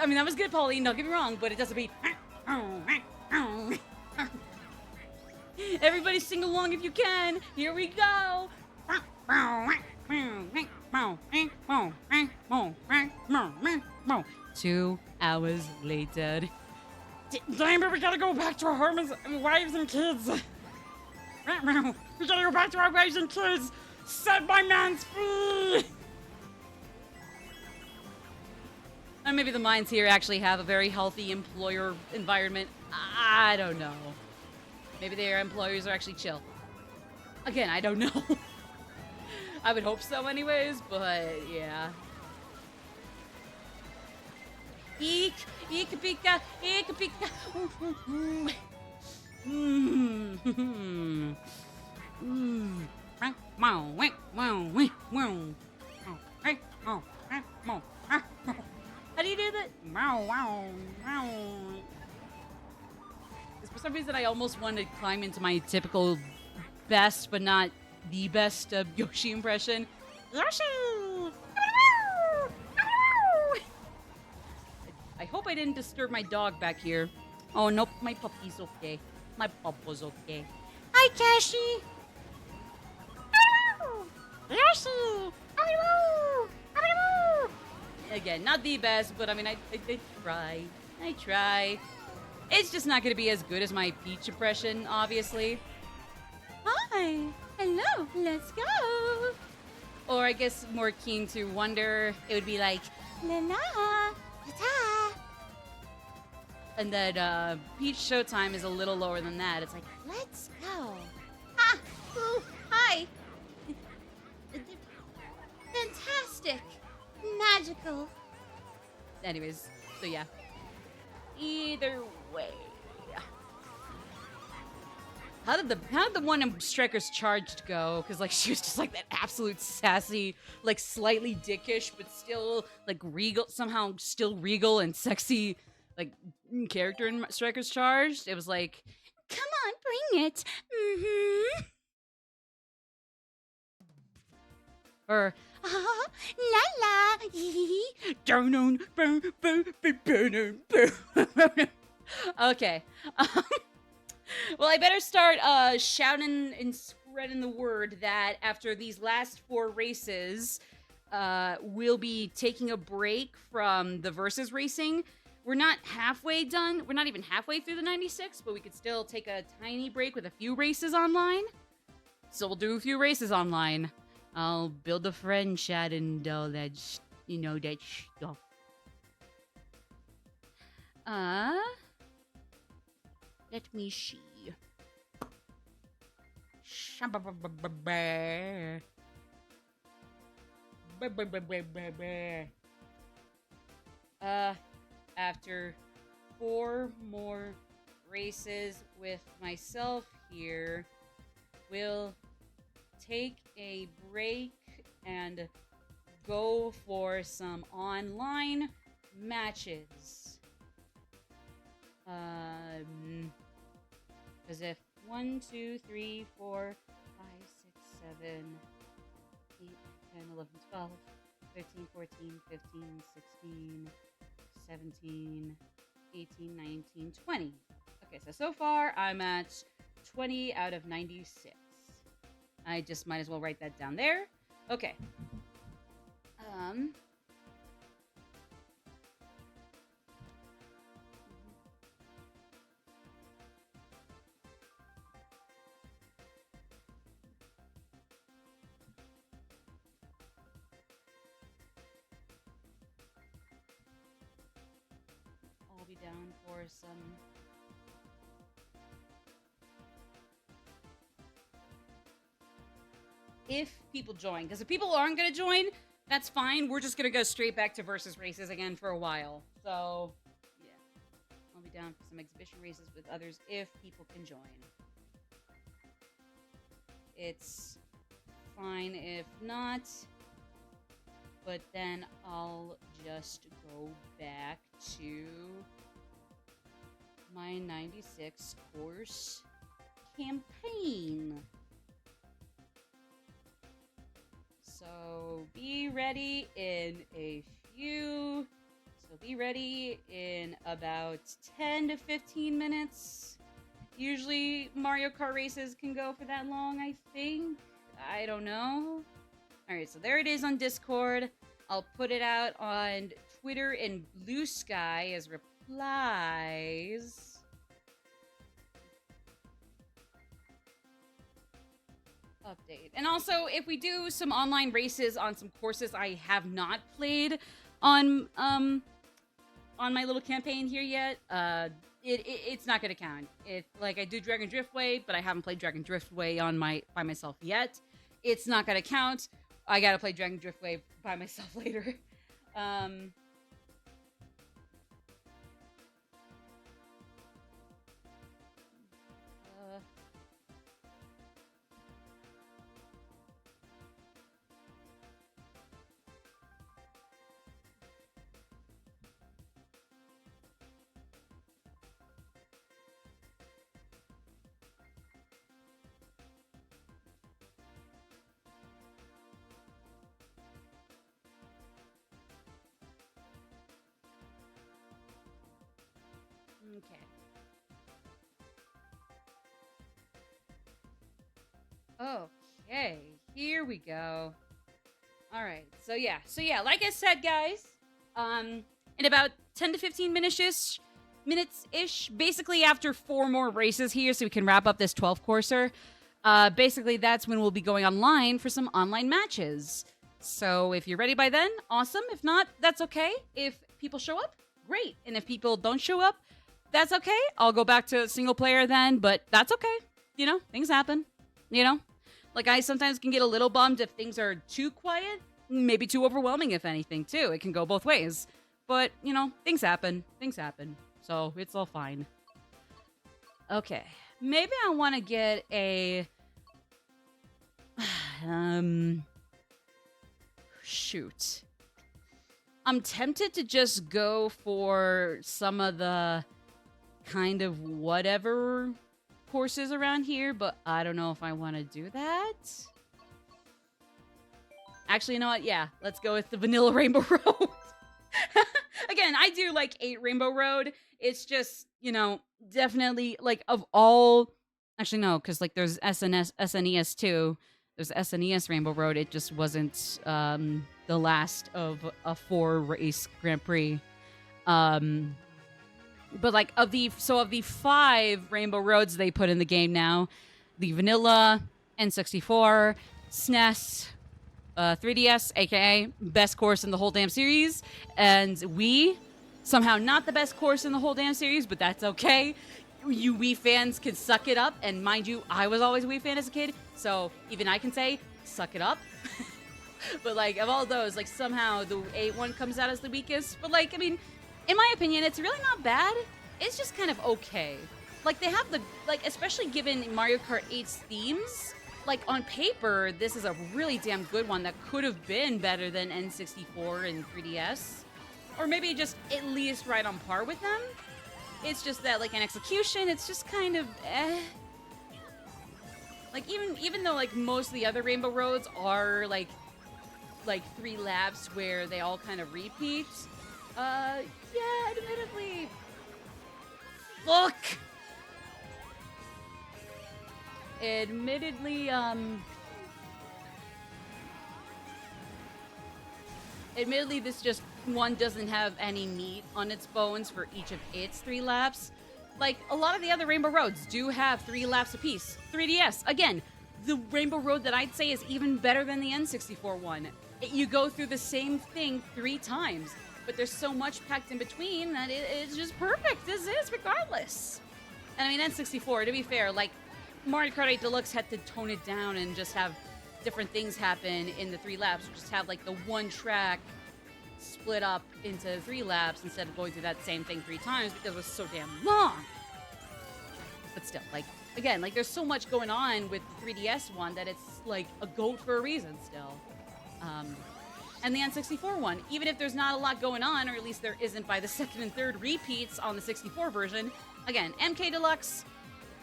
mean, that was good, Pauline, don't get me wrong, but it doesn't beat... Everybody sing along if you can. Here we go. 2 hours later. Damn it, we gotta go back to our husbands and wives and kids. We gotta go back to our wives and kids. Set my mans free. And maybe the mines here actually have a very healthy employer environment. I don't know. Maybe their employers are actually chill. Again, I don't know. I would hope so anyways, but yeah. Eek, eek, pika, eek, pika. How do you do that? For some reason, I almost wanted to climb into my typical best, but not the best Yoshi impression. Yoshi! I hope I didn't disturb my dog back here. Oh, nope, my puppy's okay. My pup was okay. Hi, Kashi! Yoshi! Again, not the best, but I mean, I try. I try. It's just not going to be as good as my Peach impression, obviously. Hi! Hello! Let's go! Or I guess more keen to wonder, it would be like, la la, ta-ta. And then Peach Showtime is a little lower than that. It's like, let's go. Ah! Ooh, hi! fantastic, magical. Anyways, so yeah. Either way. How did the one in Striker's Charged go? Because like she was just like that absolute sassy, like slightly dickish, but still like regal, somehow still regal and sexy, like character in Striker's Charged. It was like, come on, bring it. Mm-hmm. Or la la. Okay. Well, I better start shouting and spreading the word that after these last 4 races, we'll be taking a break from the versus racing. We're not halfway done. We're not even halfway through the 96, but we could still take a tiny break with a few races online. So we'll do a few races online. I'll build a friend chat and all that, that stuff. Let me see. After 4 more races with myself here, we'll take a break and go for some online matches. Because if 1, 2, 3, 4, 5, 6, 7, 8, 10, 11, 12, 13, 14, 15, 16, 17, 18, 19, 20. Okay, so far I'm at 20 out of 96. I just might as well write that down there. Okay. I'll be down for some if people join, because if people aren't going to join, that's fine. We're just going to go straight back to versus races again for a while. So, yeah. I'll be down for some exhibition races with others if people can join. It's fine if not, but then I'll just go back to my 96 course campaign. So be ready in a few. So be ready in about 10 to 15 minutes. Usually Mario Kart races can go for that long, I think. I don't know. Alright, so there it is on Discord. I'll put it out on Twitter and Blue Sky as replies. Update. And also, if we do some online races on some courses I have not played on my little campaign here yet, it's not gonna count. If like I do Dragon Driftway, but I haven't played Dragon Driftway by myself yet, it's not gonna count. I gotta play Dragon Driftway by myself later. Okay. Okay, here we go. All right. So yeah, like I said, guys, in about 10 to 15 minutes ish, basically after 4 more races here so we can wrap up this 12 courser. Basically that's when we'll be going online for some online matches. So if you're ready by then, awesome. If not, that's okay. If people show up, great. And if people don't show up, that's okay. I'll go back to single player then, but that's okay. Things happen. Like I sometimes can get a little bummed if things are too quiet, maybe too overwhelming, if anything, too. It can go both ways. But, you know, things happen. Things happen. So it's all fine. Okay. Maybe I want to get a... Shoot. I'm tempted to just go for some of the kind of whatever courses around here, but I don't know if I want to do that. Actually, you know what? Yeah, let's go with the Vanilla Rainbow Road. Again, I do like 8 Rainbow Road. It's just, you know, definitely like of all... Actually, no, because like there's SNES too. There's SNES Rainbow Road. It just wasn't the last of a 4-race Grand Prix. But like of the 5 Rainbow Roads they put in the game now, the Vanilla, N64, SNES, 3DS, aka best course in the whole damn series, and Wii, somehow not the best course in the whole damn series, but that's okay. You Wii fans can suck it up, and mind you, I was always a Wii fan as a kid, so even I can say, suck it up. But like, of all those, like somehow the 8 one comes out as the weakest, but like, I mean, in my opinion, it's really not bad. It's just kind of okay. Like, they have the, like, especially given Mario Kart 8's themes, like, on paper, this is a really damn good one that could have been better than N64 and 3DS. Or maybe just at least right on par with them. It's just that, like, in execution, it's just kind of eh. Like, even though, like, most of the other Rainbow Roads are, like 3 laps where they all kind of repeat, yeah, admittedly... Look! Admittedly, this just one doesn't have any meat on its bones for each of its 3 laps. Like, a lot of the other Rainbow Roads do have 3 laps apiece. 3DS, again, the Rainbow Road that I'd say is even better than the N64 one. You go through the same thing 3 times, but there's so much packed in between that it's just perfect as is, regardless. And I mean, N64, to be fair, like, Mario Kart 8 Deluxe had to tone it down and just have different things happen in the 3 laps. Just have, like, the one track split up into 3 laps instead of going through that same thing 3 times because it was so damn long. But still, like, again, like, there's so much going on with the 3DS one that it's, like, a GOAT for a reason still. And the N64 one, even if there's not a lot going on, or at least there isn't by the 2nd and 3rd repeats on the 64 version, again, MK Deluxe,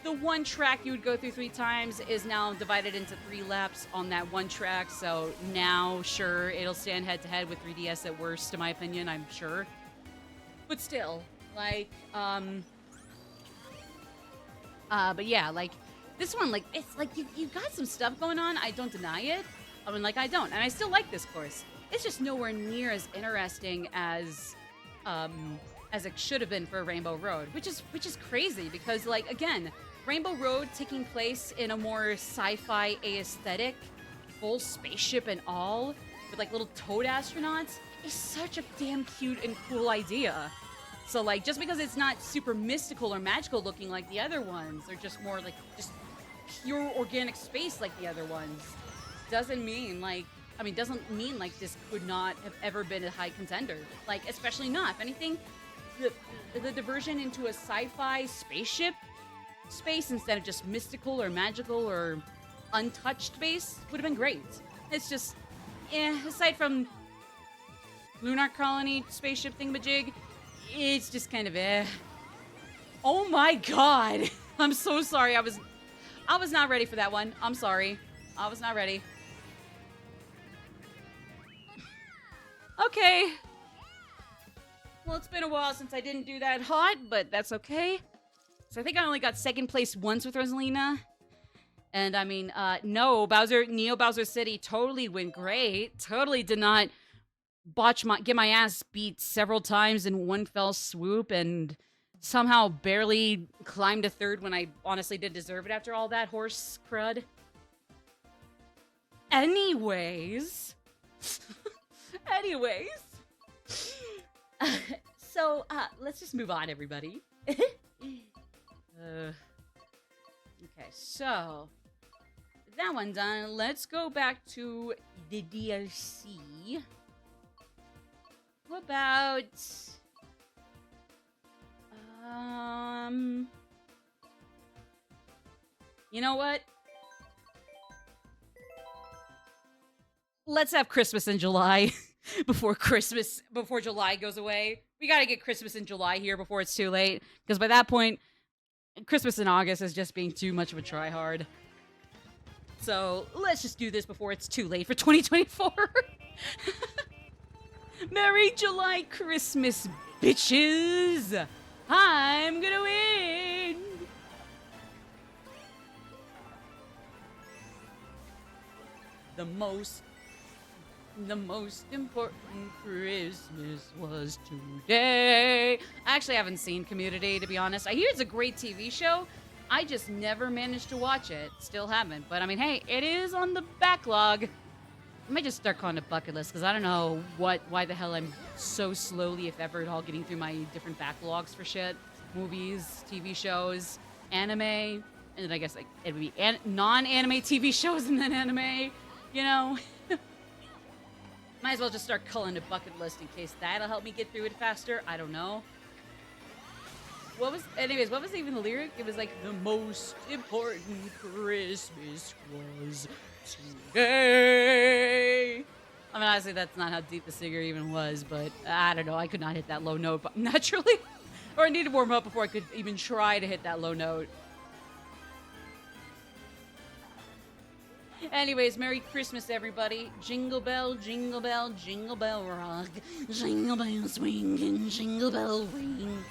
the one track you would go through 3 times is now divided into 3 laps on that one track, so now, sure, it'll stand head-to-head with 3DS at worst, in my opinion, I'm sure. But still, like, but yeah, like, this one, like, it's like, you've got some stuff going on, I don't deny it. I mean, like, I don't, and I still like this course. It's just nowhere near as interesting as it should have been for Rainbow Road, which is crazy because, like, again, Rainbow Road taking place in a more sci-fi aesthetic, full spaceship and all, with like little toad astronauts, is such a damn cute and cool idea. So like, just because it's not super mystical or magical looking like the other ones, they're just more like just pure organic space like the other ones, doesn't mean like this could not have ever been a high contender. Like, especially not. If anything, the diversion into a sci-fi spaceship space instead of just mystical or magical or untouched space would have been great. It's just, aside from Lunar Colony spaceship thingamajig, it's just kind of Oh my god! I'm so sorry. I was not ready for that one. I'm sorry. I was not ready. Okay. Well, it's been a while since I didn't do that hot, but that's okay. So I think I only got 2nd place once with Rosalina. And I mean, no, Neo Bowser City totally went great. Totally did not get my ass beat several times in one fell swoop and somehow barely climbed to 3rd when I honestly did deserve it after all that horse crud. Anyways. So, let's just move on, everybody. Okay, so, that one done. Let's go back to the DLC. What about... You know what? Let's have Christmas in July before July goes away. We gotta get Christmas in July here before it's too late. Because by that point, Christmas in August is just being too much of a try-hard. So let's just do this before it's too late for 2024. Merry July Christmas, bitches! I'm gonna win! The most important Christmas was today. I actually haven't seen Community, to be honest. I hear it's a great TV show. I just never managed to watch it. Still haven't. But I mean, hey, it is on the backlog. I might just start calling it bucket list, because I don't know why the hell I'm so slowly, if ever at all, getting through my different backlogs for shit. Movies, TV shows, anime, and then I guess like it would be non-anime TV shows and then anime, you know? Might as well just start calling it bucket list in case that'll help me get through it faster. I don't know. What was even the lyric? It was like, the most important Christmas was today. I mean, honestly, that's not how deep the singer even was, but I don't know. I could not hit that low note naturally. Or I needed to warm up before I could even try to hit that low note. Anyways, Merry Christmas, everybody. Jingle bell, jingle bell, jingle bell rock. Jingle bell swing and jingle bell ring.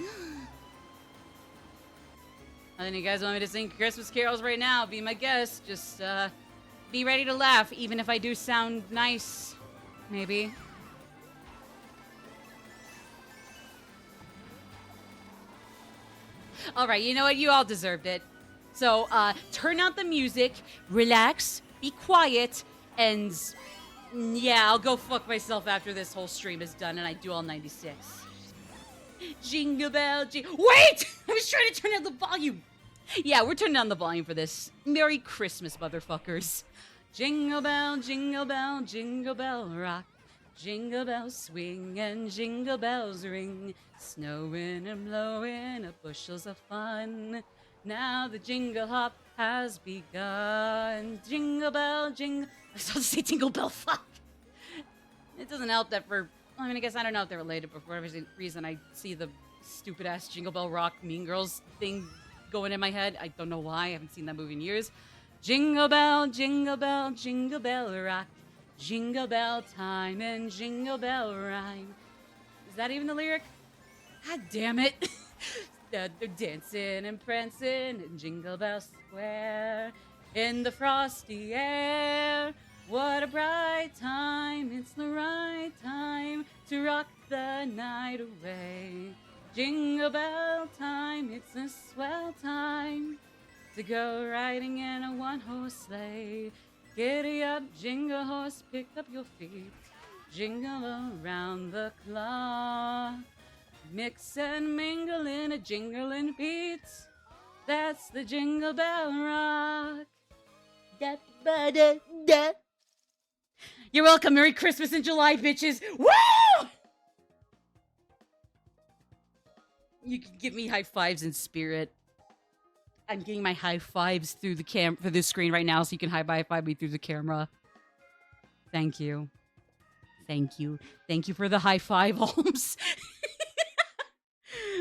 And then you guys want me to sing Christmas carols right now? Be my guest. Just be ready to laugh, even if I do sound nice. Maybe. Alright, you know what? You all deserved it. So, turn out the music, relax, be quiet, and yeah, I'll go fuck myself after this whole stream is done and I do all 96. Jingle bell, wait! I was trying to turn down the volume! Yeah, we're turning down the volume for this. Merry Christmas, motherfuckers. Jingle bell, jingle bell, jingle bell rock. Jingle bells swing and jingle bells ring. Snowing and blowing up bushels of fun. Now the jingle hop has begun. Jingle bell, jingle... I was supposed to say jingle bell, fuck! It doesn't help that I mean, I guess I don't know if they're related, but for whatever reason, I see the stupid-ass Jingle Bell Rock Mean Girls thing going in my head. I don't know why. I haven't seen that movie in years. Jingle bell, jingle bell, jingle bell rock. Jingle bell time and jingle bell rhyme. Is that even the lyric? God damn it. They're dancing and prancing in Jingle Bell Square in the frosty air. What a bright time, it's the right time to rock the night away. Jingle bell time, it's a swell time to go riding in a one-horse sleigh. Giddy up, jingle horse, pick up your feet. Jingle around the clock. Mix and mingle in a jingling beat. That's the Jingle Bell Rock. Da, ba, da, da. You're welcome. Merry Christmas in July, bitches. Woo! You can give me high fives in spirit. I'm getting my high fives through the screen right now, so you can high five me through the camera. Thank you. Thank you. Thank you for the high five, Holmes.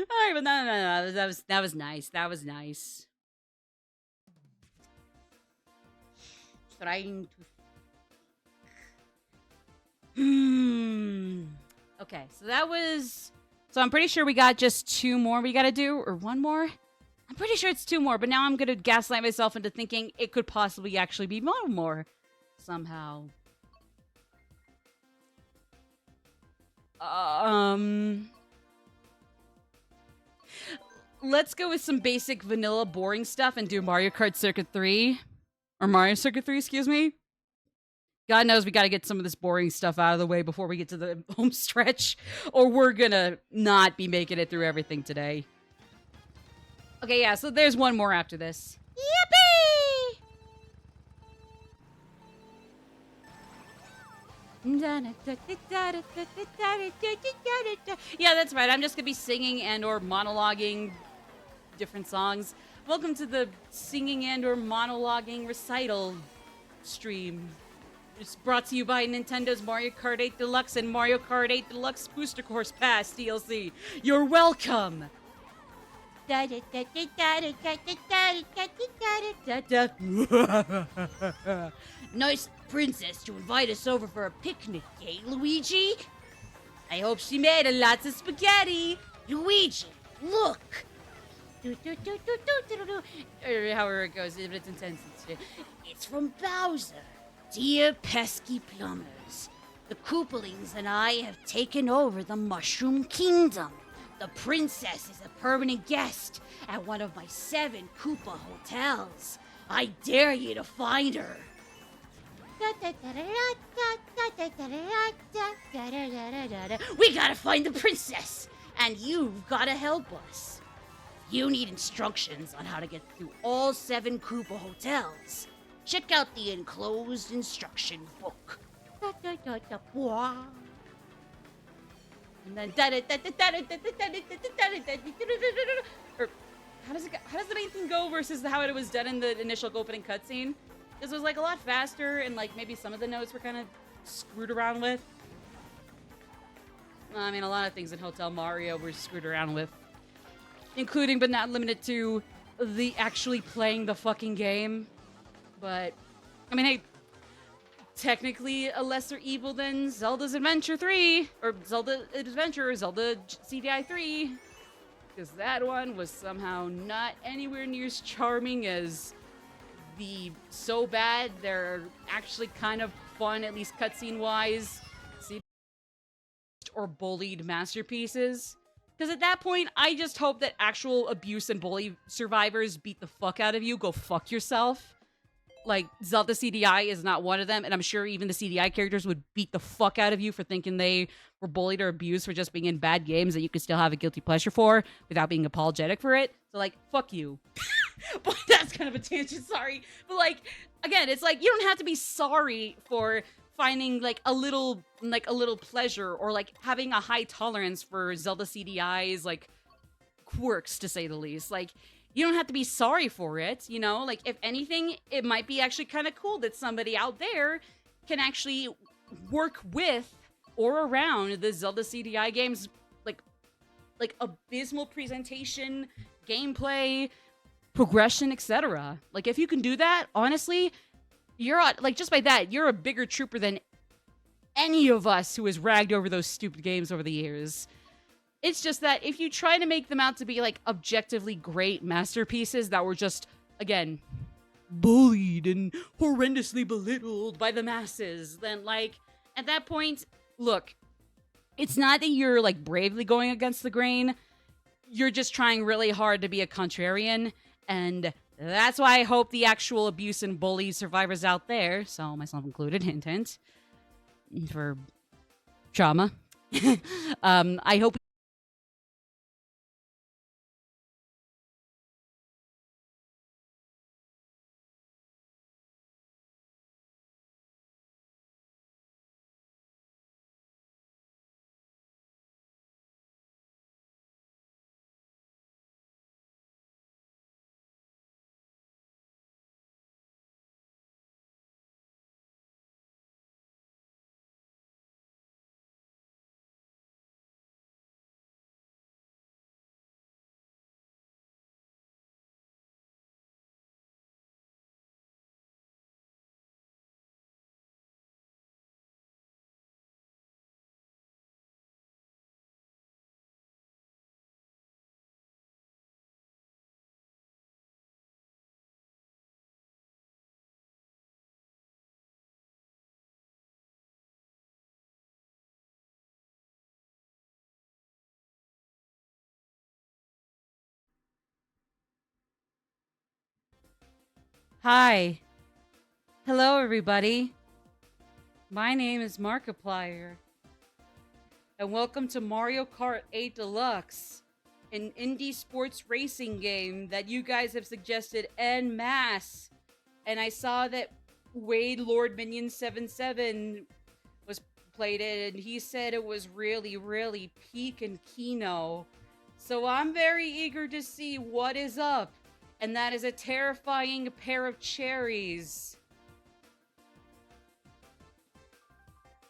All right, but no. That was nice. That was nice. Trying to. Okay, so that was. So I'm pretty sure we got just 2 more we gotta do, or 1 more. I'm pretty sure it's 2 more, but now I'm gonna gaslight myself into thinking it could possibly actually be 1 more somehow. Let's go with some basic vanilla boring stuff and do Mario Kart Circuit 3. Or Mario Circuit 3, excuse me. God knows we gotta get some of this boring stuff out of the way before we get to the home stretch. Or we're gonna not be making it through everything today. Okay, yeah, so there's 1 more after this. Yippee! Yeah, that's right. I'm just gonna be singing and or monologuing different songs. Welcome to the singing and or monologuing recital stream. It's brought to you by Nintendo's Mario Kart 8 Deluxe and Mario Kart 8 Deluxe Booster Course Pass DLC. You're welcome. Nice princess to invite us over for a picnic, eh, Luigi? I hope she made a lots of spaghetti. Luigi, look. Or however it goes, but it's intense. It's from Bowser. Dear pesky plumbers, the Koopalings and I have taken over the Mushroom Kingdom. The princess is a permanent guest at one of my 7 Koopa hotels. I dare you to find her. We gotta find the princess, and you've gotta help us. You need instructions on how to get through all 7 Koopa hotels. Check out the enclosed instruction book. And then or how does the main thing go versus how it was done in the initial opening cutscene? Because it was like a lot faster and like maybe some of the notes were kind of screwed around with. I mean, a lot of things in Hotel Mario were screwed around with, including but not limited to the actually playing the fucking game. But I mean, hey, technically a lesser evil than Zelda's Adventure 3 or Zelda Adventure or Zelda CDI 3, because that one was somehow not anywhere near as charming as the so bad they're actually kind of fun, at least cutscene wise, or bullied masterpieces. Because at that point, I just hope that actual abuse and bully survivors beat the fuck out of you. Go fuck yourself. Like, Zelda CDI is not one of them, and I'm sure even the CDI characters would beat the fuck out of you for thinking they were bullied or abused for just being in bad games that you could still have a guilty pleasure for without being apologetic for it. So, like, fuck you. But that's kind of a tangent, sorry. But, like, again, it's like, you don't have to be sorry for finding, like, a little pleasure or, like, having a high tolerance for Zelda CDI's, like, quirks, to say the least. Like, you don't have to be sorry for it, you know? Like, if anything, it might be actually kind of cool that somebody out there can actually work with or around the Zelda CDI games, like abysmal presentation, gameplay, progression, etc. Like, if you can do that, honestly, you're, like, just by that, you're a bigger trooper than any of us who has ragged over those stupid games over the years. It's just that if you try to make them out to be, like, objectively great masterpieces that were just, again, bullied and horrendously belittled by the masses, then, like, at that point, look, it's not that you're, like, bravely going against the grain. You're just trying really hard to be a contrarian, and that's why I hope the actual abuse and bully survivors out there, so myself included, hint, hint, for trauma, I hope. Hi. Hello, everybody. My name is Markiplier, and welcome to Mario Kart 8 Deluxe, an indie sports racing game that you guys have suggested en masse. And I saw that Wade Lord Minion 77 was played it, and he said it was really, really peak and Kino. So I'm very eager to see what is up. And that is a terrifying pair of cherries.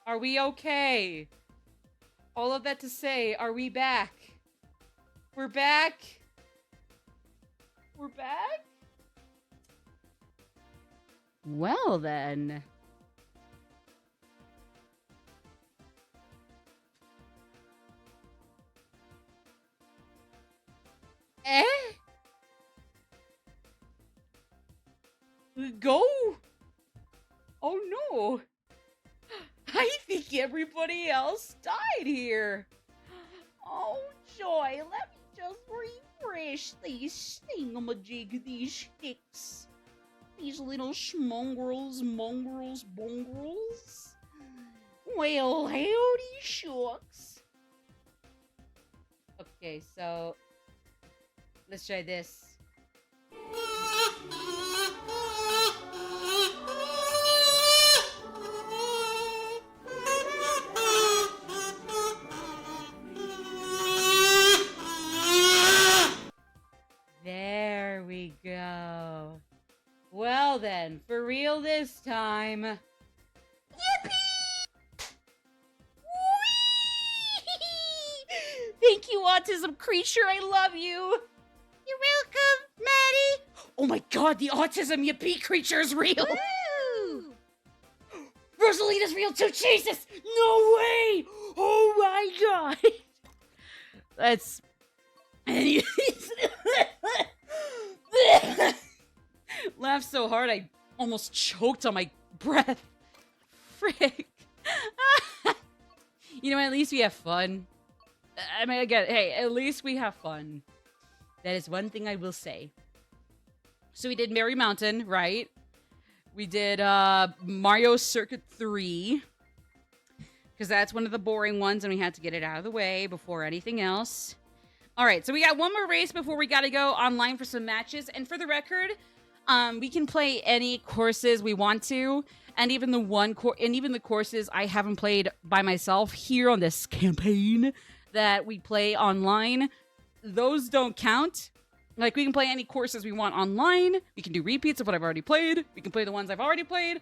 Are we okay? All of that to say, are we back? We're back? We're back? Well then. Eh? Go? Oh no. I think everybody else died here. Oh joy, let me just refresh these thingamajig, these sticks. These little schmongrels, mongrels, bongrels. Well, howdy shucks. Okay, so let's try this. There we go. Well then, for real this time. Yippee! Thank you, autism creature. I love you. You're welcome, Maddie. Oh my god, the autism yippee creature is real. Woo! Rosalina's real too. Jesus! No way! Oh my god! That's. Laughed so hard I almost choked on my breath. Frick. You know, at least we have fun. I mean, again, hey, at least we have fun. That is one thing I will say. So we did Merry Mountain, right? We did Mario Circuit 3. Because that's one of the boring ones, and we had to get it out of the way before anything else. Alright, so we got one more race before we gotta go online for some matches. And for the record, we can play any courses we want to. And even the courses I haven't played by myself here on this campaign that we play online, those don't count. Like, we can play any courses we want online. We can do repeats of what I've already played. We can play the ones I've already played.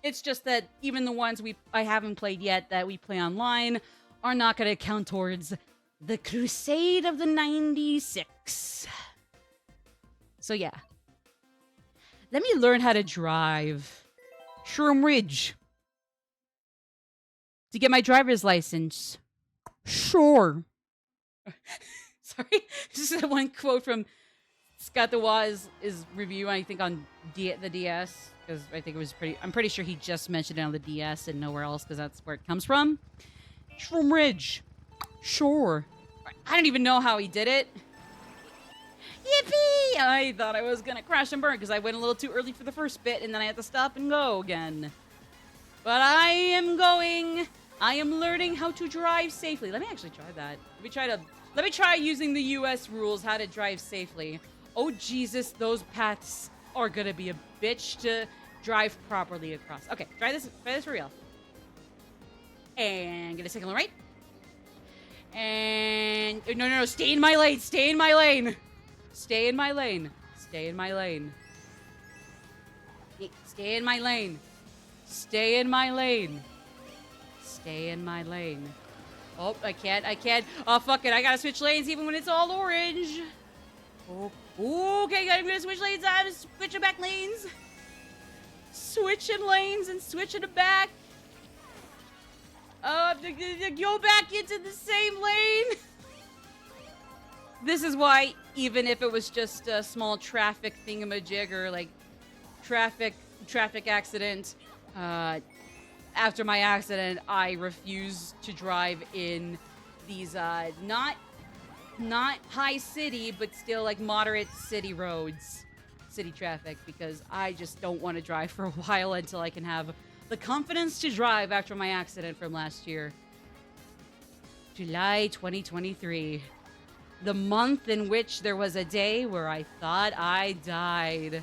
It's just that even the ones I haven't played yet that we play online are not going to count towards the Crusade of the 96. So yeah. Let me learn how to drive Shroom Ridge to get my driver's license. Sure. Sorry. This is one quote from Scott the Waz is review, I think, on the DS. Because I think it was I'm pretty sure he just mentioned it on the DS and nowhere else, because that's where it comes from. Shroom Ridge. Sure. I don't even know how he did it. Yippee! I thought I was gonna crash and burn because I went a little too early for the first bit and then I had to stop and go again. But I am learning how to drive safely. Let me actually try that. Let me try using the US rules how to drive safely. Oh Jesus, those paths are gonna be a bitch to drive properly across. Okay, try this for real. And get a signal right. And no, stay in my lane, stay in my lane. Stay in my lane. Stay in my lane. Stay in my lane. Stay in my lane. Stay in my lane. Oh, I can't. Oh, fuck it. I gotta switch lanes even when it's all orange. Oh, okay, I'm gonna switch lanes. I'm switching back lanes. Switching lanes and switching them back. Go back into the same lane. This is why, even if it was just a small traffic thingamajig or like traffic accident, after my accident, I refuse to drive in these not high city, but still like moderate city roads, city traffic, because I just don't want to drive for a while until I can have the confidence to drive after my accident from last year. July 2023. The month in which there was a day where I thought I died.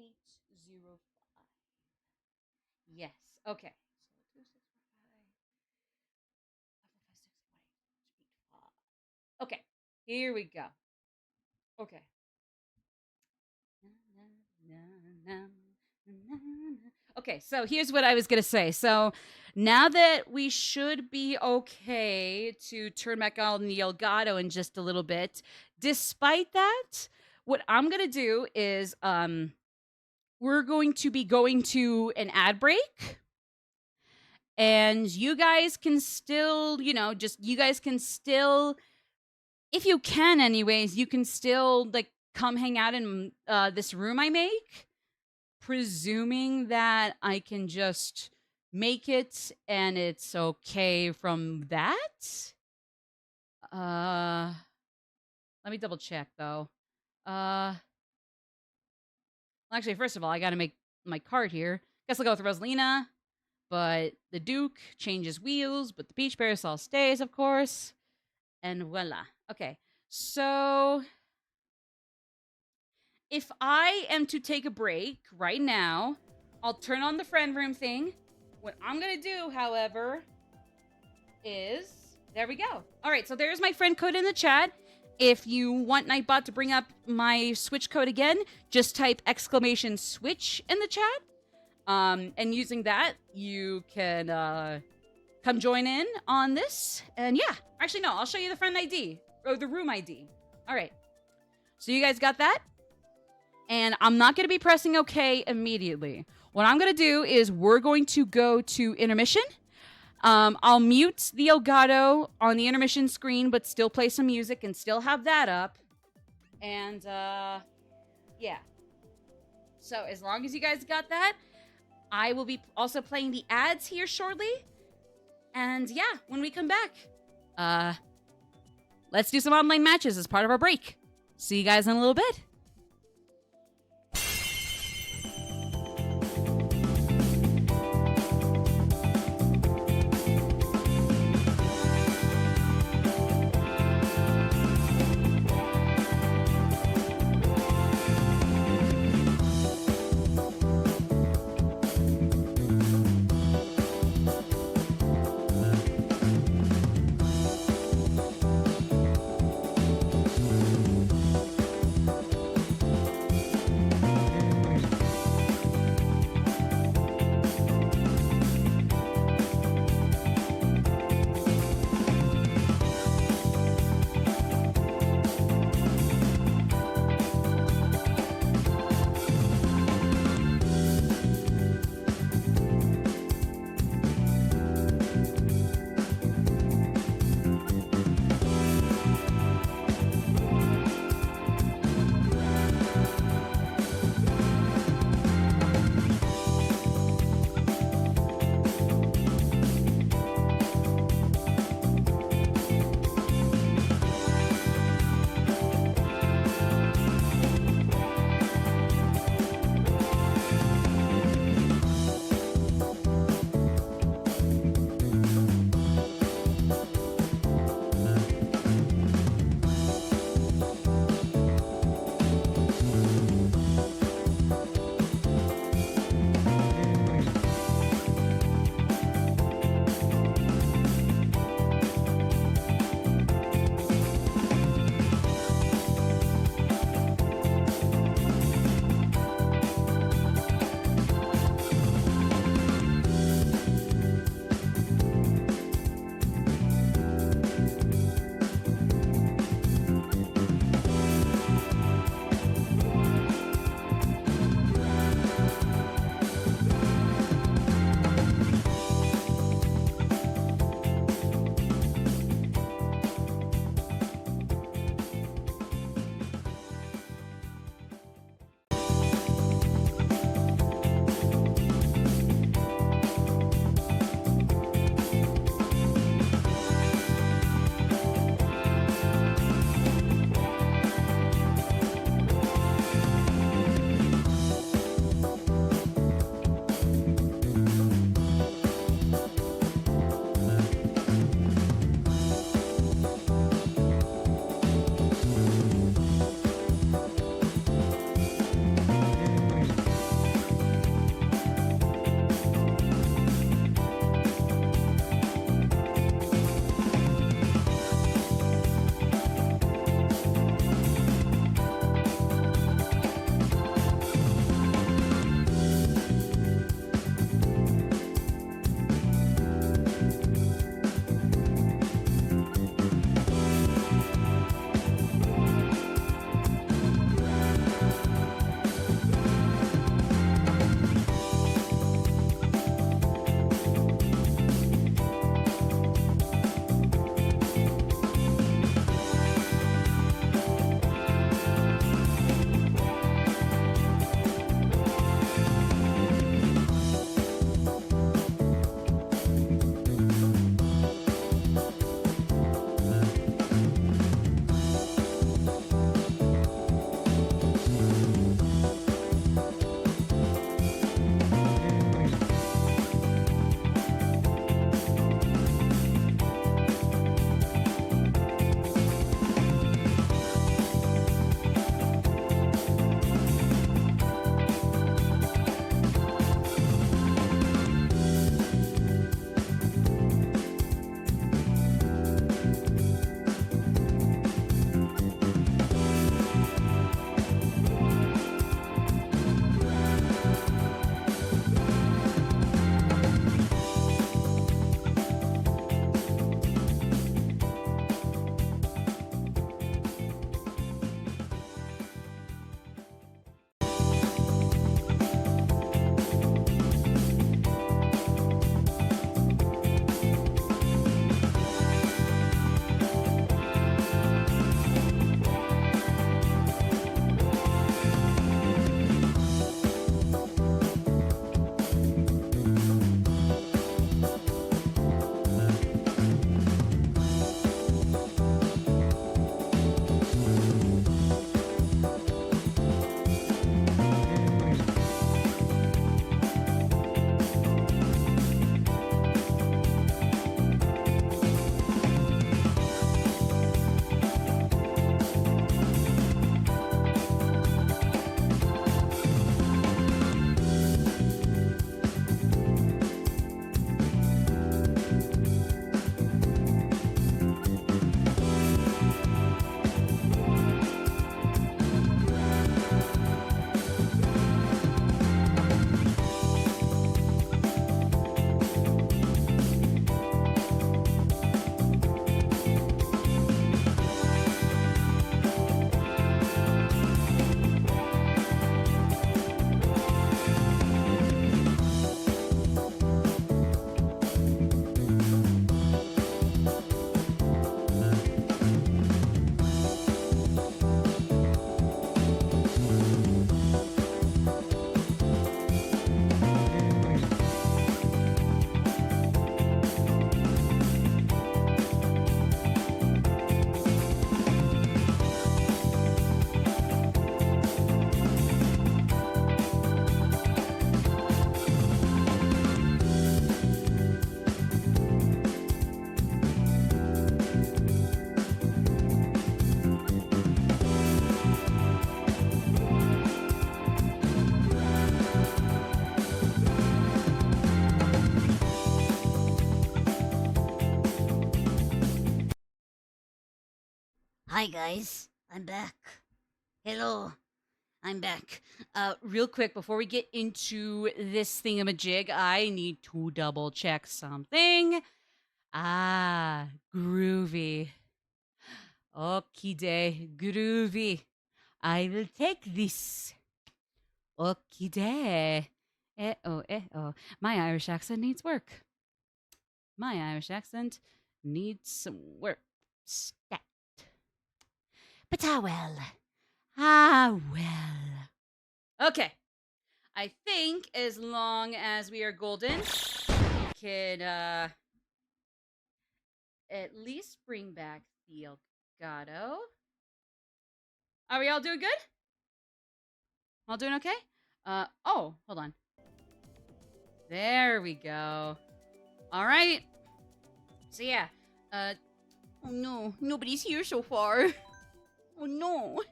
805. Yes. Okay. So 2, 6, 5, 5, 5, 6, 8, 5. Okay. Here we go. Okay. Okay, so here's what I was gonna say. So now that we should be okay to turn back on the Elgato in just a little bit, despite that, what I'm gonna do is we're going to be going to an ad break. And you guys can still, you guys can still, if you can, anyways, you can still like come hang out in this room I make, presuming that I can just make it and it's okay from that. Let me double check though. Actually, first of all, I gotta make my cart here. Guess I'll go with Rosalina. But the Duke changes wheels, but the Peach Parasol stays, of course. And voila. Okay, so if I am to take a break right now, I'll turn on the friend room thing. What I'm going to do, however, is... There we go. All right, so there's my friend code in the chat. If you want Nightbot to bring up my Switch code again, just type !Switch in the chat. And using that, you can come join in on this. And yeah, actually, no, I'll show you the friend ID, or the room ID. All right. So you guys got that? And I'm not going to be pressing OK immediately. What I'm going to do is we're going to go to intermission. I'll mute the Elgato on the intermission screen, but still play some music and still have that up. And yeah. So as long as you guys got that, I will be also playing the ads here shortly. And yeah, when we come back, let's do some online matches as part of our break. See you guys in a little bit. Hi guys, I'm back. Hello, I'm back. Real quick, before we get into this thingamajig, I need to double check something. Ah, groovy. Okide, groovy. I will take this. Okide. Eh oh. My Irish accent needs work. My Irish accent needs some work. Stat. But well. Okay. I think as long as we are golden, we can at least bring back the Elgato. Are we all doing good? All doing okay? Oh, hold on. There we go. All right. So yeah, oh no, nobody's here so far. Oh no.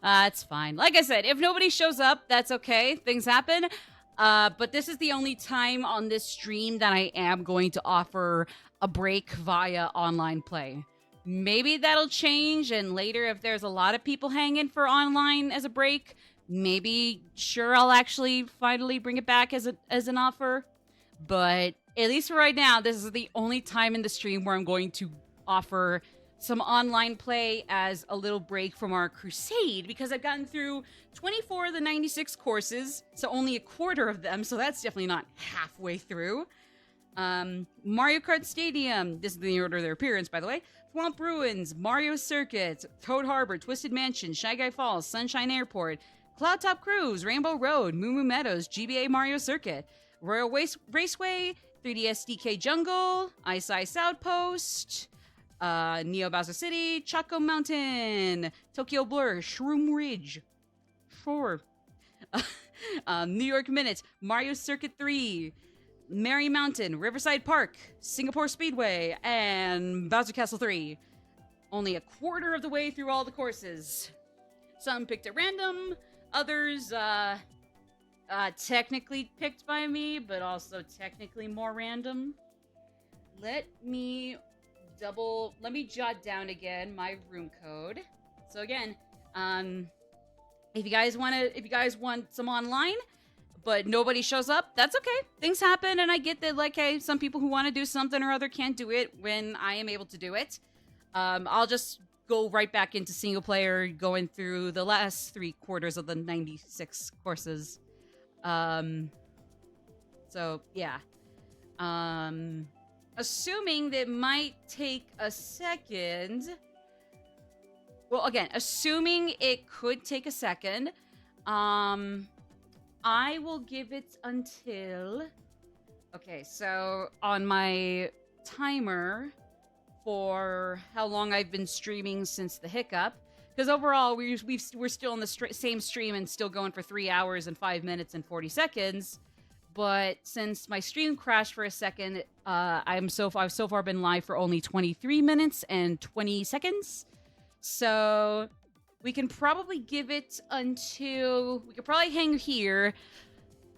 It's fine. Like I said, if nobody shows up, that's okay. Things happen. But this is the only time on this stream that I am going to offer a break via online play. Maybe that'll change, and later, if there's a lot of people hanging for online as a break, maybe sure I'll actually finally bring it back as an offer. But at least for right now, this is the only time in the stream where I'm going to offer some online play as a little break from our crusade, because I've gotten through 24 of the 96 courses, so only a quarter of them, so that's definitely not halfway through. Mario Kart Stadium, this is the order of their appearance, by the way. Swamp Ruins, Mario Circuit, Toad Harbor, Twisted Mansion, Shy Guy Falls, Sunshine Airport, Cloud Top Cruise, Rainbow Road, Moo Moo Meadows, GBA Mario Circuit, Royal Raceway, 3DS DK Jungle, Ice Ice Outpost, Neo Bowser City, Choco Mountain, Tokyo Blur, Shroom Ridge, sure. New York Minute, Mario Circuit 3, Merry Mountain, Riverside Park, Singapore Speedway, and Bowser Castle 3. Only a quarter of the way through all the courses. Some picked at random, others, technically picked by me, but also technically more random. Let me jot down again my room code. So again, if you guys want some online, but nobody shows up, that's okay. Things happen, and I get that, like, hey, some people who want to do something or other can't do it when I am able to do it. I'll just go right back into single player, going through the last 3 quarters of the 96 courses. So, yeah. Assuming that might take a second. Well, again, assuming it could take a second, I will give it until... Okay, so on my timer for how long I've been streaming since the hiccup, because overall we're still on the same stream and still going for 3 hours and 5 minutes and 40 seconds. But since my stream crashed for a second, I've so far been live for only 23 minutes and 20 seconds. So we can probably give it until... We could probably hang here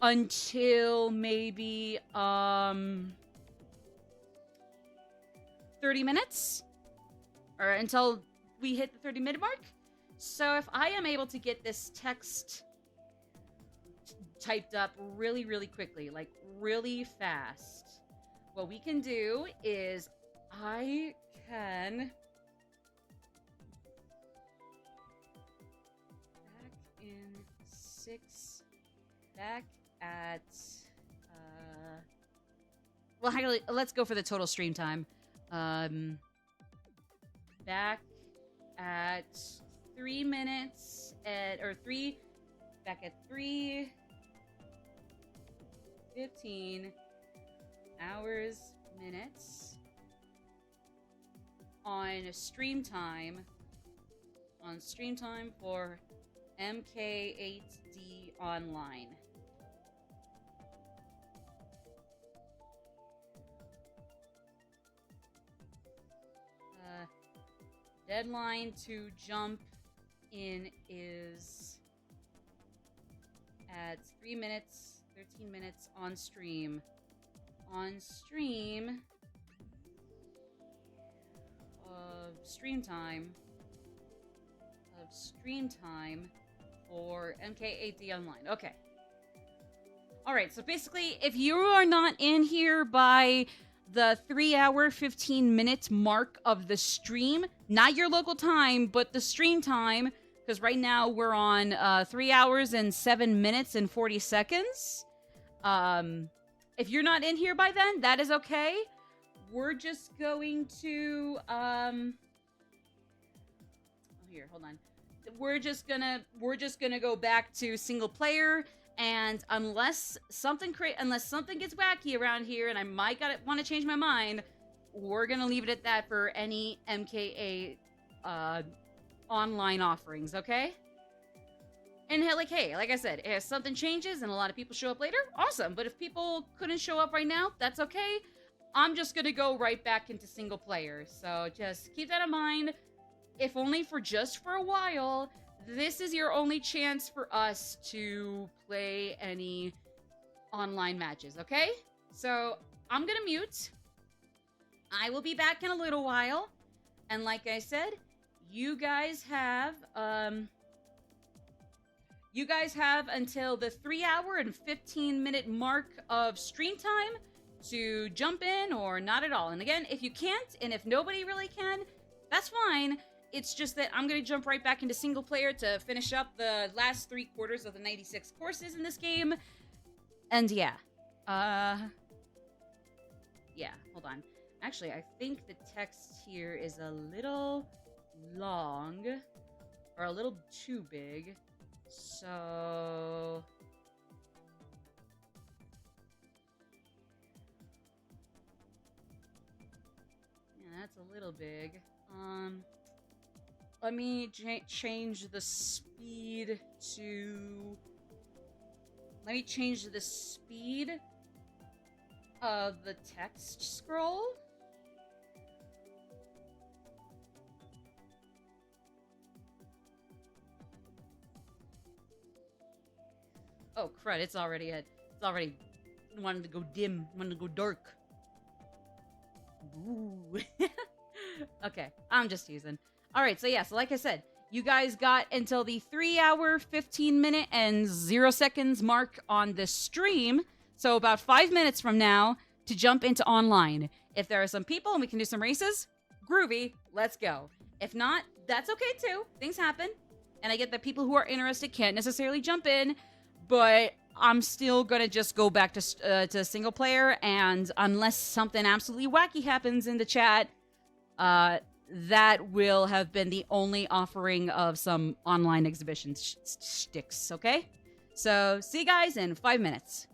until maybe 30 minutes, or until we hit the 30-minute mark. So if I am able to get this text typed up really, really quickly, like really fast, what we can do is I can back at well, let's go for the total stream time. Back at 3 minutes back at 3:15 hours minutes on stream time for MK8D online. Deadline to jump in is at 3 minutes, 13 minutes on stream. of stream time for MK8D Online. Okay. Alright, so basically, if you are not in here by the 3-hour, 15-minute mark of the stream, not your local time, but the stream time, because right now we're on 3 hours and 7 minutes and 40 seconds. If you're not in here by then, that is okay. We're just going to, here, hold on. We're just gonna go back to single player. And unless something gets wacky around here, and I might want to change my mind, we're gonna leave it at that for any MKA online offerings, okay? And hey, like I said, if something changes and a lot of people show up later, awesome. But if people couldn't show up right now, that's okay. I'm just gonna go right back into single player. So just keep that in mind. If only for a while. This is your only chance for us to play any online matches, okay? So, I'm gonna mute. I will be back in a little while. And like I said, you guys have until the 3-hour and 15-minute mark of stream time to jump in or not at all. And again, if you can't, and if nobody really can, that's fine. It's just that I'm going to jump right back into single player to finish up the last 3 quarters of the 96 courses in this game. And yeah. Yeah, hold on. Actually, I think the text here is a little long. Or a little too big. So... yeah, that's a little big. Let me change the speed to... let me change the speed of the text scroll. Oh, crud, it's already wanted to go dim, wanted to go dark. Ooh. Okay, I'm just teasing. Alright, so yeah, so like I said, you guys got until the 3-hour, 15-minute, and 0 seconds mark on the stream, so about 5 minutes from now, to jump into online. If there are some people and we can do some races, groovy, let's go. If not, that's okay too. Things happen. And I get that people who are interested can't necessarily jump in, but I'm still gonna just go back to single player, and unless something absolutely wacky happens in the chat, that will have been the only offering of some online exhibition sticks, okay? So, see you guys in 5 minutes.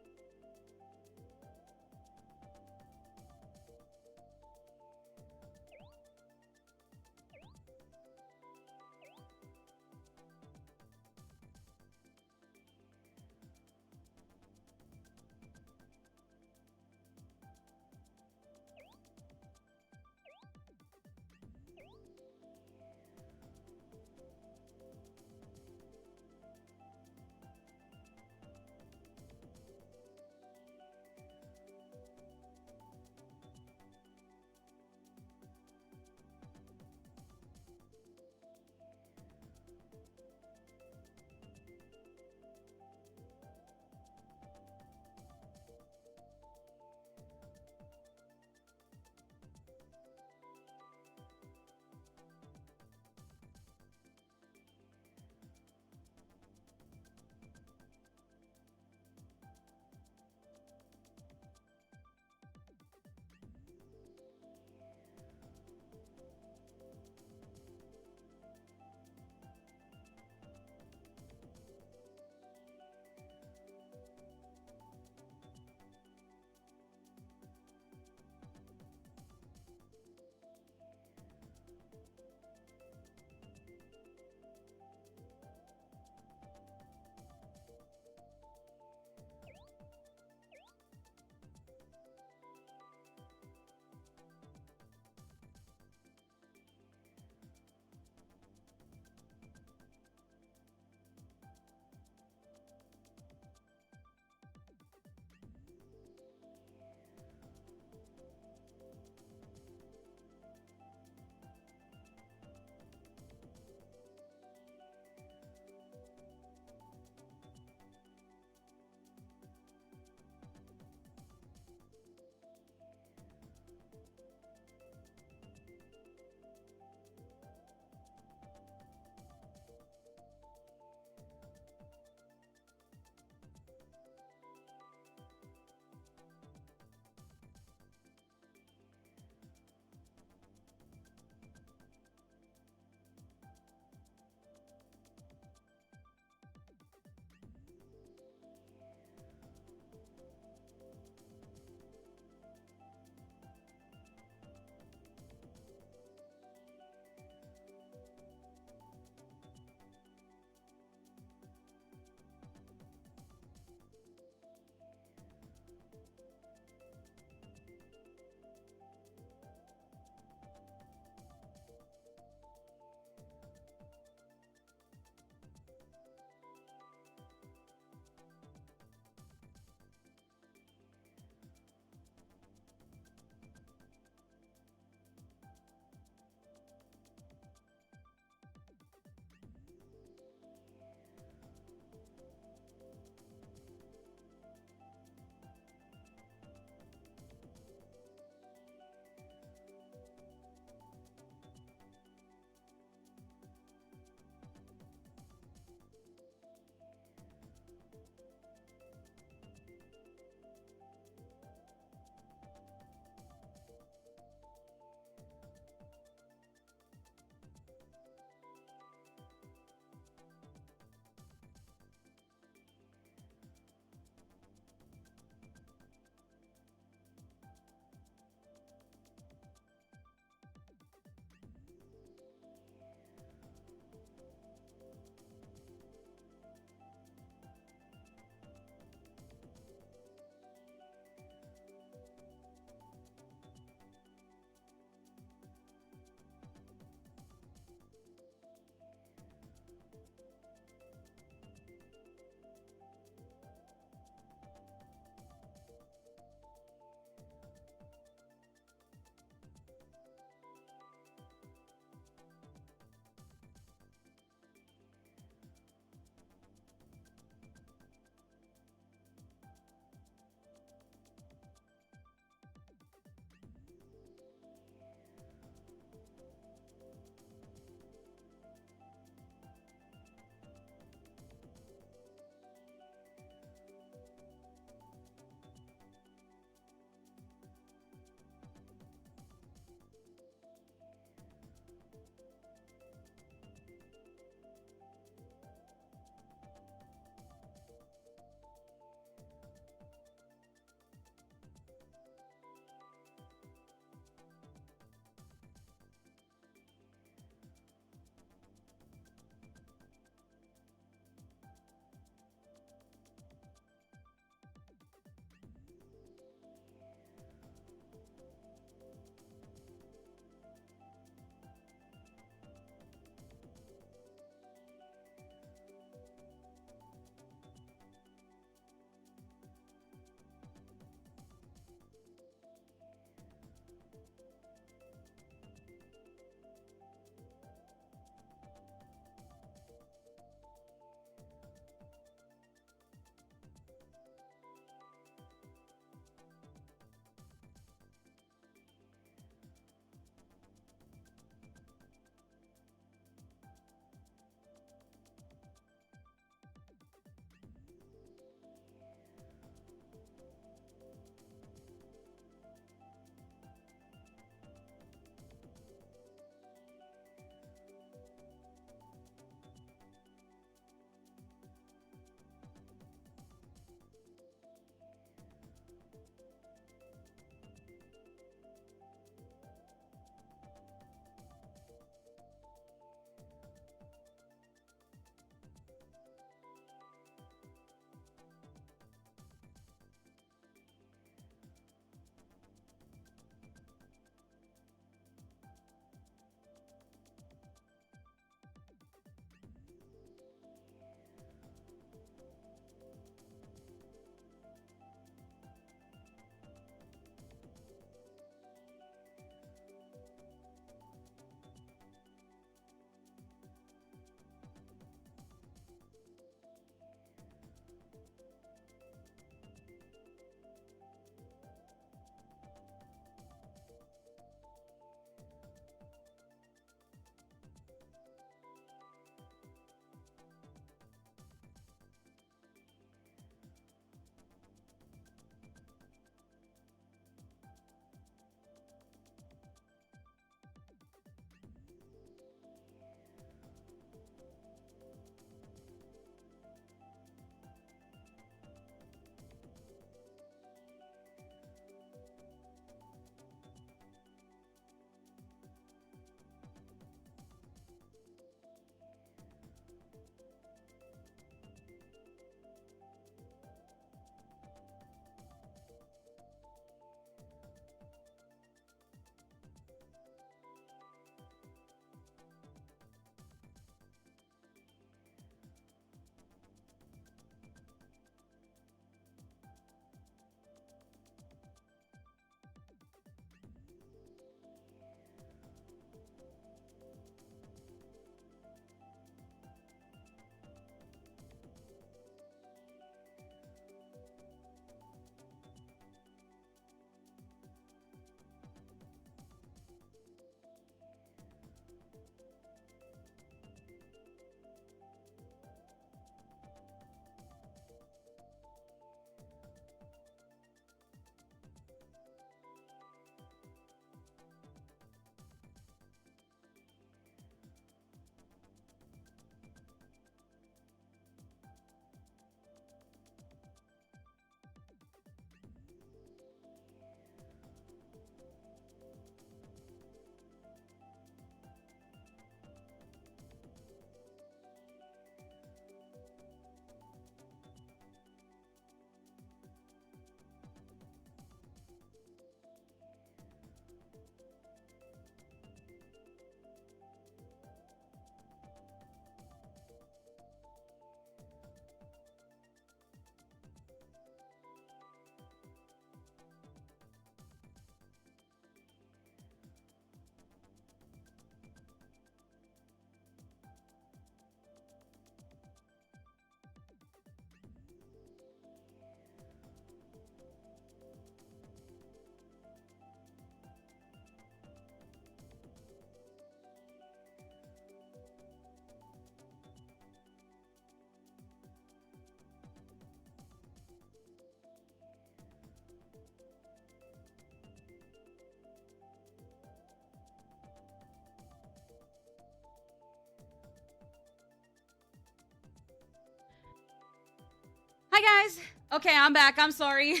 Hi, guys. Okay, I'm back. I'm sorry.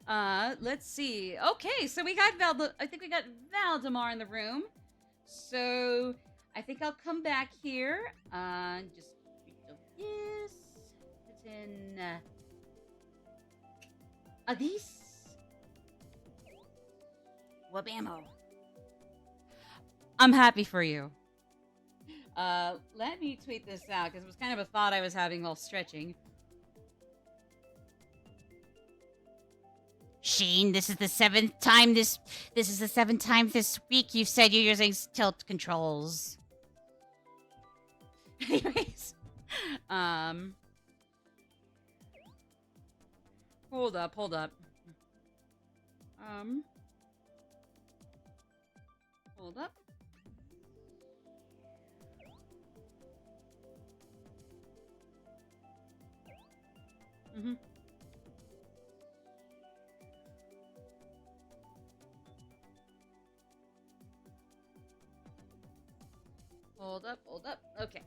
Let's see. Okay, so we got I think we got Valdemar in the room. So I think I'll come back here. Just this. Put in these. Wabamo. I'm happy for you. Let me tweet this out because it was kind of a thought I was having while stretching. Sheen, this is the seventh time this week you've said you're using tilt controls. Anyways, hold up. Hold up. Mm-hmm. Hold up. Okay.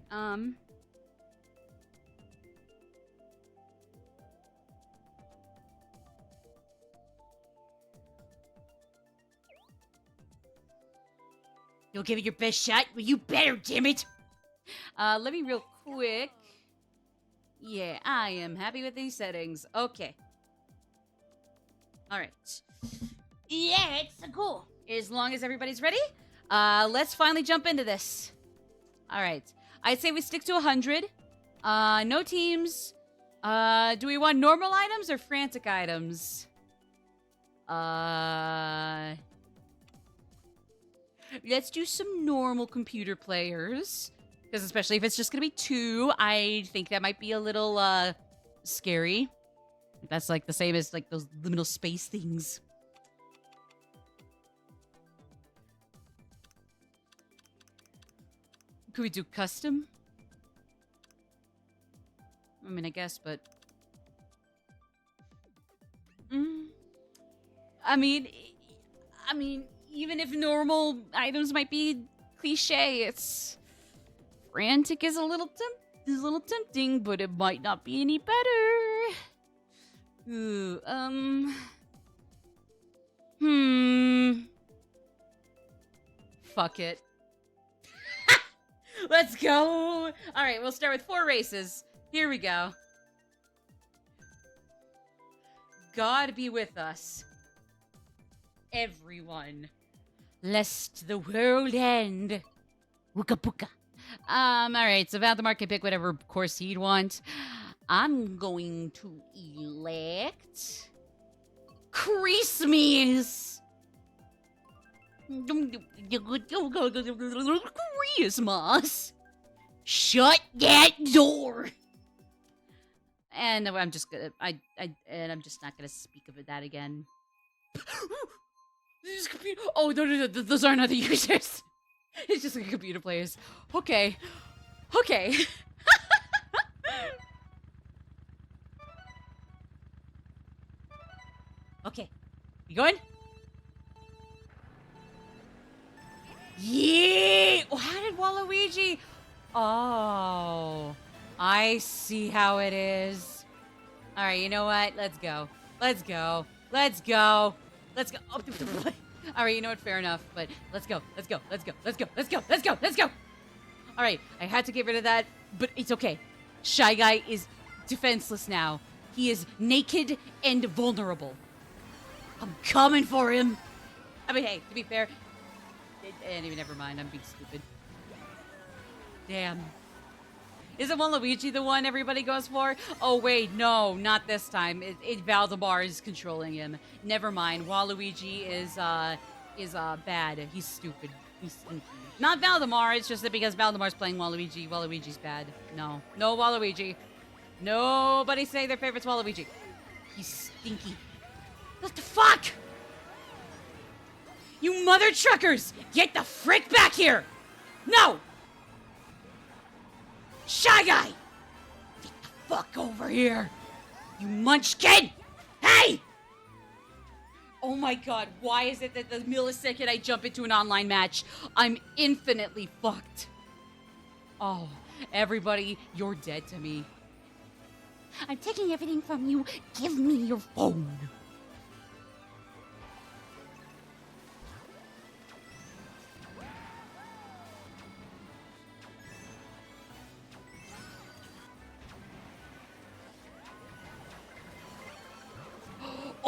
You'll give it your best shot? Well, you better, damn it! Let me real quick. Yeah, I am happy with these settings. Okay. All right. Yeah, it's cool. As long as everybody's ready, let's finally jump into this. All right. I'd say we stick to 100. No teams. Do we want normal items or frantic items? Let's do some normal computer players. Because especially if it's just going to be 2, I think that might be a little, scary. That's like the same as like those liminal space things. Could we do custom? I mean, I guess, but... I mean, even if normal items might be cliche, it's... Frantic is a little tempting, but it might not be any better. Ooh, Fuck it. Let's go! Alright, we'll start with 4 races. Here we go. God be with us. Everyone. Lest the world end. Wooka pooka. Alright, so Valdemar can pick whatever course he'd want. I'm going to elect... Christmas! Christmas! Shut that door! And I'm just gonna... I'm just not gonna speak of that again. Oh, no, those aren't other users. It's just like computer players. Okay. Okay. You going? Yeah! Oh, how did Waluigi... Oh. I see how it is. Alright, you know what? Let's go. Oh, alright, you know what? Fair enough, but let's go. Alright, I had to get rid of that, but it's okay. Shy Guy is defenseless now. He is naked and vulnerable. I'm coming for him. I mean, hey, to be fair, never mind, I'm being stupid. Damn. Isn't Waluigi the one everybody goes for? Oh, wait, no, not this time. Valdemar is controlling him. Never mind. Waluigi is bad. He's stupid. He's stinky. Not Valdemar, it's just that because Valdemar's playing Waluigi, Waluigi's bad. No. No Waluigi. Nobody say their favorite's Waluigi. He's stinky. What the fuck? You mother truckers! Get the frick back here! No! Shy Guy! Get the fuck over here! You munchkin! Hey! Oh my god, why is it that the millisecond I jump into an online match, I'm infinitely fucked? Oh, everybody, you're dead to me. I'm taking everything from you. Give me your phone.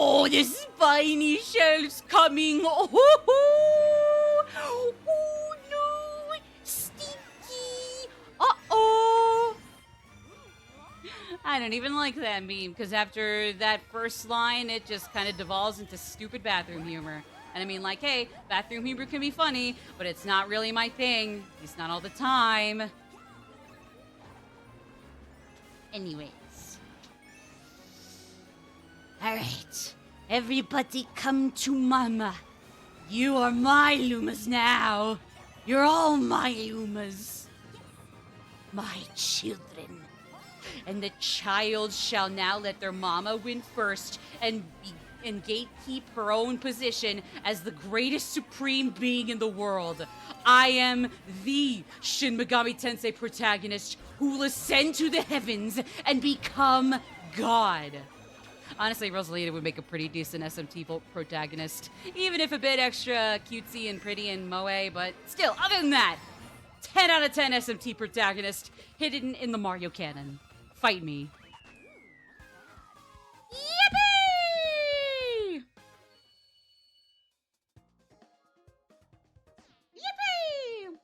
Oh, the spiny shell's coming. Oh, oh no. Stinky. Uh-oh. I don't even like that meme, because after that first line, it just kind of devolves into stupid bathroom humor. And I mean, like, hey, bathroom humor can be funny, but it's not really my thing. At least not all the time. Anyways. Alright. Everybody come to Mama. You are my Lumas now. You're all my Lumas. My children. And the child shall now let their mama win first and gatekeep her own position as the greatest supreme being in the world. I am the Shin Megami Tensei protagonist who will ascend to the heavens and become God. Honestly, Rosalita would make a pretty decent SMT protagonist, even if a bit extra cutesy and pretty and moe, but still, other than that, 10 out of 10 SMT protagonist hidden in the Mario canon. Fight me. Yippee! Yippee!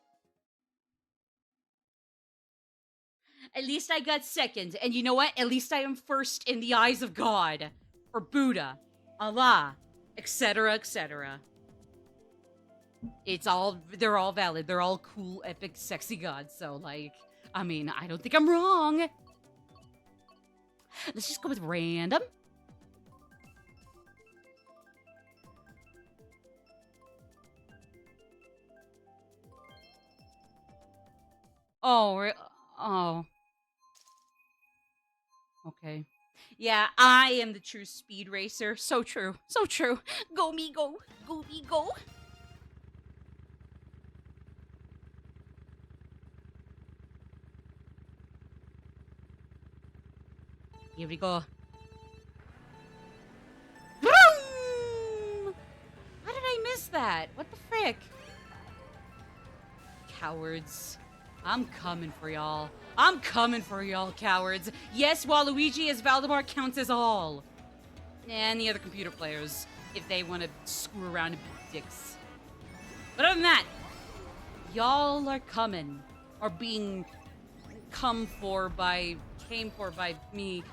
At least I got second, and you know what? At least I am first in the eyes of God, or Buddha, Allah, etc., etc. They're all valid. They're all cool, epic, sexy gods. So, like, I mean, I don't think I'm wrong. Let's just go with random. Oh, oh. Okay. Yeah, I am the true speed racer. So true. So true. Go me, go. Go me, go. Here we go. Vroom! How did I miss that? What the frick? Cowards. I'm coming for y'all. I'm coming for y'all, cowards. Yes, Waluigi as Valdemar counts as all. And the other computer players, if they want to screw around and be dicks. But other than that, y'all are coming. Are being came for by me.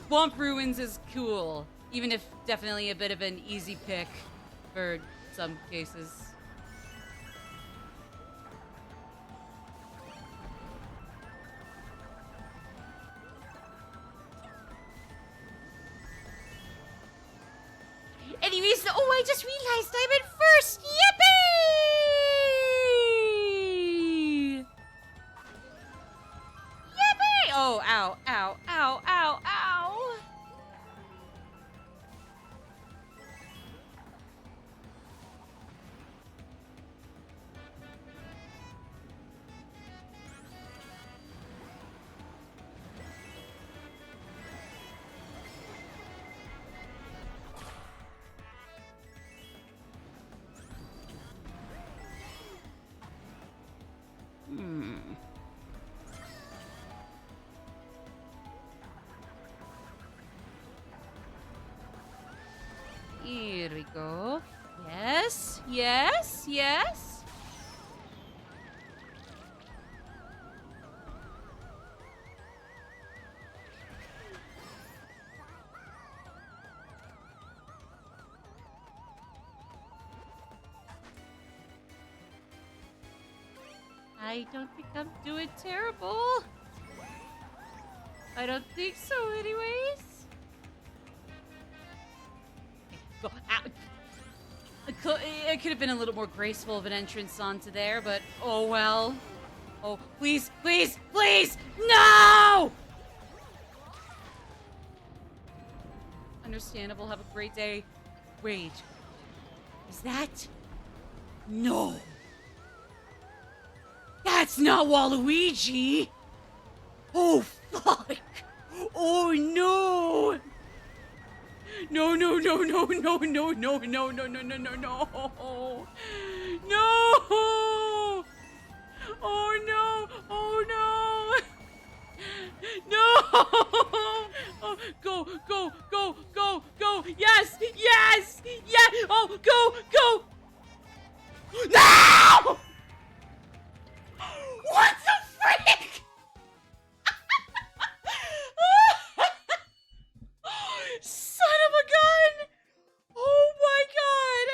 Swamp Ruins is cool. Even if definitely a bit of an easy pick for some cases. Anyways, oh, I just realized I'm in first! Yippee! Yippee! Oh, ow, ow, ow, ow, ow! Here we go. Yes, yes, yes. I don't think I'm doing terrible. I don't think so anyways. Go out. It could have been a little more graceful of an entrance onto there, but oh well. Oh, please, please, please! No! Understandable, have a great day. Wait. Is that? No. That's not Waluigi! Oh, fuck! Oh no! No, no, no, no, no, no, no, no, no, no, no, no, no. No! Oh no! Oh no! No! Oh, go, go, go, go, go! Yes! Yes! Yes! Oh, go, go! No! What the frick? Son of a gun! Oh my god!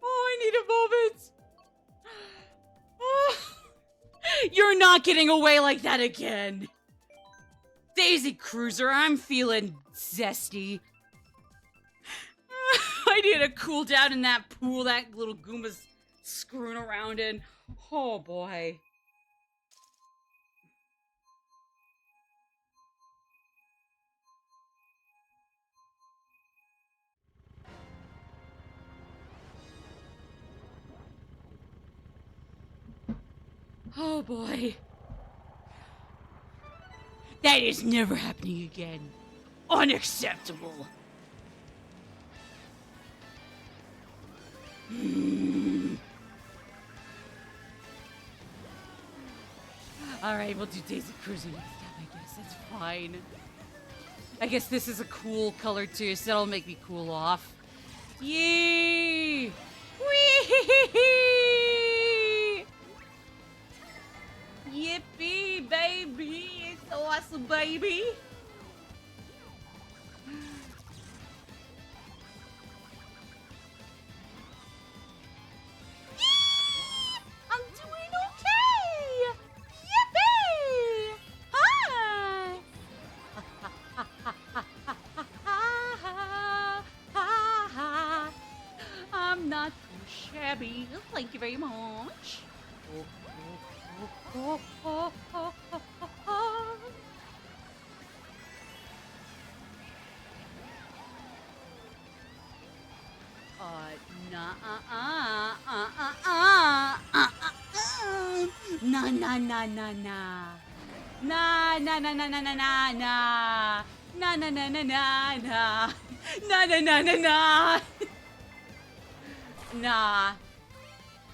Oh, I need a moment. Oh, you're not getting away like that again. Daisy Cruiser, I'm feeling zesty. I need to cool down in that pool that little Goomba's screwing around in. Oh boy. Oh boy. That is never happening again. Unacceptable. Alright, we'll do Daisy Cruiser next time, I guess. That's fine. I guess this is a cool color too, so that'll make me cool off. Yee! Wee! Yippee, baby! It's awesome, baby! I'm doing okay! Yippee! Hi! I'm not too shabby. Thank you very much. Nah, nah, nah, nah, nah. Nah, nah, nah, nah, nah, nah, nah, nah. Nah, nah, nah, nah, nah, nah. Nah, nah, nah, nah, nah. Nah.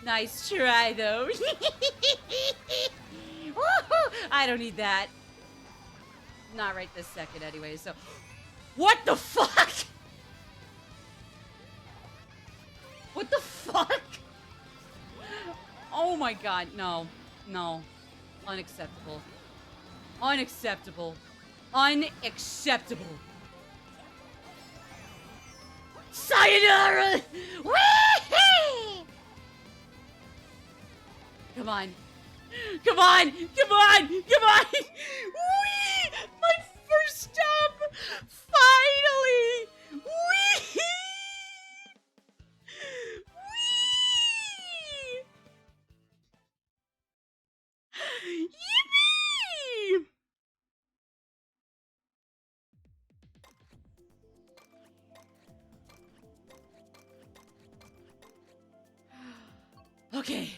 Nice try, though. I don't need that. Not right this second, anyway, so... What the fuck? What the fuck? Oh my god, no. No. Unacceptable. Unacceptable. Unacceptable. Sayonara! Whee! Come on. Come on! Come on! Come on! Whee! My first stop! Finally! Whee! Whee! Yippee! Okay.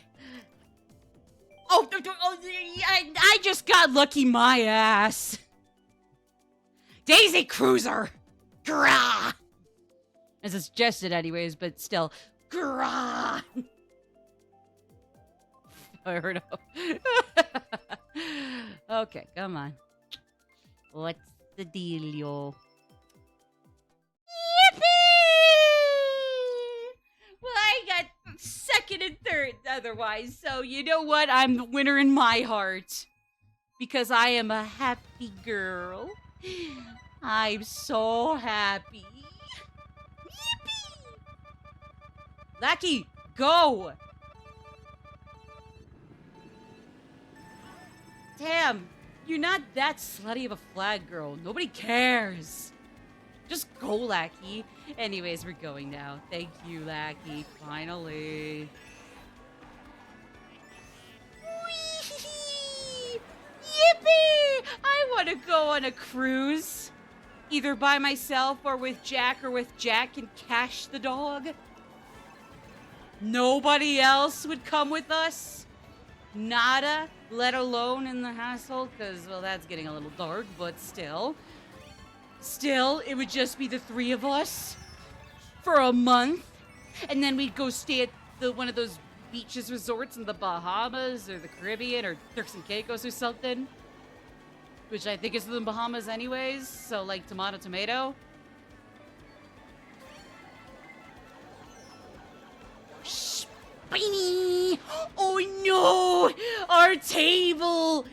Oh, I just got lucky my ass. Daisy Cruiser. Grah. As it's suggested anyways, but still. Grah. Fired up. Okay, come on. What's the dealio? Well, I got second and third otherwise, so you know what? I'm the winner in my heart. Because I am a happy girl. I'm so happy. Yippee! Lackey, go! Tam, You're not that slutty of a flag girl. Nobody cares. Just go, Lackey. Anyways, we're going now. Thank you, Lackey. Finally. Whee! Yippee! I want to go on a cruise. Either by myself or with Jack and Cash the dog. Nobody else would come with us. Nada, let alone in the household, because, well, that's getting a little dark, but still. Still, it would just be the three of us for a month. And then we'd go stay at one of those beaches resorts in the Bahamas or the Caribbean or Turks and Caicos or something. Which I think is the Bahamas anyways, so like tomato. Spiny! Oh no! Our table!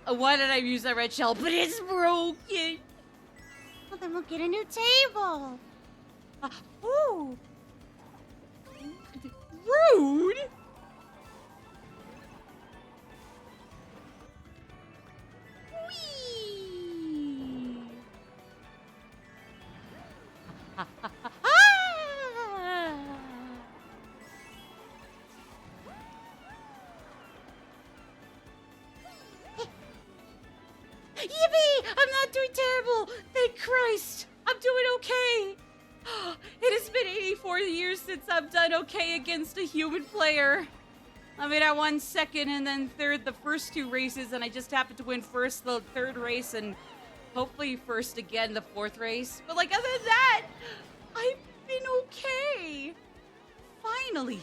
Why did I use that red shell? But it's broken! Well, then we'll get a new table. Ooh! Rude! Yippee! I'm not doing terrible! Thank Christ! I'm doing okay! It has been 84 years since I've done okay against a human player. I mean, I won second and then third the first two races, and I just happened to win first the third race, and hopefully first again the fourth race. But like, other than that, I've been okay. Finally.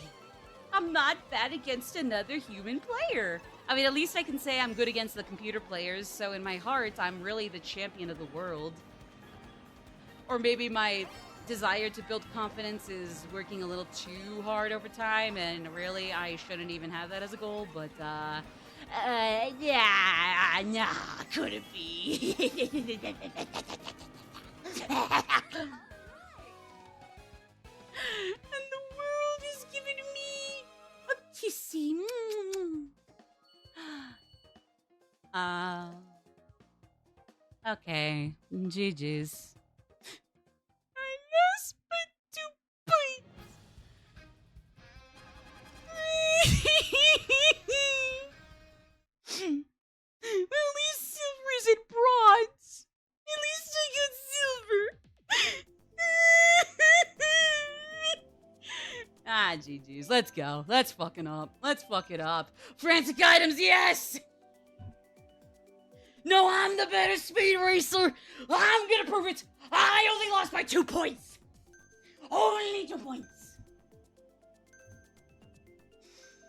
I'm not bad against another human player. I mean, at least I can say I'm good against the computer players, so in my heart, I'm really the champion of the world. Or maybe my desire to build confidence is working a little too hard over time, and really, I shouldn't even have that as a goal, but, yeah, nah, couldn't be. And the world is giving me a kissy. Okay, GG's. I lost by 2 points. At least silver's in bronze. At least I got silver. GG's. Let's go. Let's fucking up. Let's fuck it up. Frantic items, yes! No, I'm the better speed racer. I'm gonna prove it. I only lost by 2 points. Only 2 points.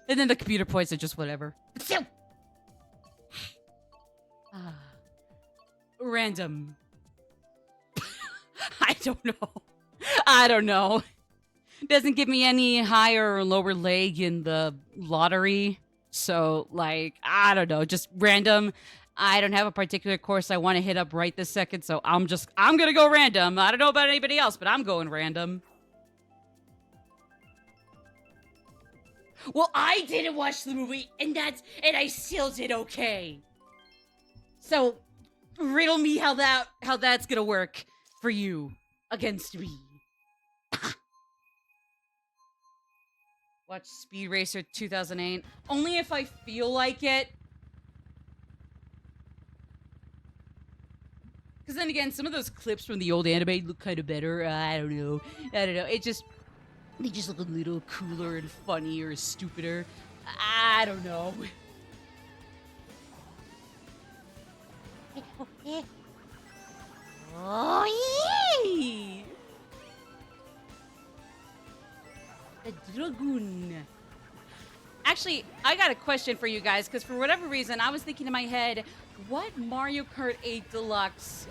And then the computer points are just whatever. But still. Random. I don't know. I don't know. Doesn't give me any higher or lower leg in the lottery. So, like, I don't know. Just random. I don't have a particular course I want to hit up right this second, so I'm gonna go random. I don't know about anybody else, but I'm going random. Well, I didn't watch the movie, and I still did okay. So, riddle me how that's gonna work for you against me. Watch Speed Racer 2008. Only if I feel like it. Because then again, some of those clips from the old anime look kind of better. I don't know. They just look a little cooler and funnier or stupider. I don't know. Oh, yay! The Dragoon. Actually, I got a question for you guys, because for whatever reason, I was thinking in my head, what Mario Kart 8 Deluxe,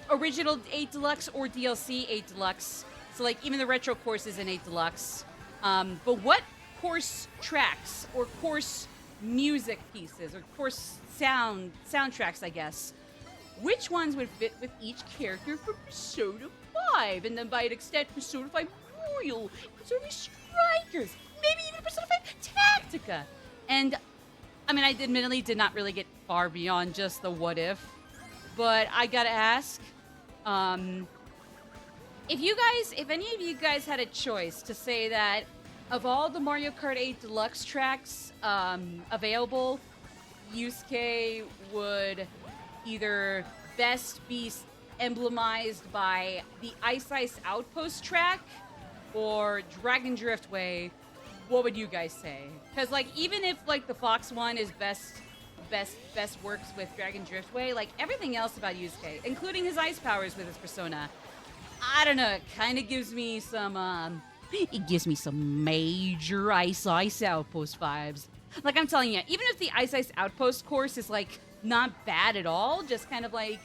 original 8 Deluxe or DLC 8 Deluxe, so like even the retro course is in 8 Deluxe, but what course tracks or course music pieces or course soundtracks, I guess, which ones would fit with each character from Persona 5, and then by an extent, Persona 5 Royal, Persona 5 Strikers, maybe even Persona 5 Tactica. And I mean, I admittedly did not really get far beyond just the what if, but I gotta ask, if any of you guys had a choice to say that of all the Mario Kart 8 Deluxe tracks available, Yusuke would either best be emblemized by the Ice Outpost track or Dragon Driftway, what would you guys say? Because like even if like the Fox one is best works with Dragon Driftway, like everything else about Yusuke, including his ice powers with his persona, I don't know, it kind of gives me some it gives me some major Ice Outpost vibes. Like I'm telling you, even if the Ice Outpost course is like not bad at all, just kind of like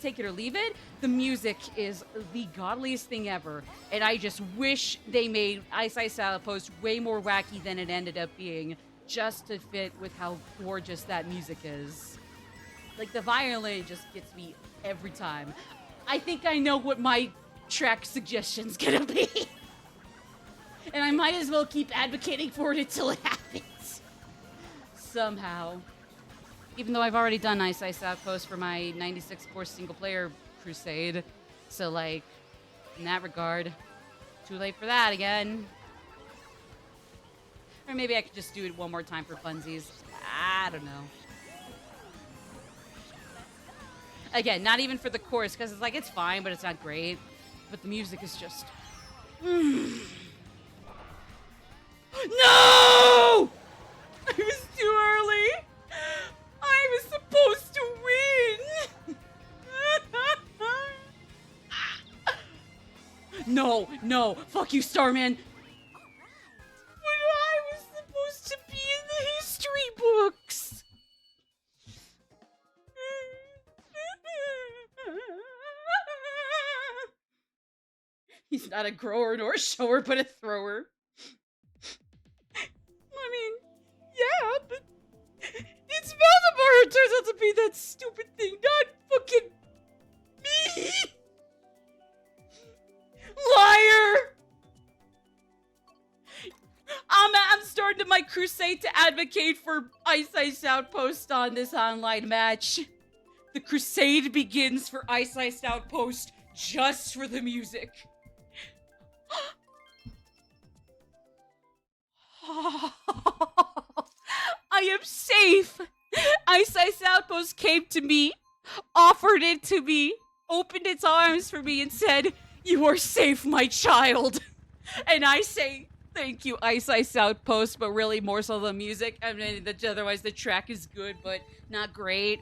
take it or leave it, the music is the godliest thing ever. And I just wish they made Ice Outpost way more wacky than it ended up being, just to fit with how gorgeous that music is. Like the violin just gets me every time. I think I know what my track suggestion's gonna be. And I might as well keep advocating for it until it happens. Somehow. Even though I've already done Ice Outpost for my 96 course single player crusade. So like, in that regard, too late for that again. Or maybe I could just do it one more time for funsies. I don't know. Again, not even for the chorus, because it's like, it's fine, but it's not great. But the music is just... No! I was too early! I was supposed to win! No, fuck you, Starman! But I was supposed to be in the history books! He's not a grower nor a shower, but a thrower. I mean, yeah, but it's Valdemar who turns out to be that stupid thing, not fucking me! Liar! I'm starting my crusade to advocate for Ice Outpost on this online match. The crusade begins for Ice Outpost just for the music. I am safe. Ice Outpost came to me, offered it to me, opened its arms for me and said, "You are safe, my child." And I say, thank you, Ice Outpost, but really more so the music. I mean, otherwise the track is good, but not great.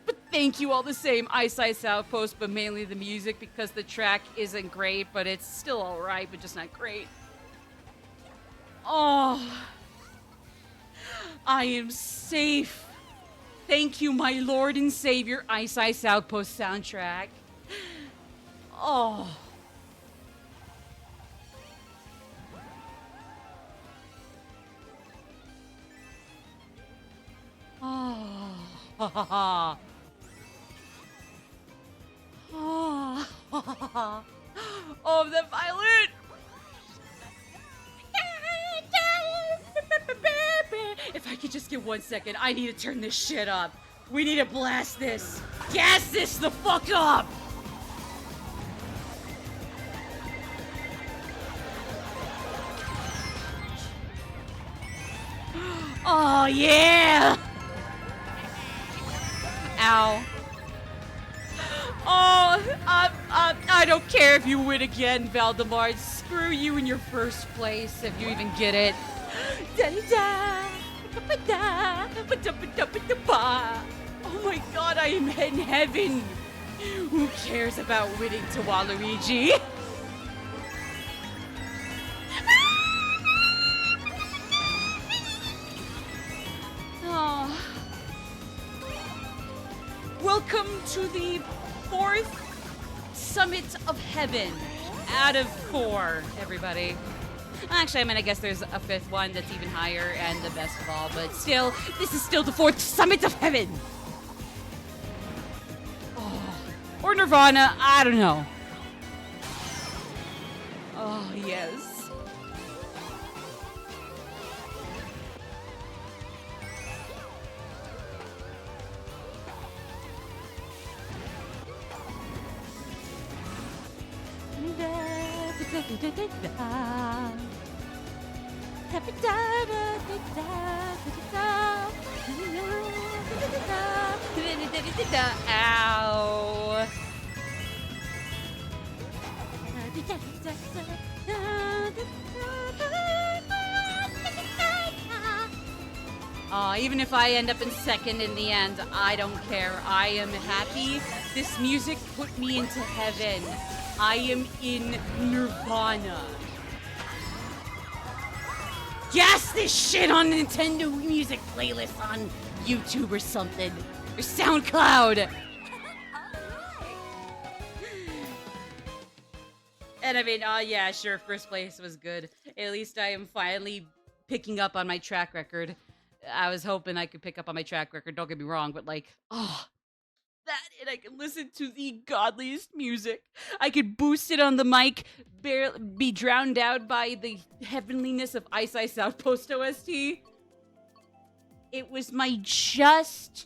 But thank you all the same, Ice Outpost, but mainly the music, because the track isn't great, but it's still alright, but just not great. Oh, I am safe. Thank you, my Lord and Savior, Ice Outpost soundtrack. Oh. Oh. Ha ha ha. Oh, the violin! If I could just get 1 second, I need to turn this shit up. We need to blast this. Gas this the fuck up! Oh, yeah! Ow. Oh, I don't care if you win again, Valdemar. Screw you in your first place, if you even get it. Oh my god, I am in heaven. Who cares about winning to Waluigi? Oh. Welcome to the 4th Summit of Heaven out of 4, everybody. Actually, I mean, I guess there's a 5th one that's even higher and the best of all, but still, this is still the 4th Summit of Heaven. Oh. Or Nirvana, I don't know. Oh, yes. Ow. Even if I end up in second in the end, I don't care. I am happy. This music put me into heaven. I am in Nirvana. Gas this shit on Nintendo Music playlist on YouTube or something. Or SoundCloud. And I mean, yeah, sure, first place was good. At least I am finally picking up on my track record. I was hoping I could pick up on my track record, don't get me wrong, but like, that, and I can listen to the godliest music. I could boost it on the mic, be drowned out by the heavenliness of Ice Ice Outpost OST. It was my just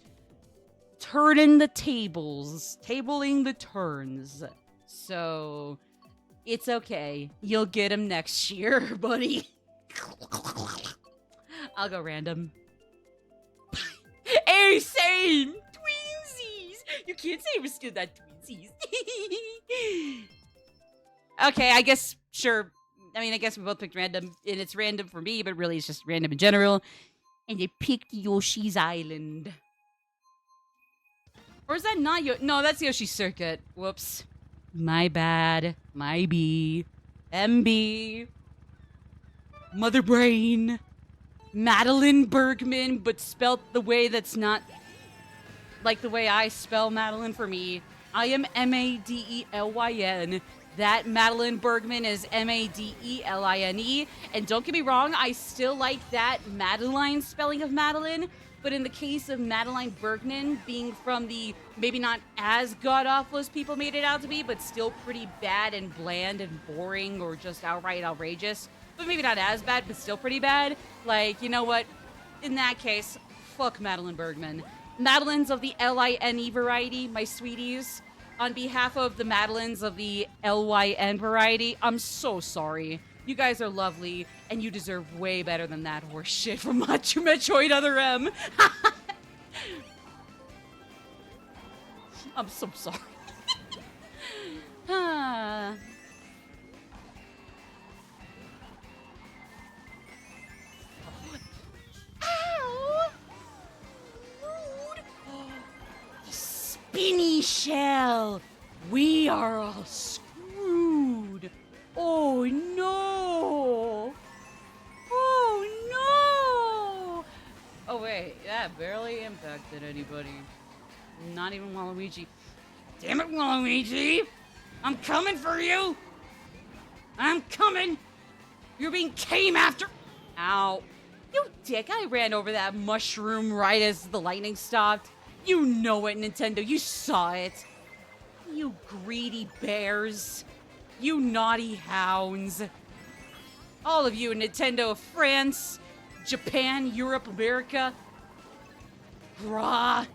turning the tables, tabling the turns. So, it's okay. You'll get him next year, buddy. I'll go random. Hey, same! Twinsies! You can't say we're still not twinsies. Okay, I guess, sure. I mean, I guess we both picked random, and it's random for me, but really it's just random in general. And I picked Yoshi's Island. Or is that not No, that's Yoshi's Circuit. Whoops. My bad. My B. MB. Mother Brain. Madeline Bergman, but spelt the way that's not like the way I spell Madeline for me. I am Madelyn. That Madeline Bergman is Madeline. And don't get me wrong, I still like that Madeline spelling of Madeline. But in the case of Madeline Bergman being from the maybe not as god-awful as people made it out to be, but still pretty bad and bland and boring or just outright outrageous, but maybe not as bad, but still pretty bad. Like, you know what? In that case, fuck Madeline Bergman. Madeleines of the Line variety, my sweeties. On behalf of the Madelines of the Lyn variety, I'm so sorry. You guys are lovely, and you deserve way better than that horse shit from Metroid Other M. I'm so sorry. Ow! Rude! The spinny shell! We are all screwed! Oh no! Oh no! Oh wait, that barely impacted anybody. Not even Waluigi. Damn it, Waluigi! I'm coming for you! I'm coming! You're being came after! Ow. You dick, I ran over that mushroom right as the lightning stopped. You know it, Nintendo. You saw it. You greedy bears. You naughty hounds. All of you, Nintendo of France, Japan, Europe, America. Brah.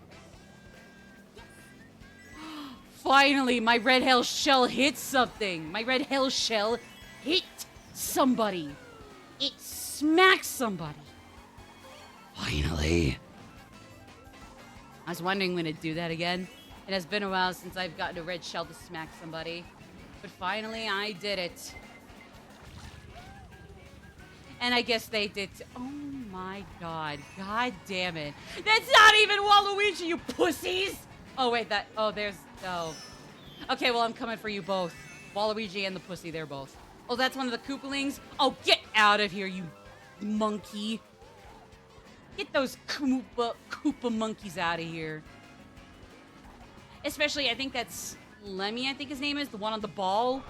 Finally, my red hell shell hit something. My red hell shell hit somebody. It smacked somebody. Finally. I was wondering when it'd do that again. It has been a while since I've gotten a red shell to smack somebody. But finally, I did it. And I guess they did. Oh my god. God damn it. That's not even Waluigi, you pussies! Oh, wait, that. Oh, there's. Oh. Okay, well, I'm coming for you both. Waluigi and the pussy, they're both. Oh, that's one of the Koopalings? Oh, get out of here, you monkey. Get those Koopa monkeys out of here. Especially, I think that's Lemmy, I think his name is, the one on the ball.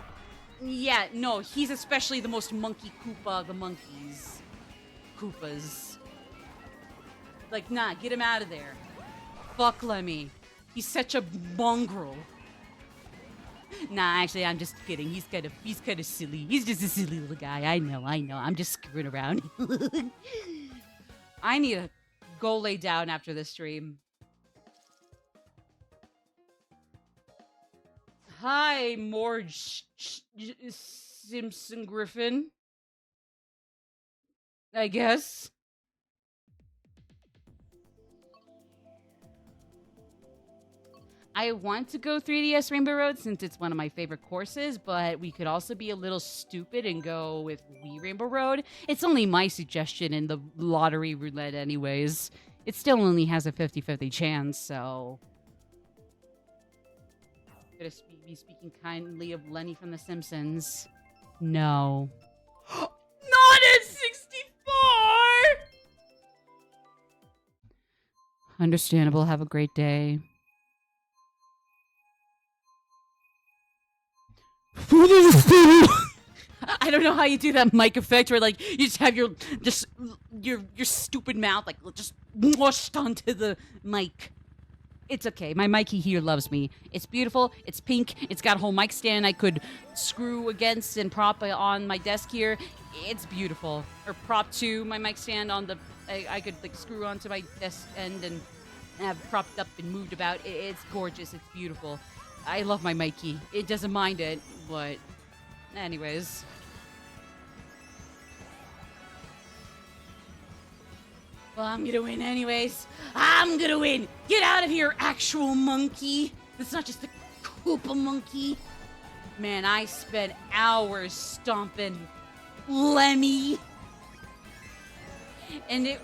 Yeah, no, he's especially the most monkey Koopa of the monkeys. Koopas. Like, nah, get him out of there. Fuck Lemmy. He's such a mongrel. Nah, actually, I'm just kidding. He's kind of silly. He's just a silly little guy. I know. I'm just screwing around. I need to go lay down after this stream. Hi, Morge. Simpson Griffin. I guess. I want to go 3DS Rainbow Road since it's one of my favorite courses, but we could also be a little stupid and go with Wii Rainbow Road. It's only my suggestion in the lottery roulette anyways. It still only has a 50-50 chance, so... Gonna be speaking kindly of Lenny from The Simpsons. No. Not at 64! Understandable. Have a great day. I don't know how you do that mic effect where like you just have your stupid mouth like just mushed onto the mic. It's okay. My Mikey here loves me. It's beautiful. It's pink. It's got a whole mic stand I could screw against and prop on my desk here. It's beautiful. Or prop to my mic stand on the I could like screw onto my desk end and have propped up and moved about. It's gorgeous. It's beautiful. I love my Mikey. It doesn't mind it, but anyways. Well, I'm gonna win anyways. I'm gonna win! Get out of here, actual monkey! It's not just a Koopa monkey. Man, I spent hours stomping Lemmy. And it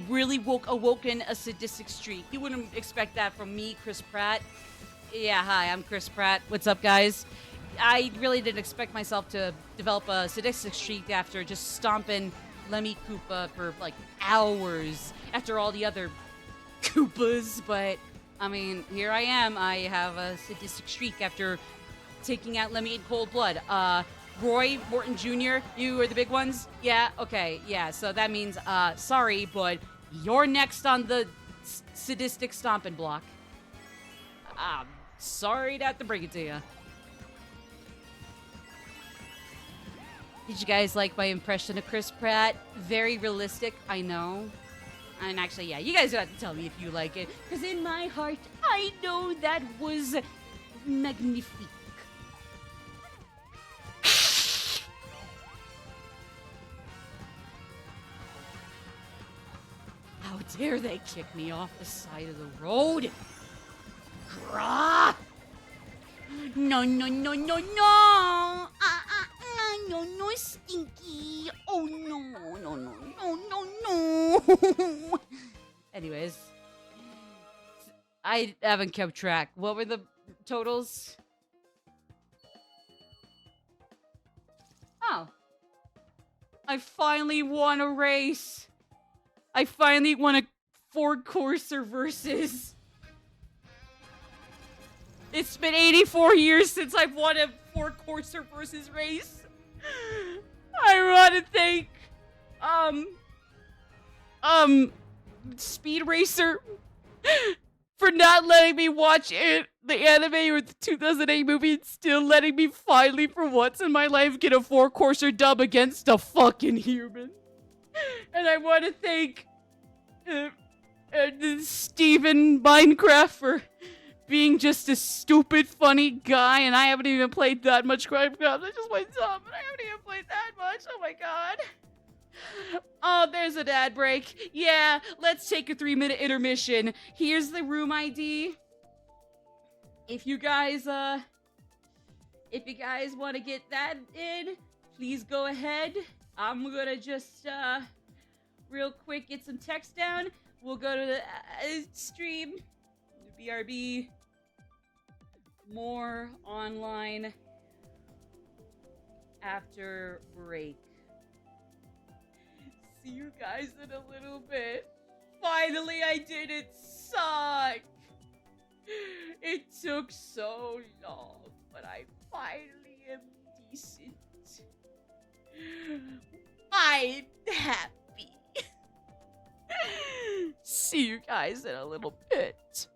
really awoken a sadistic streak. You wouldn't expect that from me, Chris Pratt. Yeah, hi, I'm Chris Pratt. What's up, guys? I really didn't expect myself to develop a sadistic streak after just stomping Lemmy Koopa for like hours after all the other Koopas, but I mean, here I am. I have a sadistic streak after taking out Lemmy in cold blood. Roy Morton Jr., you are the big ones? Yeah, okay, yeah, so that means, sorry, but you're next on the sadistic stomping block. Sorry to have to bring it to you. Did you guys like my impression of Chris Pratt? Very realistic, I know. And actually, yeah, you guys don't have to tell me if you like it, because in my heart, I know that was magnifique. How dare they kick me off the side of the road? Grah! No, no, no, no, no! No, no, Stinky! Oh, no, no, no, no, no, no! Anyways, I haven't kept track. What were the totals? Oh. I finally won a race! I finally won a Ford Courser versus. It's been 84 years since I've won a Ford Courser versus race. I want to thank, Speed Racer for not letting me watch it, the anime or the 2008 movie, and still letting me finally, for once in my life, get a Ford Courser dub against a fucking human. And I want to thank Steven Minecraft for being just a stupid, funny guy, and I haven't even played that much Minecraft. I just played some, but I haven't even played that much. Oh my god. Oh, there's an ad break. Yeah, let's take a 3-minute intermission. Here's the room ID. If you guys want to get that in, please go ahead. I'm gonna just, real quick get some text down. We'll go to the stream. BRB. More online after break. See you guys in a little bit. Finally, I didn't suck. It took so long, but I finally am decent. I'm happy. See you guys in a little bit.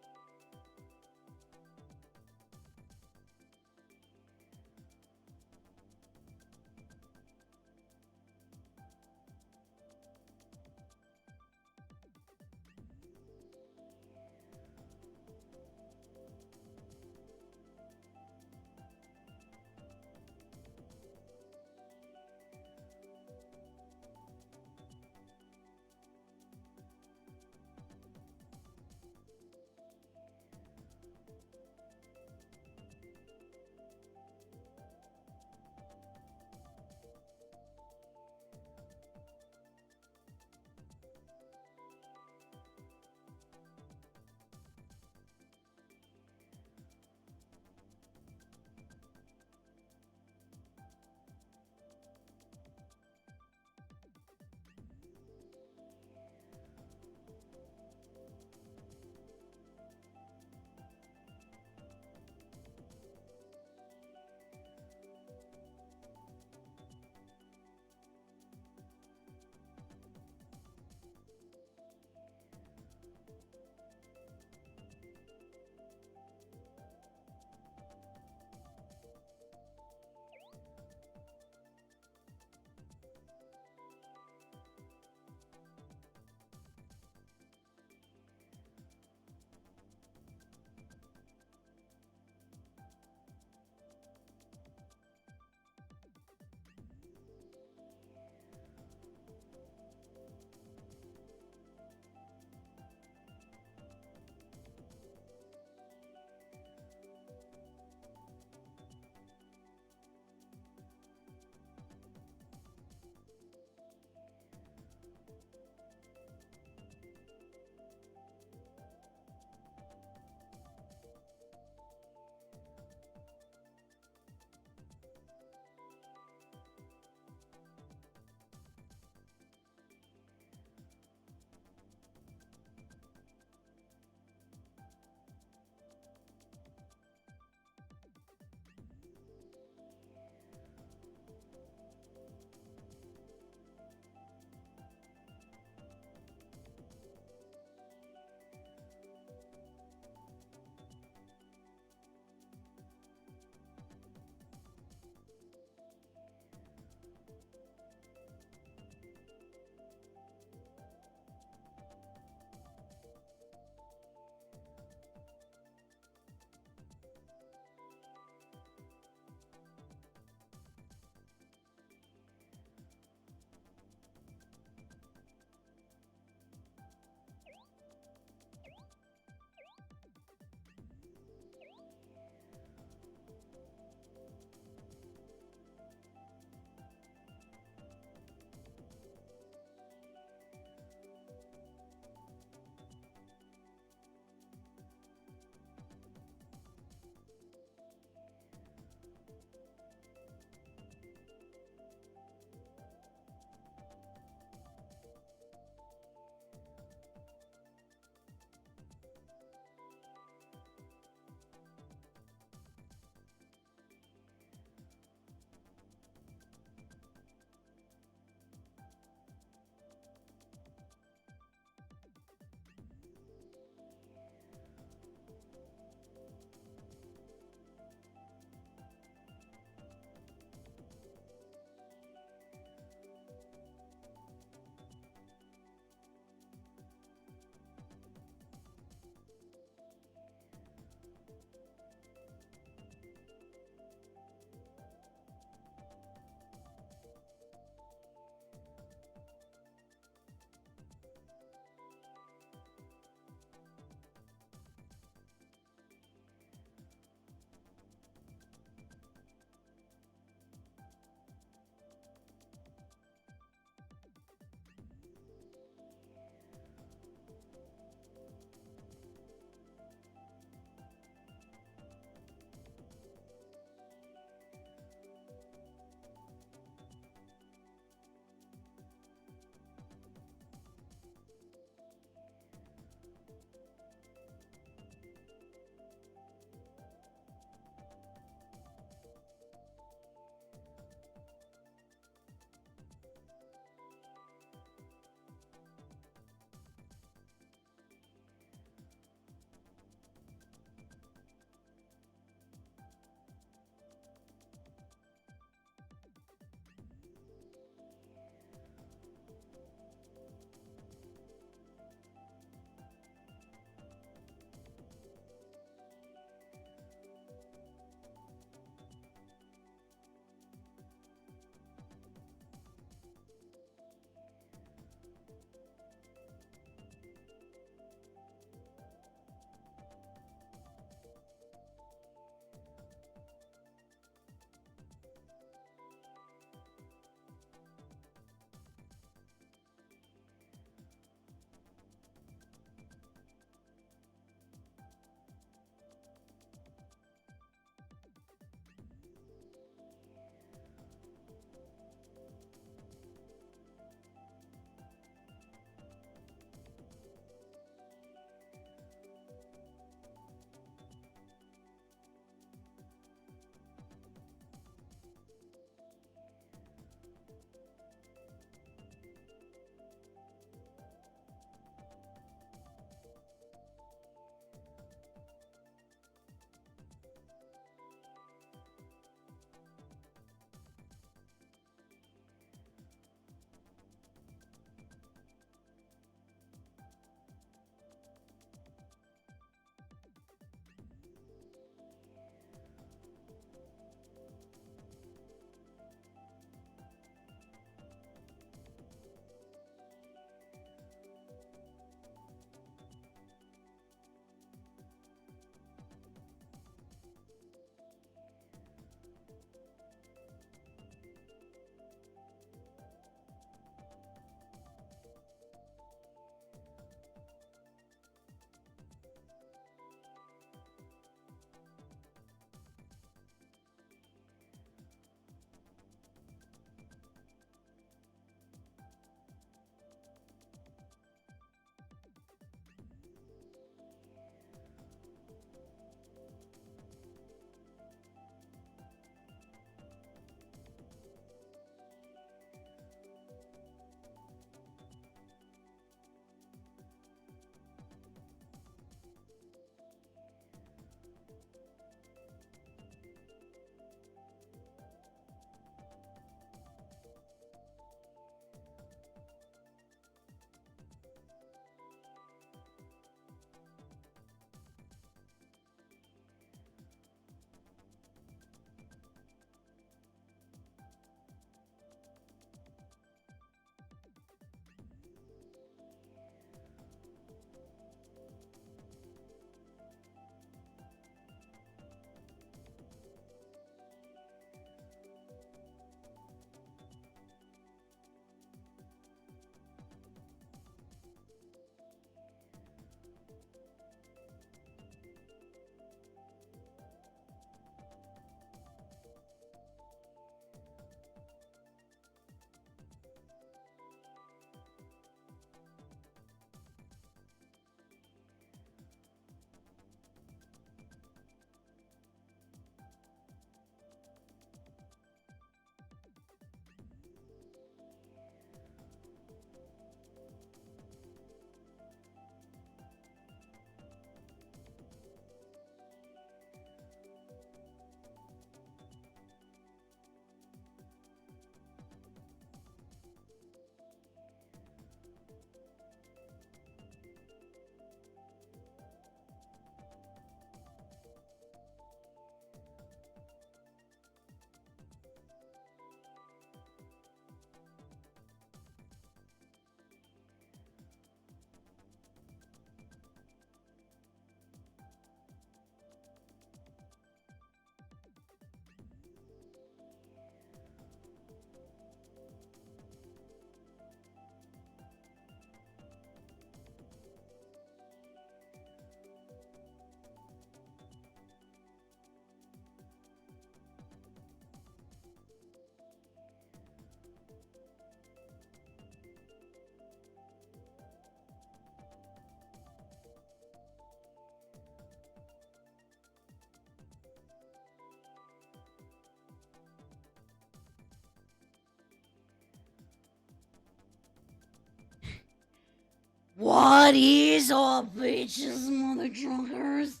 What is up, bitches, mother truckers?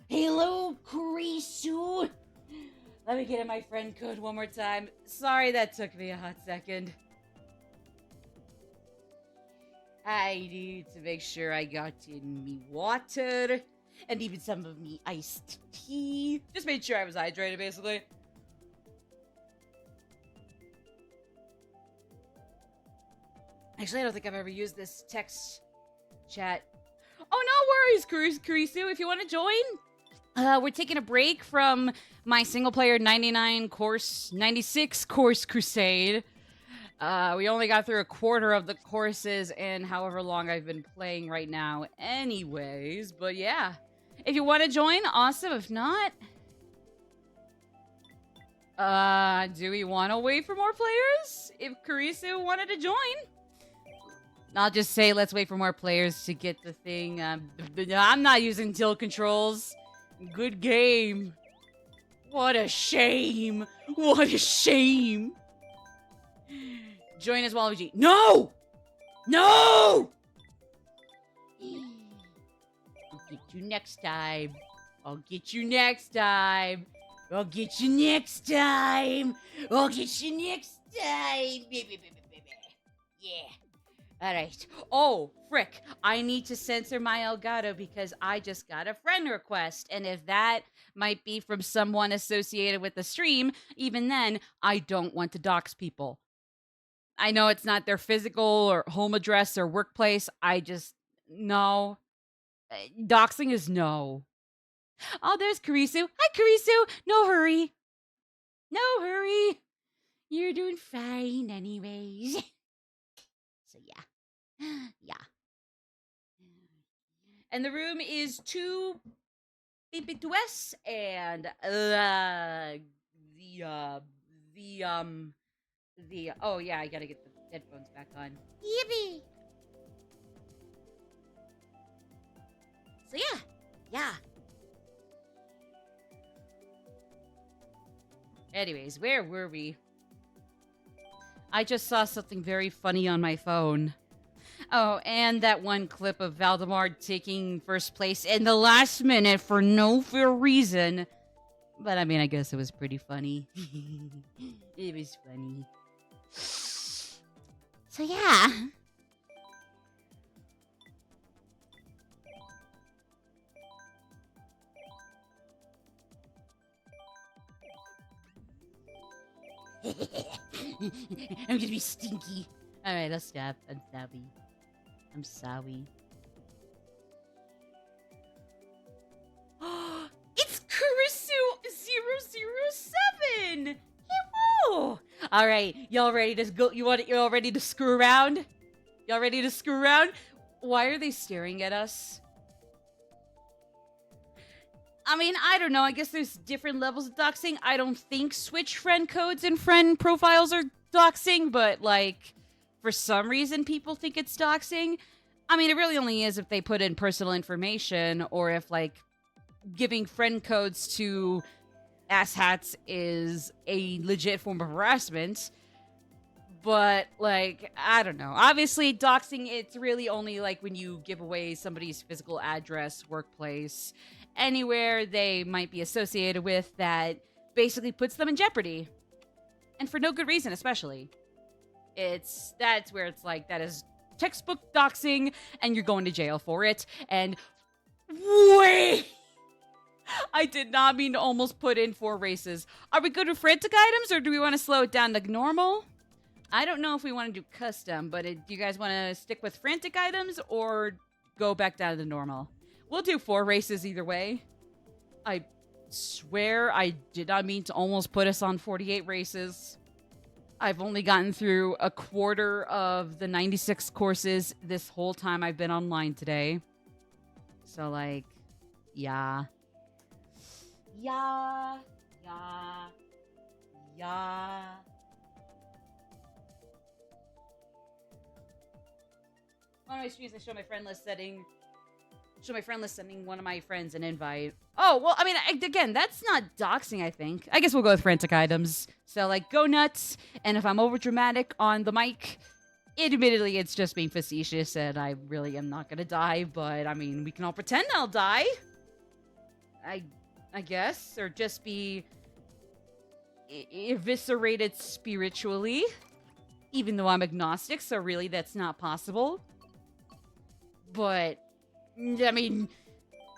Hello, Kurisu. Let me get in my friend code one more time. Sorry that took me a hot second. I need to make sure I got in me water and even some of me iced tea. Just made sure I was hydrated, basically. Actually, I don't think I've ever used this text chat. Oh, no worries, Kurisu. If you want to join, we're taking a break from my single-player 96 course crusade. We only got through a quarter of the courses in however long I've been playing right now anyways. But yeah, if you want to join, awesome. If not, do we want to wait for more players? If Kurisu wanted to join, I'll just say let's wait for more players to get the thing. I'm not using tilt controls. Good game. What a shame. What a shame. Join as Waluigi. No! No! I'll get you next time. I'll get you next time. I'll get you next time. I'll get you next time. Yeah. Alright. Oh, frick. I need to censor my Elgato because I just got a friend request. And if that might be from someone associated with the stream, even then, I don't want to dox people. I know it's not their physical or home address or workplace. I just, no. Doxing is no. Oh, there's Kurisu. Hi, Kurisu. No hurry. No hurry. You're doing fine anyways. So, yeah. Yeah. And the room is 2B2S and oh yeah, I gotta get the headphones back on. Yippee! So yeah. Anyways, where were we? I just saw something very funny on my phone. Oh, and that one clip of Valdemar taking first place in the last minute for no fair reason. But I mean, I guess it was pretty funny. It was funny. So yeah. I'm gonna be stinky. Alright, I'll stop. I'm sorry. I'm sorry. It's Kurisu007! Hello! Alright, y'all ready to go? Y'all ready to screw around? Y'all ready to screw around? Why are they staring at us? I mean, I don't know. I guess there's different levels of doxing. I don't think Switch friend codes and friend profiles are doxing, but, like, for some reason people think it's doxing. I mean, it really only is if they put in personal information or if, like, giving friend codes to asshats is a legit form of harassment. But, like, I don't know. Obviously, doxing, it's really only, like, when you give away somebody's physical address, workplace, anywhere they might be associated with that basically puts them in jeopardy. And for no good reason, especially. That's where it's like, that is textbook doxing, and you're going to jail for it. And wait! I did not mean to almost put in 4 races. Are we good with frantic items, or do we want to slow it down to normal? I don't know if we want to do custom, but do you guys want to stick with frantic items, or go back down to normal? We'll do 4 races either way. I swear I did not mean to almost put us on 48 races. I've only gotten through a quarter of the 96 courses this whole time I've been online today. So, like, yeah. Yeah. One of my streams, I show my friend list sending one of my friends an invite. Oh, well, I mean, again, that's not doxing, I think. I guess we'll go with frantic items. So, like, go nuts, and if I'm over dramatic on the mic, Admittedly, it's just being facetious, and I really am not gonna die, but I mean, we can all pretend I'll die. I guess, or just be eviscerated spiritually, even though I'm agnostic, so really that's not possible. But, I mean,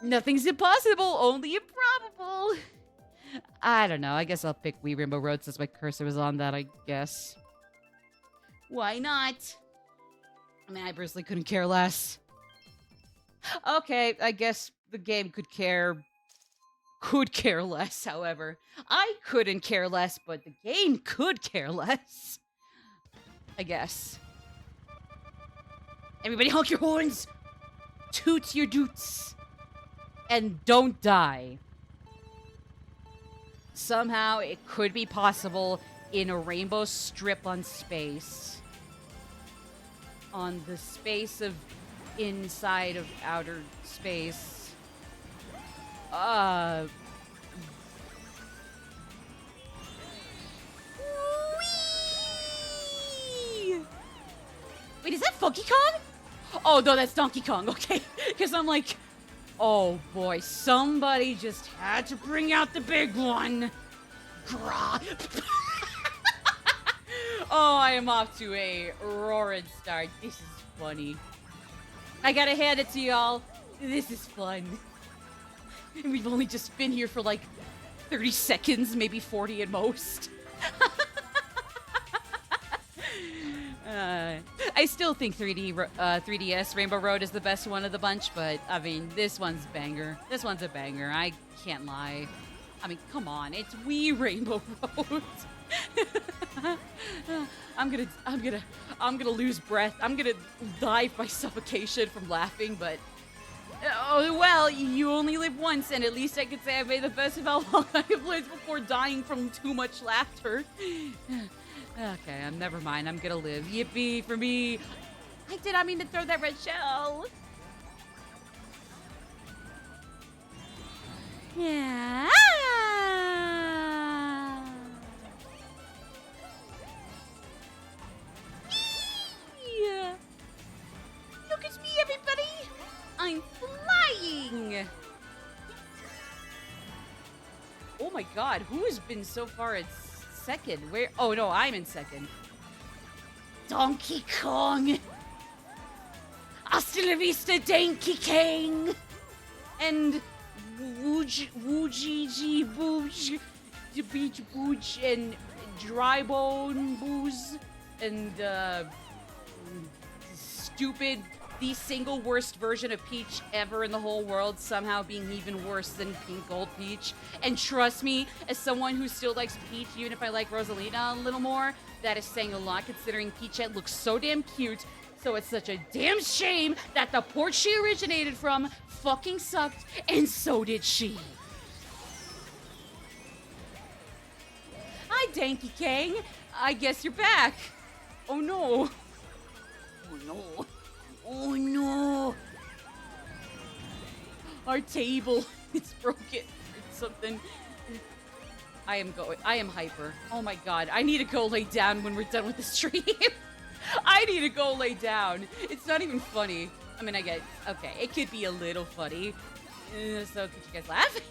nothing's impossible, only improbable. I don't know, I guess I'll pick Wee Rainbow Road since my cursor was on that, I guess. Why not? I mean, I personally couldn't care less. Okay, I guess the game could care less, however. I couldn't care less, but the game could care less. I guess. Everybody honk your horns! Toot your doots! And don't die. Somehow, it could be possible in a rainbow strip on space. On the space of inside of outer space. Whee! Wait, is that Funky Kong? Oh, no, that's Donkey Kong, okay. Because I'm like, oh boy, somebody just had to bring out the big one. Grah. Oh, I am off to a roaring start. This is funny. I gotta hand it to y'all. This is fun. And we've only just been here for like 30 seconds, maybe 40 at most. I still think 3DS Rainbow Road is the best one of the bunch, but I mean, this one's banger. This one's a banger. I can't lie. I mean, come on, it's Wii Rainbow Road. I'm gonna lose breath. I'm gonna die by suffocation from laughing, but oh well, you only live once, and at least I could say I made the best of how long I have lived before dying from too much laughter. Okay, never mind. I'm gonna live. Yippee for me! I did not mean to throw that red shell. Yeah. Yeah. Look at me, everybody! I'm flying! Oh my god, who has been so far at second? Where? Oh no, I'm in second. Donkey Kong! Hasta la vista, Donkey Kong! And Woojiji Booj, the Beach Booj, and Drybone Booze, and stupid, the single worst version of Peach ever in the whole world, somehow being even worse than Pink Gold Peach. And trust me, as someone who still likes Peach, even if I like Rosalina a little more, that is saying a lot considering Peachette looks so damn cute. So it's such a damn shame that the port she originated from fucking sucked, and so did she. Hi, Donkey Kong. I guess you're back. Oh no. Oh no. Oh no. Our table is broken. It's something. I am hyper. Oh my god. I need to go lay down when we're done with the stream. I need to go lay down. It's not even funny. I mean, I get, okay, it could be a little funny. So could you guys laugh?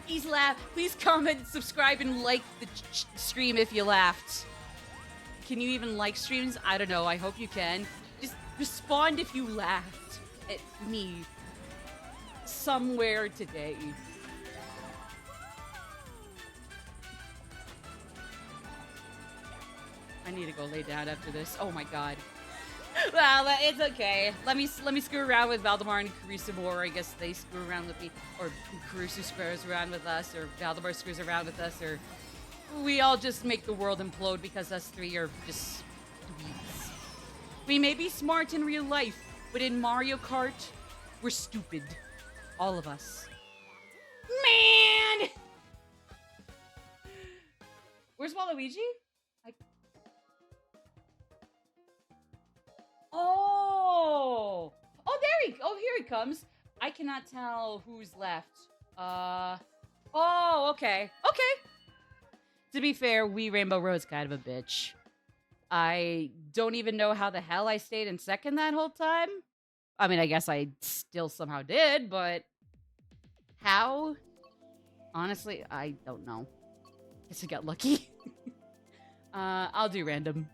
Please laugh. Please comment, subscribe, and like the stream if you laughed. Can you even like streams? I don't know. I hope you can. Just respond if you laughed at me somewhere today. I need to go lay down after this. Oh my god. Well, it's okay. Let me screw around with Valdemar and Caruso more. I guess they screw around with me, or Caruso screws around with us, or Valdemar screws around with us, or we all just make the world implode because us three are just dweebs. We may be smart in real life, but in Mario Kart, we're stupid. All of us. Man! Where's Waluigi? Oh! Oh, here he comes. I cannot tell who's left. Oh, okay. Okay. To be fair, Wii Rainbow Road's kind of a bitch. I don't even know how the hell I stayed in second that whole time. I mean, I guess I still somehow did, but how? Honestly, I don't know. Guess I got lucky. I'll do random.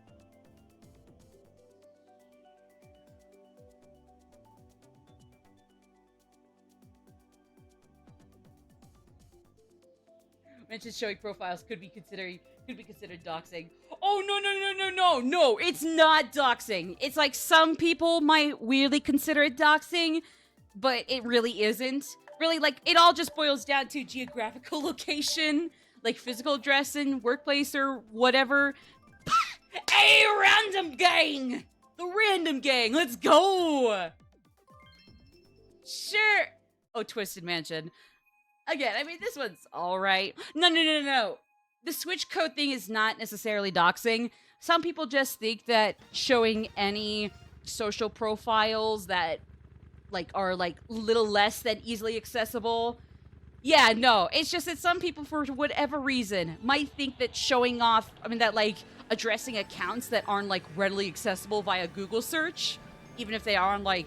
Mentioned showing profiles could be considered doxing. Oh no! It's not doxing. It's like some people might weirdly consider it doxing, but it really isn't. Really, like it all just boils down to geographical location, like physical address and workplace or whatever. Hey, random gang! The random gang, let's go! Sure. Oh, Twisted Mansion. Again, I mean, this one's alright. No. The switch code thing is not necessarily doxing. Some people just think that showing any social profiles that are little less than easily accessible. Yeah, no, it's just that some people, for whatever reason, might think that showing off, addressing accounts that aren't readily accessible via Google search, even if they are on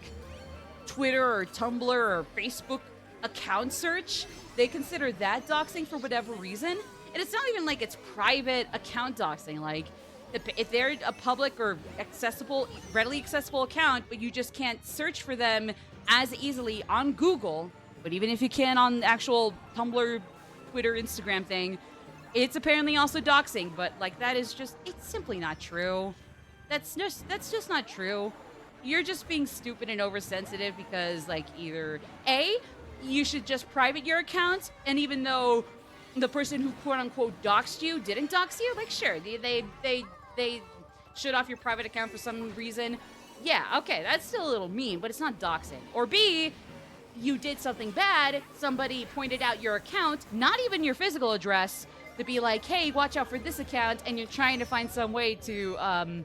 Twitter or Tumblr or Facebook account search, they consider that doxing for whatever reason. And it's not even it's private account doxing. If they're a public or readily accessible account, but you just can't search for them as easily on Google, but even if you can on the actual Tumblr, Twitter, Instagram thing, it's apparently also doxing. But that is just, it's simply not true. That's just not true. You're just being stupid and oversensitive because either A, you should just private your account, and even though the person who quote unquote doxed you didn't dox you, sure, they shut off your private account for some reason. Yeah, okay, that's still a little mean, but it's not doxing. Or B, you did something bad, somebody pointed out your account, not even your physical address, to be like, hey, watch out for this account, and you're trying to find some way to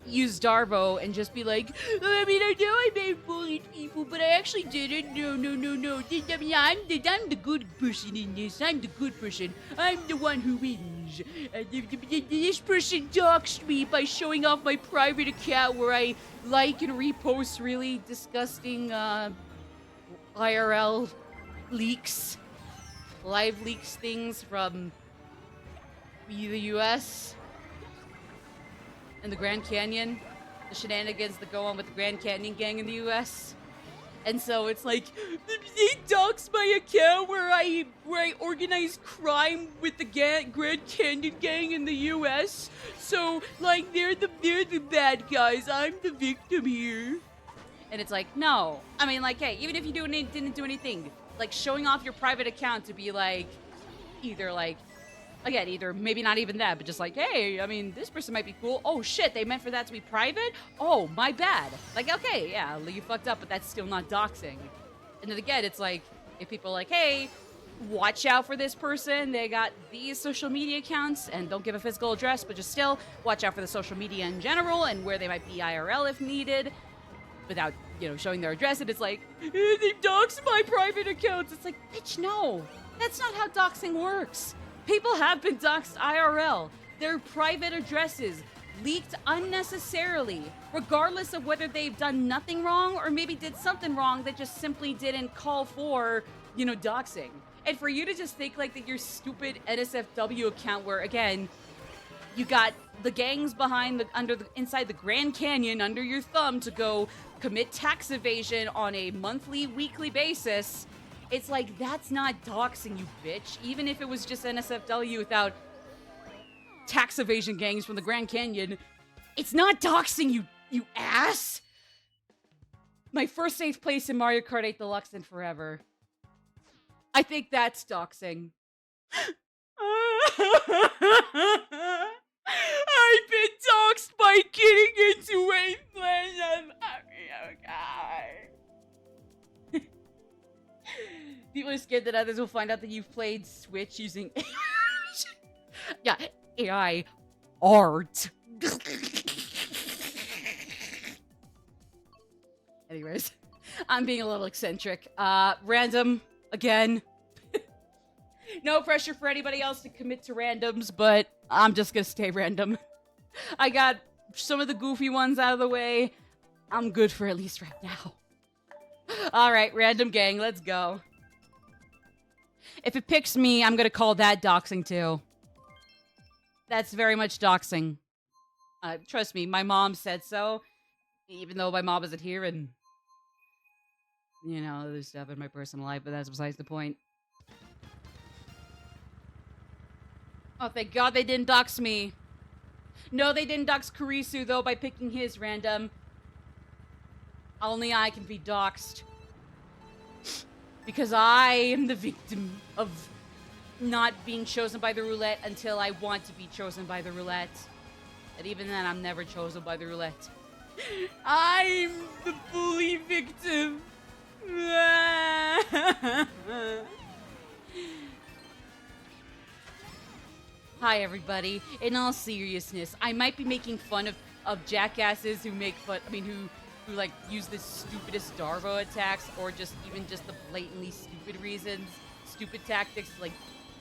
use Darvo and just be like, I mean, I know I may have bullied people, but I actually didn't. No. I'm the good person in this. I'm the good person. I'm the one who wins. This person doxed me by showing off my private account where I like and repost really disgusting IRL leaks, live leaks things from the US. In the Grand Canyon, the shenanigans that go on with the Grand Canyon gang in the US. And so it's they doxed my account where I organize crime with the Grand Canyon gang in the US. So they're the bad guys. I'm the victim here. And it's no. I mean hey, even if you didn't do anything, showing off your private account to be either maybe not even that, but just hey, I mean, this person might be cool. Oh shit, they meant for that to be private? Oh, my bad. Okay, yeah, you fucked up, but that's still not doxing. And then again, it's if people are hey, watch out for this person, they got these social media accounts, and don't give a physical address, but just still watch out for the social media in general and where they might be IRL if needed, without, showing their address, and it's they doxed my private accounts. It's bitch, no. That's not how doxing works. People have been doxed IRL. Their private addresses leaked unnecessarily, regardless of whether they've done nothing wrong or maybe did something wrong that just simply didn't call for, doxing. And for you to just think that your stupid NSFW account where, again, you got the gangs inside the Grand Canyon under your thumb to go commit tax evasion on a monthly, weekly basis. It's that's not doxing, you bitch. Even if it was just NSFW without tax evasion gangs from the Grand Canyon, it's not doxing, you ass. My first safe place in Mario Kart 8 Deluxe in forever. I think that's doxing. I've been doxed by getting into a place of Mario Kart. People are scared that others will find out that you've played Switch using yeah, AI art. Anyways, I'm being a little eccentric. Random, again. No pressure for anybody else to commit to randoms, but I'm just gonna stay random. I got some of the goofy ones out of the way. I'm good for at least right now. Alright, random gang, let's go. If it picks me, I'm gonna call that doxing too. That's very much doxing. Trust me, my mom said so. Even though my mom isn't here and... You know, there's stuff in my personal life, but that's besides the point. Oh, thank God they didn't dox me. No, they didn't dox Kurisu, though, by picking his random. Only I can be doxed. Because I am the victim of not being chosen by the roulette until I want to be chosen by the roulette. And even then, I'm never chosen by the roulette. I'm the bully victim. Hi, everybody. In all seriousness, I might be making fun of jackasses who make fun. I mean, who like use the stupidest Darvo attacks, or just even just the blatantly stupid reasons, stupid tactics, like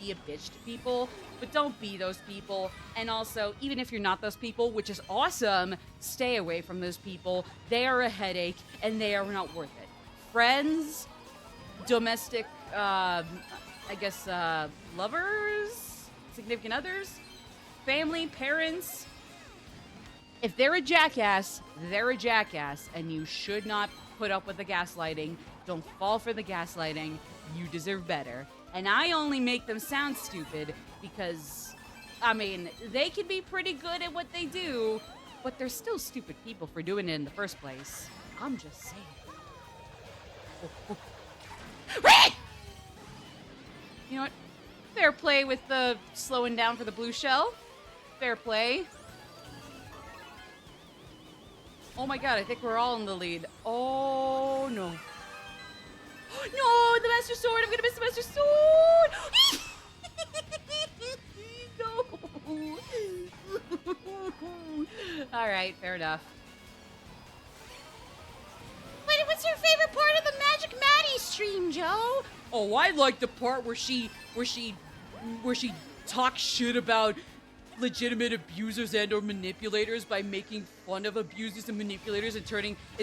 be a bitch to people. But don't be those people. And also, even if you're not those people, which is awesome, stay away from those people. They are a headache, and they are not worth it. Friends, domestic, I guess, lovers, significant others, family, parents. If they're a jackass, and you should not put up with the gaslighting. Don't fall for the gaslighting. You deserve better. And I only make them sound stupid because, I mean, they can be pretty good at what they do, but they're still stupid people for doing it in the first place. I'm just saying. You know what? Fair play with the slowing down for the blue shell. Fair play. Oh my god, I think we're all in the lead. Oh no. No, the Master Sword! I'm gonna miss the Master Sword! No! Alright, fair enough. What's your favorite part of the Magic Maddie stream, Joe? Oh, I like the part where she talks shit about legitimate abusers and or manipulators by making fun of abusers and manipulators and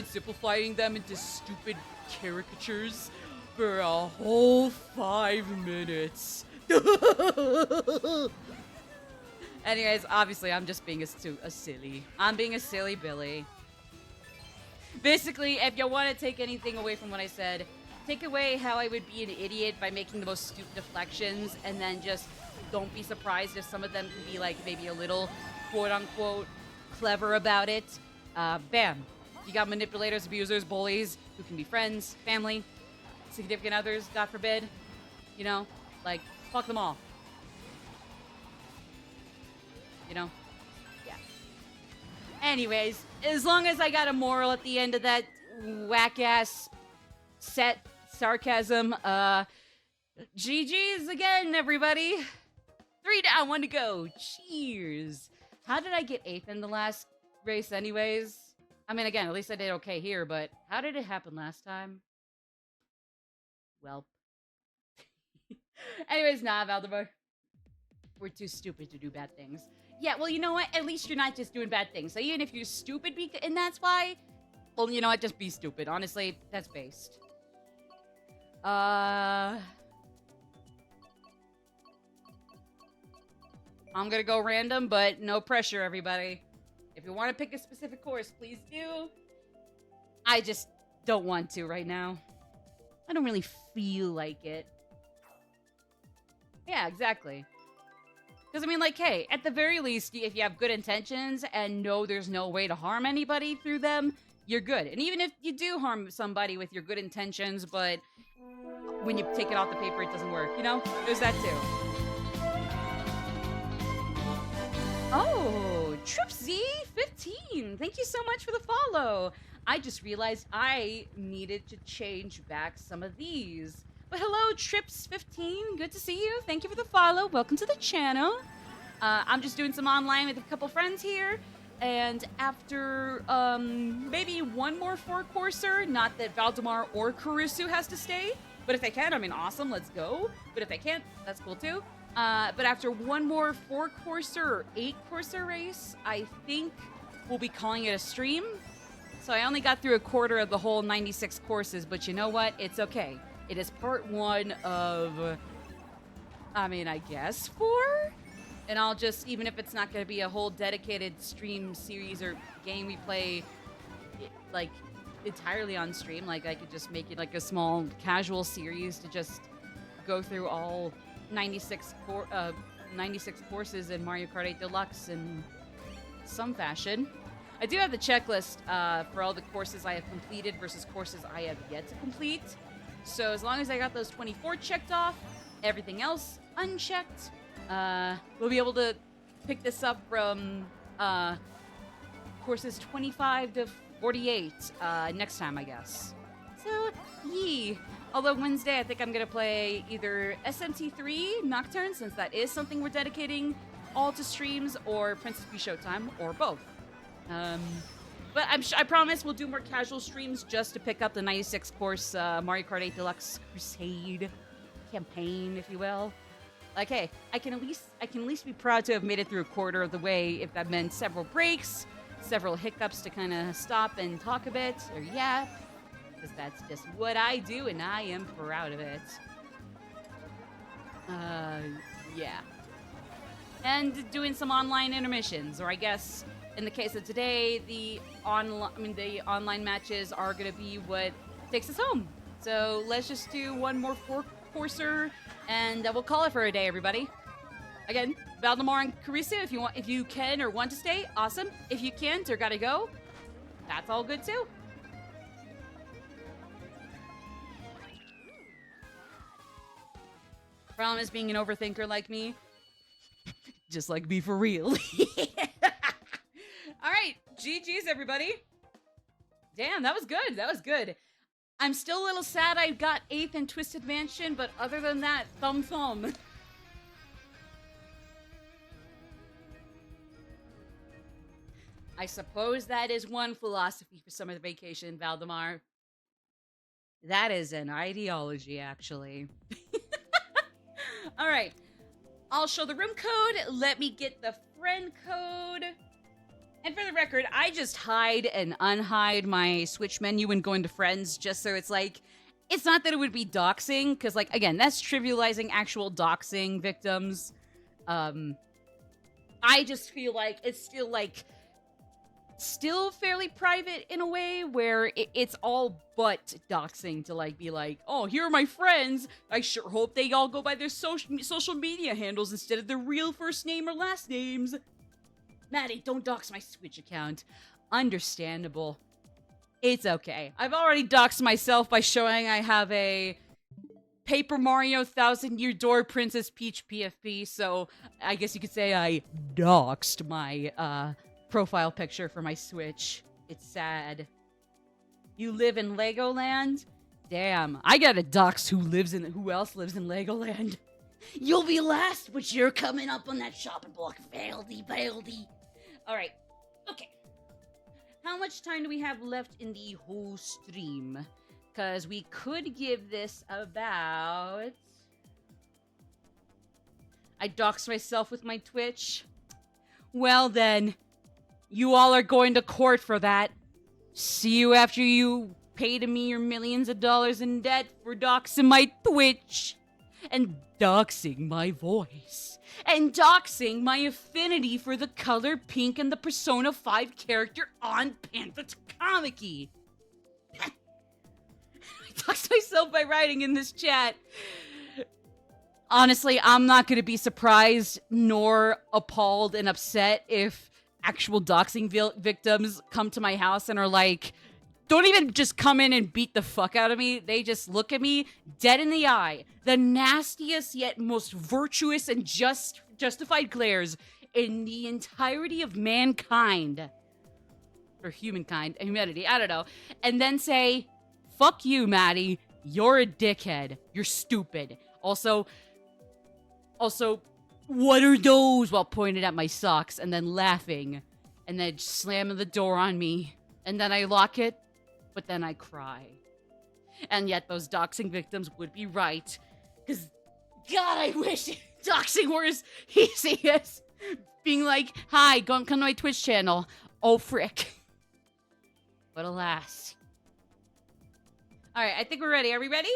simplifying them into stupid caricatures for a whole 5 minutes. Anyways, obviously I'm just being a silly. I'm being a silly Billy. Basically, if you want to take anything away from what I said, take away how I would be an idiot by making the most stupid deflections, and then just don't be surprised if some of them can be like maybe a little quote-unquote clever about it. Bam. You got manipulators, abusers, bullies who can be friends, family, significant others, God forbid. You know, like, fuck them all. You know? Yeah. Anyways, as long as I got a moral at the end of that whack-ass set sarcasm, GG's again, everybody. 3 down, 1 to go. Cheers. How did I get 8th in the last race anyways? I mean, again, at least I did okay here, but how did it happen last time? Well. Anyways, nah, Valdemar. We're too stupid to do bad things. Yeah, well, you know what? At least you're not just doing bad things. So even if you're stupid and that's why, well, you know what? Just be stupid. Honestly, that's based. I'm gonna go random, but no pressure, everybody. If you want to pick a specific course, please do. I just don't want to right now. I don't really feel like it. Yeah, exactly. Because, I mean, like, hey, at the very least, if you have good intentions and know there's no way to harm anybody through them, you're good. And even if you do harm somebody with your good intentions, but when you take it off the paper, it doesn't work, you know? There's that too. Oh, TripZ15. Thank you so much for the follow. I just realized I needed to change back some of these. But hello, Trips15. Good to see you. Thank you for the follow. Welcome to the channel. I'm just doing some online with a couple friends here. And after maybe one more 4-courser, not that Valdemar or Kurisu has to stay, but if they can, I mean, awesome, let's go. But if they can't, that's cool too. But after one more 4-courser or 8-courser race, I think we'll be calling it a stream. So I only got through a quarter of the whole 96 courses, but you know what? It's okay. It is part 1 of, I guess 4? And I'll just, even if it's not going to be a whole dedicated stream series or game we play, like, entirely on stream, like, I could just make it like a small casual series to just go through all 96 courses in Mario Kart 8 Deluxe in some fashion. I do have the checklist for all the courses I have completed versus courses I have yet to complete. So as long as I got those 24 checked off, everything else unchecked, we'll be able to pick this up from courses 25 to 48 next time, I guess. So, yee. Although Wednesday, I think I'm going to play either SMT3 Nocturne, since that is something we're dedicating all to streams, or Princess Peach Showtime, or both. But I promise we'll do more casual streams just to pick up the 96 course Mario Kart 8 Deluxe Crusade campaign, if you will. Like, hey, I can at least be proud to have made it through a quarter of the way, if that meant several breaks, several hiccups to kind of stop and talk a bit, or yap, because that's just what I do, and I am proud of it. Yeah. And doing some online intermissions, or I guess in the case of today, the online matches are going to be what takes us home. So let's just do one more 4-courser, and we'll call it for a day, everybody. Again, Valdemar and Carissa, if you can or want to stay, awesome. If you can't or gotta go, that's all good too. Problem is being an overthinker like me. Just like me for real. Alright, GG's everybody. Damn, that was good. That was good. I'm still a little sad I got 8th in Twisted Mansion, but other than that, thumb. I suppose that is one philosophy for summer vacation, Valdemar. That is an ideology, actually. All right. I'll show the room code. Let me get the friend code. And for the record, I just hide and unhide my Switch menu when going to friends, just so it's like, it's not that it would be doxing, because, like, again, that's trivializing actual doxing victims. I just feel like it's still fairly private in a way where it's all but doxing to, like, be like, oh, here are my friends. I sure hope they all go by their social media handles instead of their real first name or last names. Maddie, don't dox my Switch account. Understandable. It's okay. I've already doxed myself by showing I have a Paper Mario 1000-Year Door Princess Peach PFP, so I guess you could say I doxed my, profile picture for my Switch. It's sad. You live in Legoland? Damn, I gotta dox who else lives in Legoland. You'll be last, but you're coming up on that shopping block. Baldy. Alright, okay. How much time do we have left in the whole stream? Because we could give this about... I doxed myself with my Twitch. Well then, you all are going to court for that. See you after you pay to me your millions of dollars in debt for doxing my Twitch. And doxing my voice. And doxing my affinity for the color pink and the Persona 5 character on Panther Tamaki. I doxed myself by writing in this chat. Honestly, I'm not going to be surprised nor appalled and upset if actual doxing victims come to my house and are like, don't even just come in and beat the fuck out of me. They just look at me dead in the eye. The nastiest yet most virtuous and justified glares in the entirety of mankind. Or humanity, I don't know. And then say, fuck you, Maddie. You're a dickhead. You're stupid. Also, what are those? While pointing at my socks and then laughing. And then slamming the door on me. And then I lock it. But then I cry. And yet those doxing victims would be right. Because God, I wish doxing were as easy as being like, hi, come to my Twitch channel. Oh, frick. But alas. Alright, I think we're ready. Are we ready?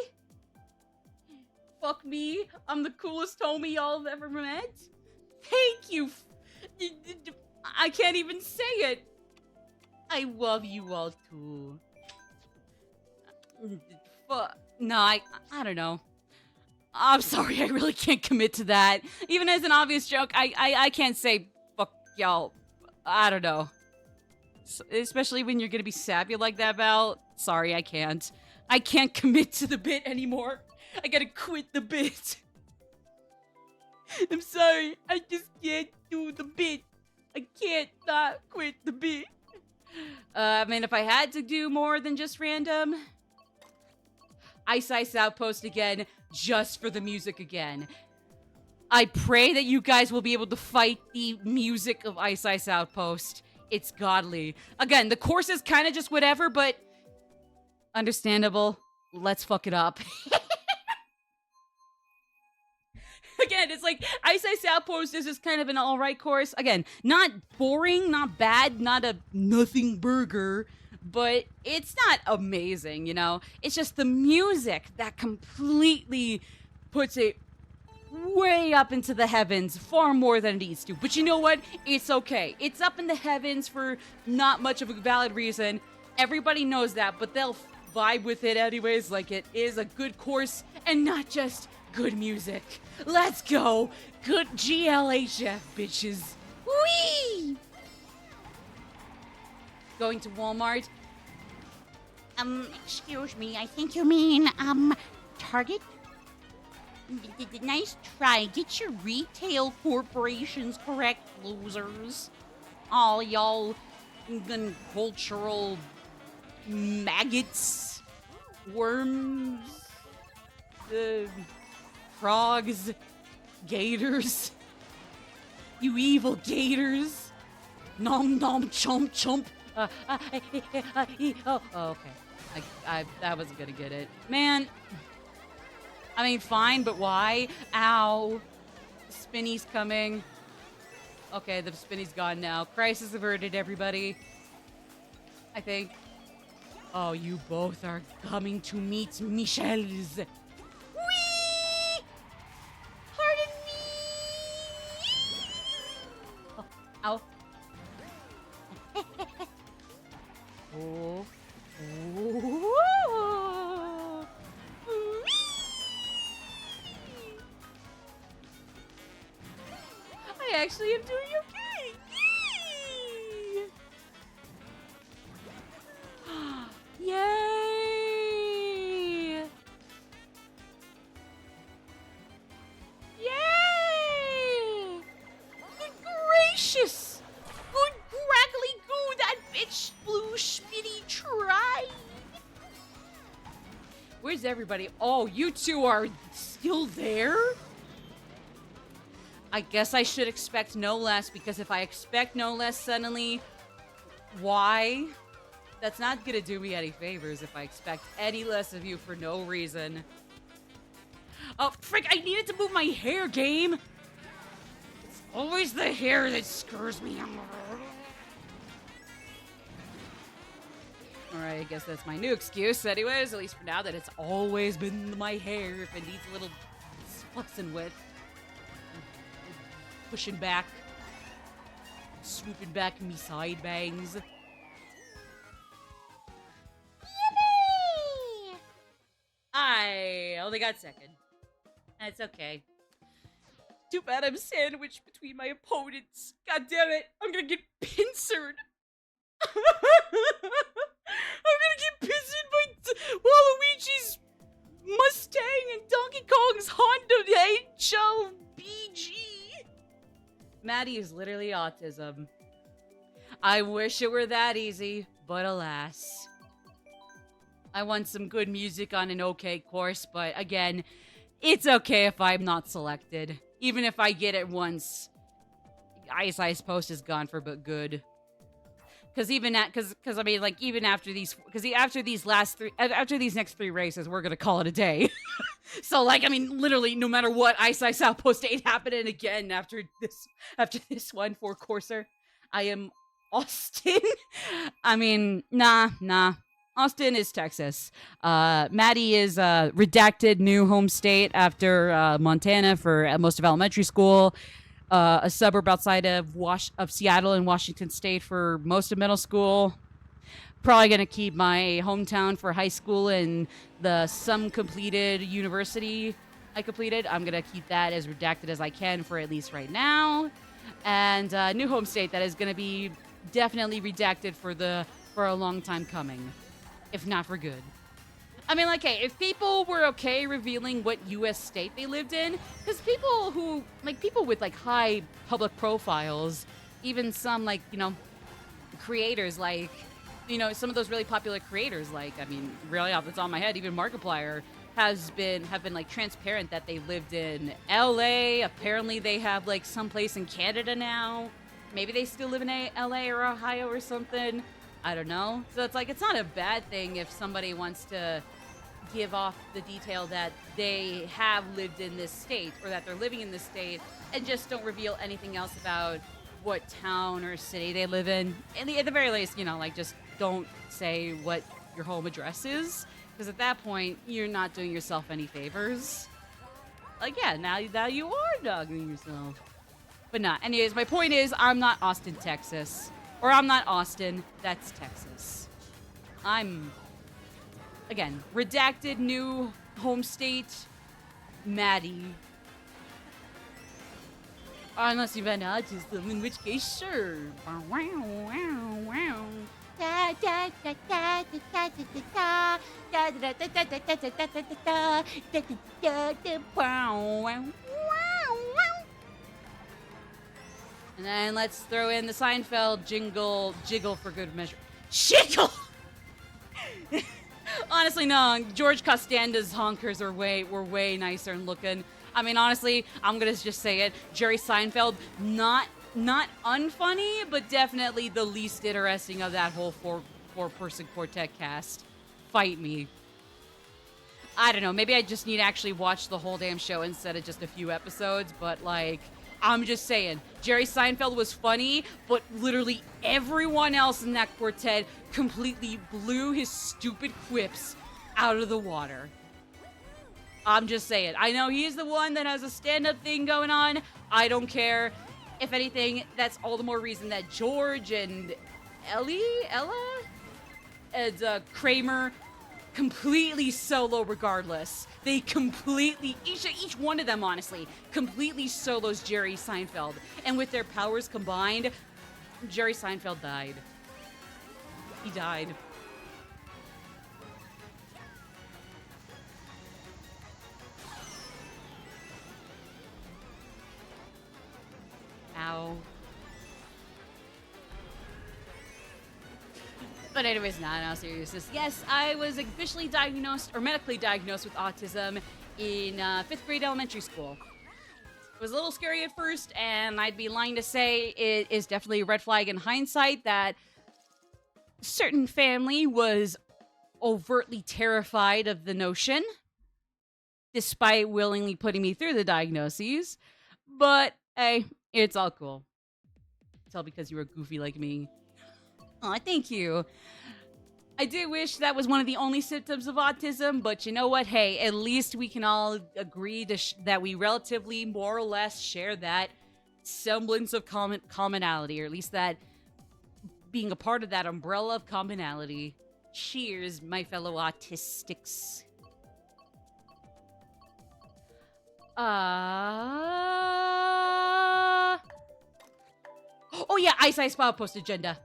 Fuck me. I'm the coolest homie y'all have ever met. Thank you. I can't even say it. I love you all too. No, I don't know. I'm sorry, I really can't commit to that. Even as an obvious joke, I can't say fuck y'all. I don't know. Especially when you're gonna be sappy like that, Val. Sorry, I can't. I can't commit to the bit anymore. I gotta quit the bit. I'm sorry, I just can't do the bit. I can't not quit the bit. I mean, if I had to do more than just random... Ice Outpost again, just for the music again. I pray that you guys will be able to fight the music of Ice Outpost. It's godly. Again, the course is kind of just whatever, but... understandable. Let's fuck it up. Again, it's like, Ice Outpost is just kind of an alright course. Again, not boring, not bad, not a nothing burger, but it's not amazing, you know? It's just the music that completely puts it way up into the heavens, far more than it needs to. But you know what? It's okay. It's up in the heavens for not much of a valid reason. Everybody knows that, but they'll vibe with it anyways, like it is a good course and not just good music. Let's go! Good GLHF, bitches. Whee! Going to Walmart? Excuse me, I think you mean, Target? Nice try. Get your retail corporations correct, losers. All y'all cultural maggots, worms, frogs, gators. You evil gators. Nom nom chomp chomp. Oh, okay. I wasn't gonna get it. Man, I mean, fine, but why? Ow. Spinny's coming. Okay, the Spinny's gone now. Crisis averted, everybody. I think. Oh, you both are coming to meet Michelle's. Whee! Pardon me! Oh, ow. Oh. Oh. I actually am doing okay. Yay! Yay! Yay! Good gracious! Good crackly goo, that bitch blue schmitty tried! Where's everybody? Oh, you two are still there? I guess I should expect no less, because if I expect no less suddenly, why? That's not gonna do me any favors if I expect any less of you for no reason. Oh, frick, I needed to move my hair, game! It's always the hair that screws me. Alright, I guess that's my new excuse anyways, at least for now, that it's always been my hair if it needs a little fussing with. Pushing back. Swooping back me side bangs. Yippee! I only got second. That's okay. Too bad I'm sandwiched between my opponents. God damn it, I'm gonna get pincered. I'm gonna get pincered by Waluigi's Mustang and Donkey Kong's Honda HLBG. Maddie is literally autism. I wish it were that easy, but alas. I want some good music on an okay course, but again, it's okay if I'm not selected. Even if I get it once, Ice Post is gone for but good. Because even at, because I mean, like, even after these, because after these next three races, we're gonna call it a day. So, like, I mean, literally, no matter what, Ice Ice Outpost 8 happening again after this one for Corsair. I am Austin. I mean, nah. Austin is Texas. Maddie is redacted new home state after Montana for most of elementary school. A suburb outside of Seattle in Washington State for most of middle school. Probably gonna keep my hometown for high school and the some completed university I completed. I'm gonna keep that as redacted as I can for at least right now. And new home state that is gonna be definitely redacted for a long time coming, if not for good. I mean, like, hey, if people were okay revealing what U.S. state they lived in, because people with, like, high public profiles, even some, like, creators, like, some of those really popular creators, like, I mean, really off the top of my head, even Markiplier have been, like, transparent that they lived in L.A. Apparently they have, like, someplace in Canada now. Maybe they still live in L.A. or Ohio or something. I don't know. So it's like, it's not a bad thing if somebody wants to give off the detail that they have lived in this state or that they're living in this state and just don't reveal anything else about what town or city they live in. And at the very least, like, just don't say what your home address is, because at that point, you're not doing yourself any favors. Like, yeah, now you are dogging yourself. But not. Anyways, my point is, I'm not Austin, Texas. Or I'm not Austin, that's Texas. I'm, again, redacted new home state, Maddie. Unless you've been autism, in which case, sure. And then let's throw in the Seinfeld jiggle for good measure. Jiggle! Honestly, no. George Costanza's honkers were way nicer and looking. I mean, honestly, I'm gonna just say it. Jerry Seinfeld, not unfunny, but definitely the least interesting of that whole four-person quartet cast. Fight me. I don't know. Maybe I just need to actually watch the whole damn show instead of just a few episodes. But, like, I'm just saying, Jerry Seinfeld was funny, but literally everyone else in that quartet completely blew his stupid quips out of the water. I'm just saying. I know he's the one that has a stand-up thing going on. I don't care. If anything, that's all the more reason that George and Ella, and Kramer completely solo regardless. They completely, each one of them, honestly, completely solos Jerry Seinfeld. And with their powers combined, Jerry Seinfeld died. He died. Ow. But anyways, no seriousness. Yes, I was officially diagnosed, or medically diagnosed with autism in 5th grade elementary school. It was a little scary at first, and I'd be lying to say it is definitely a red flag in hindsight that certain family was overtly terrified of the notion, despite willingly putting me through the diagnoses. But, hey, it's all cool. It's all because you were goofy like me. Aw, thank you. I do wish that was one of the only symptoms of autism, but you know what? Hey, at least we can all agree that we relatively, more or less, share that semblance of commonality, or at least that being a part of that umbrella of commonality. Cheers, my fellow autistics. Oh yeah, Ice Ice Outpost agenda.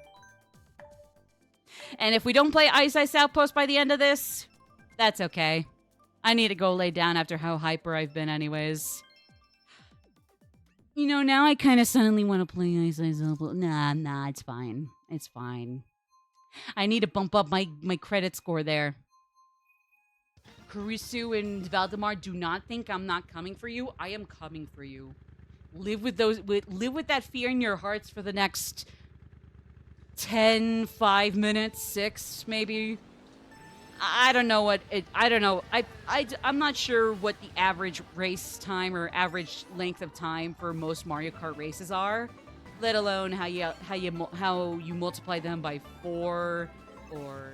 And if we don't play Ice Ice Outpost by the end of this, that's okay. I need to go lay down after how hyper I've been anyways. You know, now I kind of suddenly want to play Ice Ice Outpost. Nah, it's fine. It's fine. I need to bump up my credit score there. Kurisu and Valdemar, do not think I'm not coming for you. I am coming for you. Live with that fear in your hearts for the next 10, 5 minutes, 6 maybe. I don't know what it. I don't know. I'm not sure what the average race time or average length of time for most Mario Kart races are, let alone how you multiply them by 4 or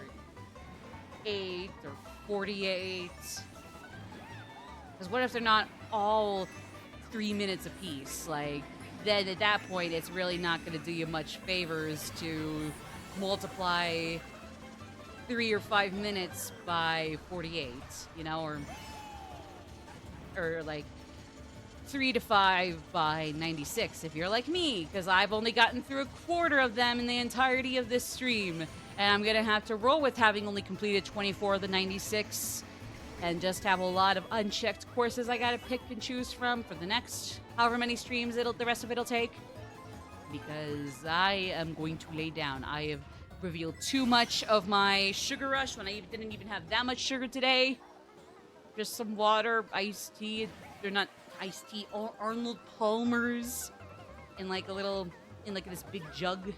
8 or 48. Because what if they're not all 3 minutes apiece? Like, then at that point, it's really not going to do you much favors to multiply 3 or 5 minutes by 48, you know, or like 3 to 5 by 96 if you're like me, because I've only gotten through a quarter of them in the entirety of this stream, and I'm gonna have to roll with having only completed 24 of the 96 and just have a lot of unchecked courses I gotta pick and choose from for the next however many streams the rest of it'll take, because I am going to lay down. I have revealed too much of my sugar rush when I didn't even have that much sugar today. Just some water, iced tea. They're not iced tea. Arnold Palmer's in like this big jug,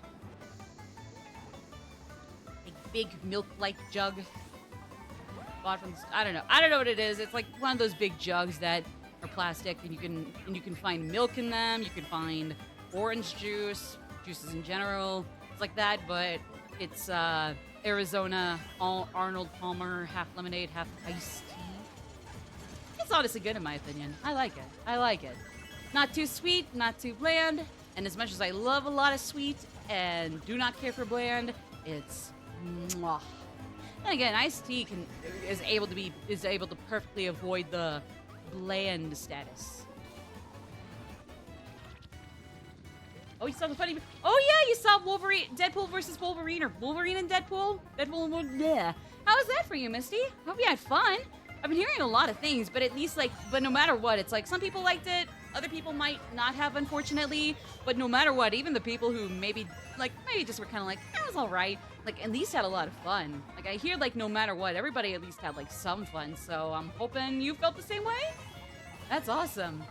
a big milk-like jug. Bought from I don't know what it is. It's like one of those big jugs that are plastic, and you can find milk in them. You can find orange juices in general. It's like that, but it's Arizona Arnold Palmer, half lemonade, half iced tea. It's honestly good in my opinion. I like it. Not too sweet, not too bland, and as much as I love a lot of sweet and do not care for bland, it's mwah. And again, iced tea is able to perfectly avoid the bland status. Oh, you saw the funny. Oh yeah, you saw Deadpool versus Wolverine, or Wolverine and Deadpool. Deadpool and Wolverine. Yeah. How was that for you, Misty? Hope you had fun. I've been hearing a lot of things, but at least but no matter what, it's like some people liked it, other people might not have, unfortunately. But no matter what, even the people who maybe just were kind of like, that was all right. Like at least had a lot of fun. Like I hear no matter what, everybody at least had some fun. So I'm hoping you felt the same way. That's awesome.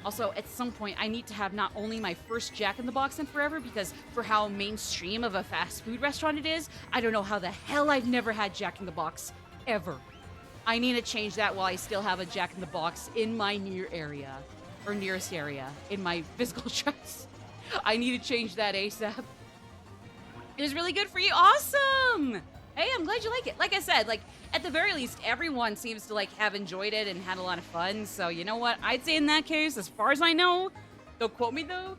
Also, at some point, I need to have not only my first Jack in the Box in forever, because for how mainstream of a fast food restaurant it is, I don't know how the hell I've never had Jack in the Box ever. I need to change that while I still have a Jack in the Box in my nearest area in my physical address. I need to change that ASAP. It was really good for you. Awesome! Hey, I'm glad you like it. Like I said, at the very least, everyone seems to have enjoyed it and had a lot of fun. So you know what? I'd say in that case, as far as I know, don't quote me though,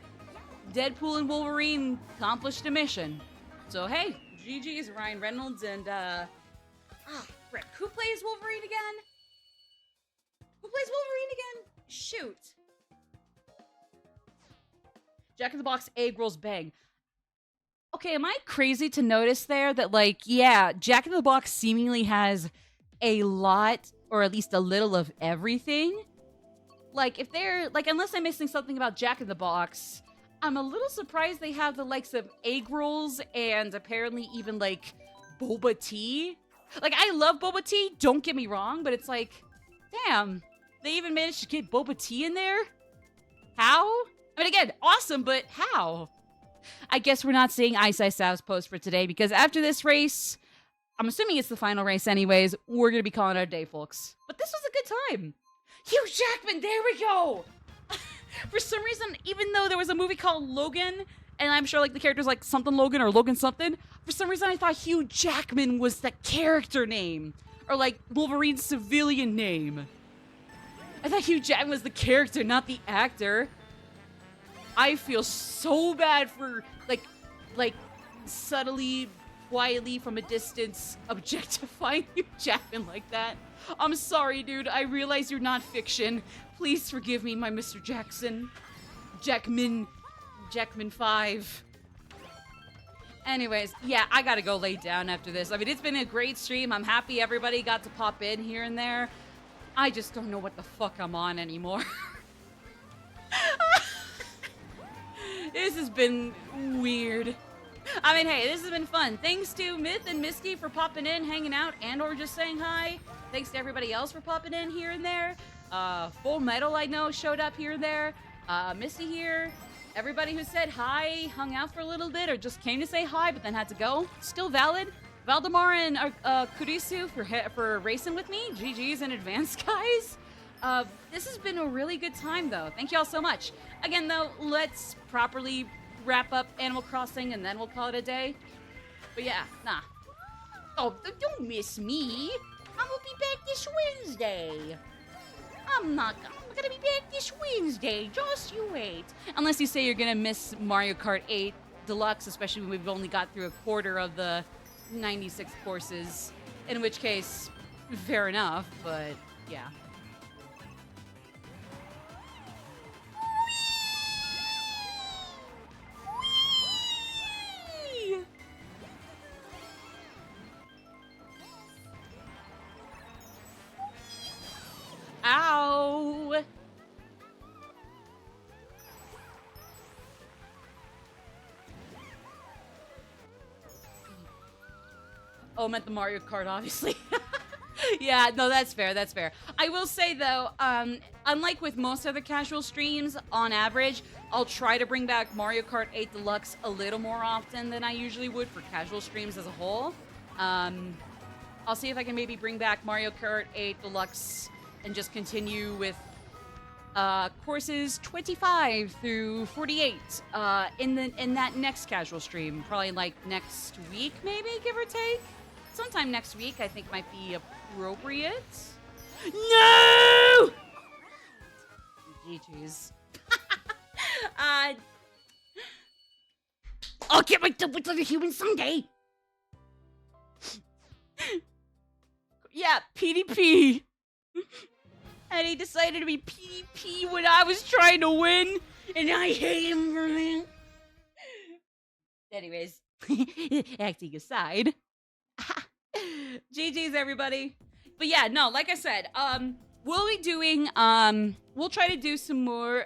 Deadpool and Wolverine accomplished a mission. So hey, GG's Ryan Reynolds and frick, who plays Wolverine again? Who plays Wolverine again? Shoot. Jack in the Box egg rolls bang. Okay, am I crazy to notice there that, yeah, Jack in the Box seemingly has a lot, or at least a little of everything? If they're, unless I'm missing something about Jack in the Box, I'm a little surprised they have the likes of egg rolls and apparently even, boba tea. I love boba tea, don't get me wrong, but it's damn, they even managed to get boba tea in there? How? I mean, again, awesome, but how? I guess we're not seeing Ice Ice Sav's post for today, because after this race, I'm assuming it's the final race anyways, we're going to be calling it a day, folks. But this was a good time. Hugh Jackman, there we go! For some reason, even though there was a movie called Logan, and I'm sure the character's something Logan or Logan something, for some reason I thought Hugh Jackman was the character name, or Wolverine's civilian name. I thought Hugh Jackman was the character, not the actor. I feel so bad for, subtly, quietly, from a distance, objectifying Hugh Jackman like that. I'm sorry, dude. I realize you're not fiction. Please forgive me, my Mr. Jackson. Jackman 5. Anyways, yeah, I gotta go lay down after this. I mean, it's been a great stream. I'm happy everybody got to pop in here and there. I just don't know what the fuck I'm on anymore. This has been weird. I mean, hey, this has been fun. Thanks to Myth and Misty for popping in, hanging out, and or just saying hi. Thanks to everybody else for popping in here and there. Full Metal, I know, showed up here and there. Misty here. Everybody who said hi, hung out for a little bit, or just came to say hi but then had to go. Still valid. Valdemar and Kurisu for racing with me. GG's in advance, guys. This has been a really good time, though. Thank you all so much. Again, though, let's properly wrap up Animal Crossing, and then we'll call it a day. But yeah, nah. Oh, don't miss me. I'm gonna be back this Wednesday. I'm gonna be back this Wednesday. Just you wait. Unless you say you're gonna miss Mario Kart 8 Deluxe, especially when we've only got through a quarter of the 96 courses. In which case, fair enough, but yeah. Ow! Oh, meant the Mario Kart, obviously. Yeah, no, that's fair, that's fair. I will say, though, unlike with most other casual streams, on average, I'll try to bring back Mario Kart 8 Deluxe a little more often than I usually would for casual streams as a whole. I'll see if I can maybe bring back Mario Kart 8 Deluxe and just continue with courses 25 through 48 in that next casual stream. Probably like next week, maybe, give or take. Sometime next week, I think might be appropriate. No! GG's. I'll get my double to the human someday. Yeah, PDP. And he decided to be PDP when I was trying to win, and I hate him for that. Anyways, acting aside. GG's, everybody. But yeah, no, like I said, we'll be doing, we'll try to do some more,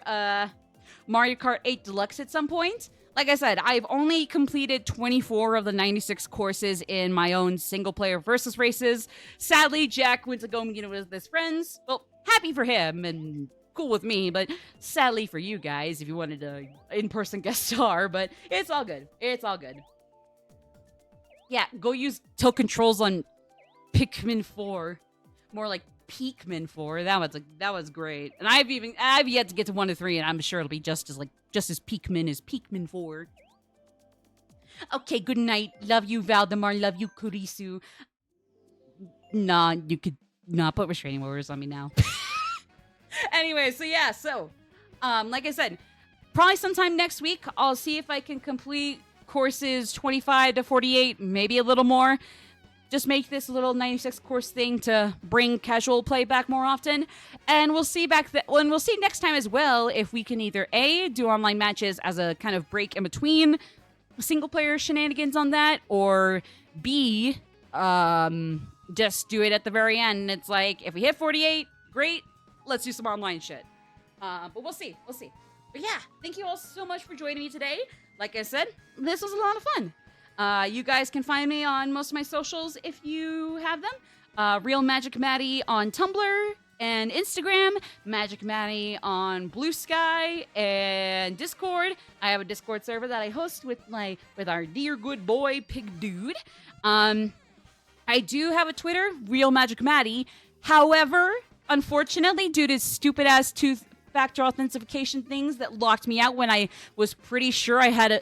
Mario Kart 8 Deluxe at some point. Like I said, I've only completed 24 of the 96 courses in my own single-player versus races. Sadly, Jack went to go meet with his friends. Well, happy for him and cool with me, but sadly for you guys if you wanted to in-person guest star, but it's all good. It's all good. Yeah, go use tilt controls on Pikmin 4. More like Peakmin 4. That was great. And I've yet to get to 1 to 3, and I'm sure it'll be just as Peakmin as Peakmin 4. Okay, good night. Love you, Valdemar. Love you, Kurisu. Nah, you could not put restraining orders on me now. Anyway, so yeah, like I said, probably sometime next week, I'll see if I can complete courses 25 to 48, maybe a little more. Just make this little 96 course thing to bring casual play back more often. And we'll see we'll see next time as well if we can either A, do online matches as a kind of break in between single player shenanigans on that, or B, just do it at the very end. It's like, if we hit 48, great, let's do some online shit. But we'll see. But yeah, thank you all so much for joining me today. Like I said, this was a lot of fun. You guys can find me on most of my socials if you have them. Real Magic Maddie on Tumblr and Instagram. Magic Maddie on Blue Sky and Discord. I have a Discord server that I host with our dear good boy Pig Dude. I do have a Twitter, Real Magic Maddie. However, unfortunately, due to stupid ass two-factor authentication things that locked me out when I was pretty sure I had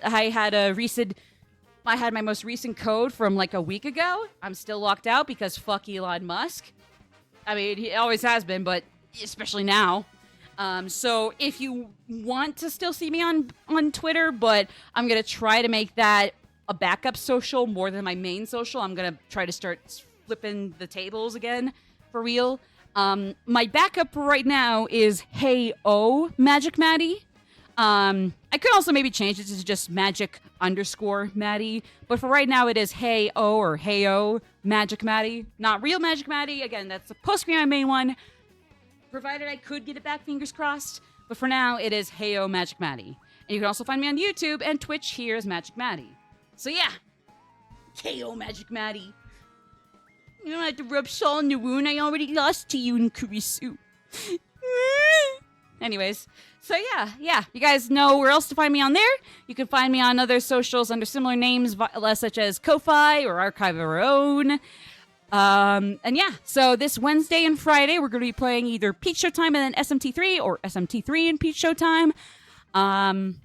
my most recent code from like a week ago. I'm still locked out because fuck Elon Musk. I mean, he always has been, but especially now. So if you want to still see me on Twitter, but I'm going to try to make that a backup social more than my main social. I'm going to try to start flipping the tables again for real. My backup right now is Hey-O Magic Maddie. I could also maybe change it to just magic_Maddie, but for right now it is Hey-O or Hey-O Magic Maddie, not Real Magic Maddie. Again, that's supposed to be my main one, provided I could get it back, fingers crossed, but for now it is Hey-O Magic Maddie. And you can also find me on YouTube and Twitch here as Magic Maddie. So yeah, Hey-O Magic Maddie. You don't have to rub salt in the wound I already lost to you in Kurisu. Anyways, so yeah. You guys know where else to find me on there. You can find me on other socials under similar names, such as Ko-Fi or Archive of Our Own. And yeah, so this Wednesday and Friday, we're going to be playing either Peach Showtime and then SMT3 or SMT3 and Peach Showtime. I'm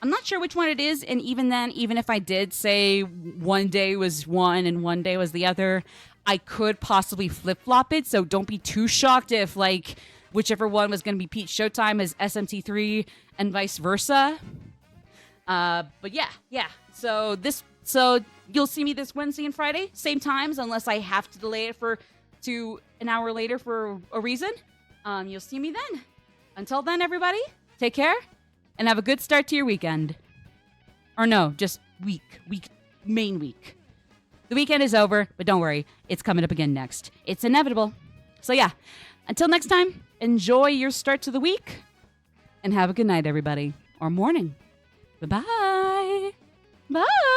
not sure which one it is. And even then, even if I did say one day was one and one day was the other, I could possibly flip-flop it. So don't be too shocked if, like, whichever one was going to be Peach Showtime is SMT3 and vice versa. But yeah. So you'll see me this Wednesday and Friday, same times, unless I have to delay it to an hour later for a reason. You'll see me then. Until then, everybody, take care and have a good start to your weekend. Or no, just main week. The weekend is over, but don't worry, it's coming up again next. It's inevitable. So yeah, until next time, enjoy your start to the week and have a good night, everybody. Or morning. Bye-bye. Bye.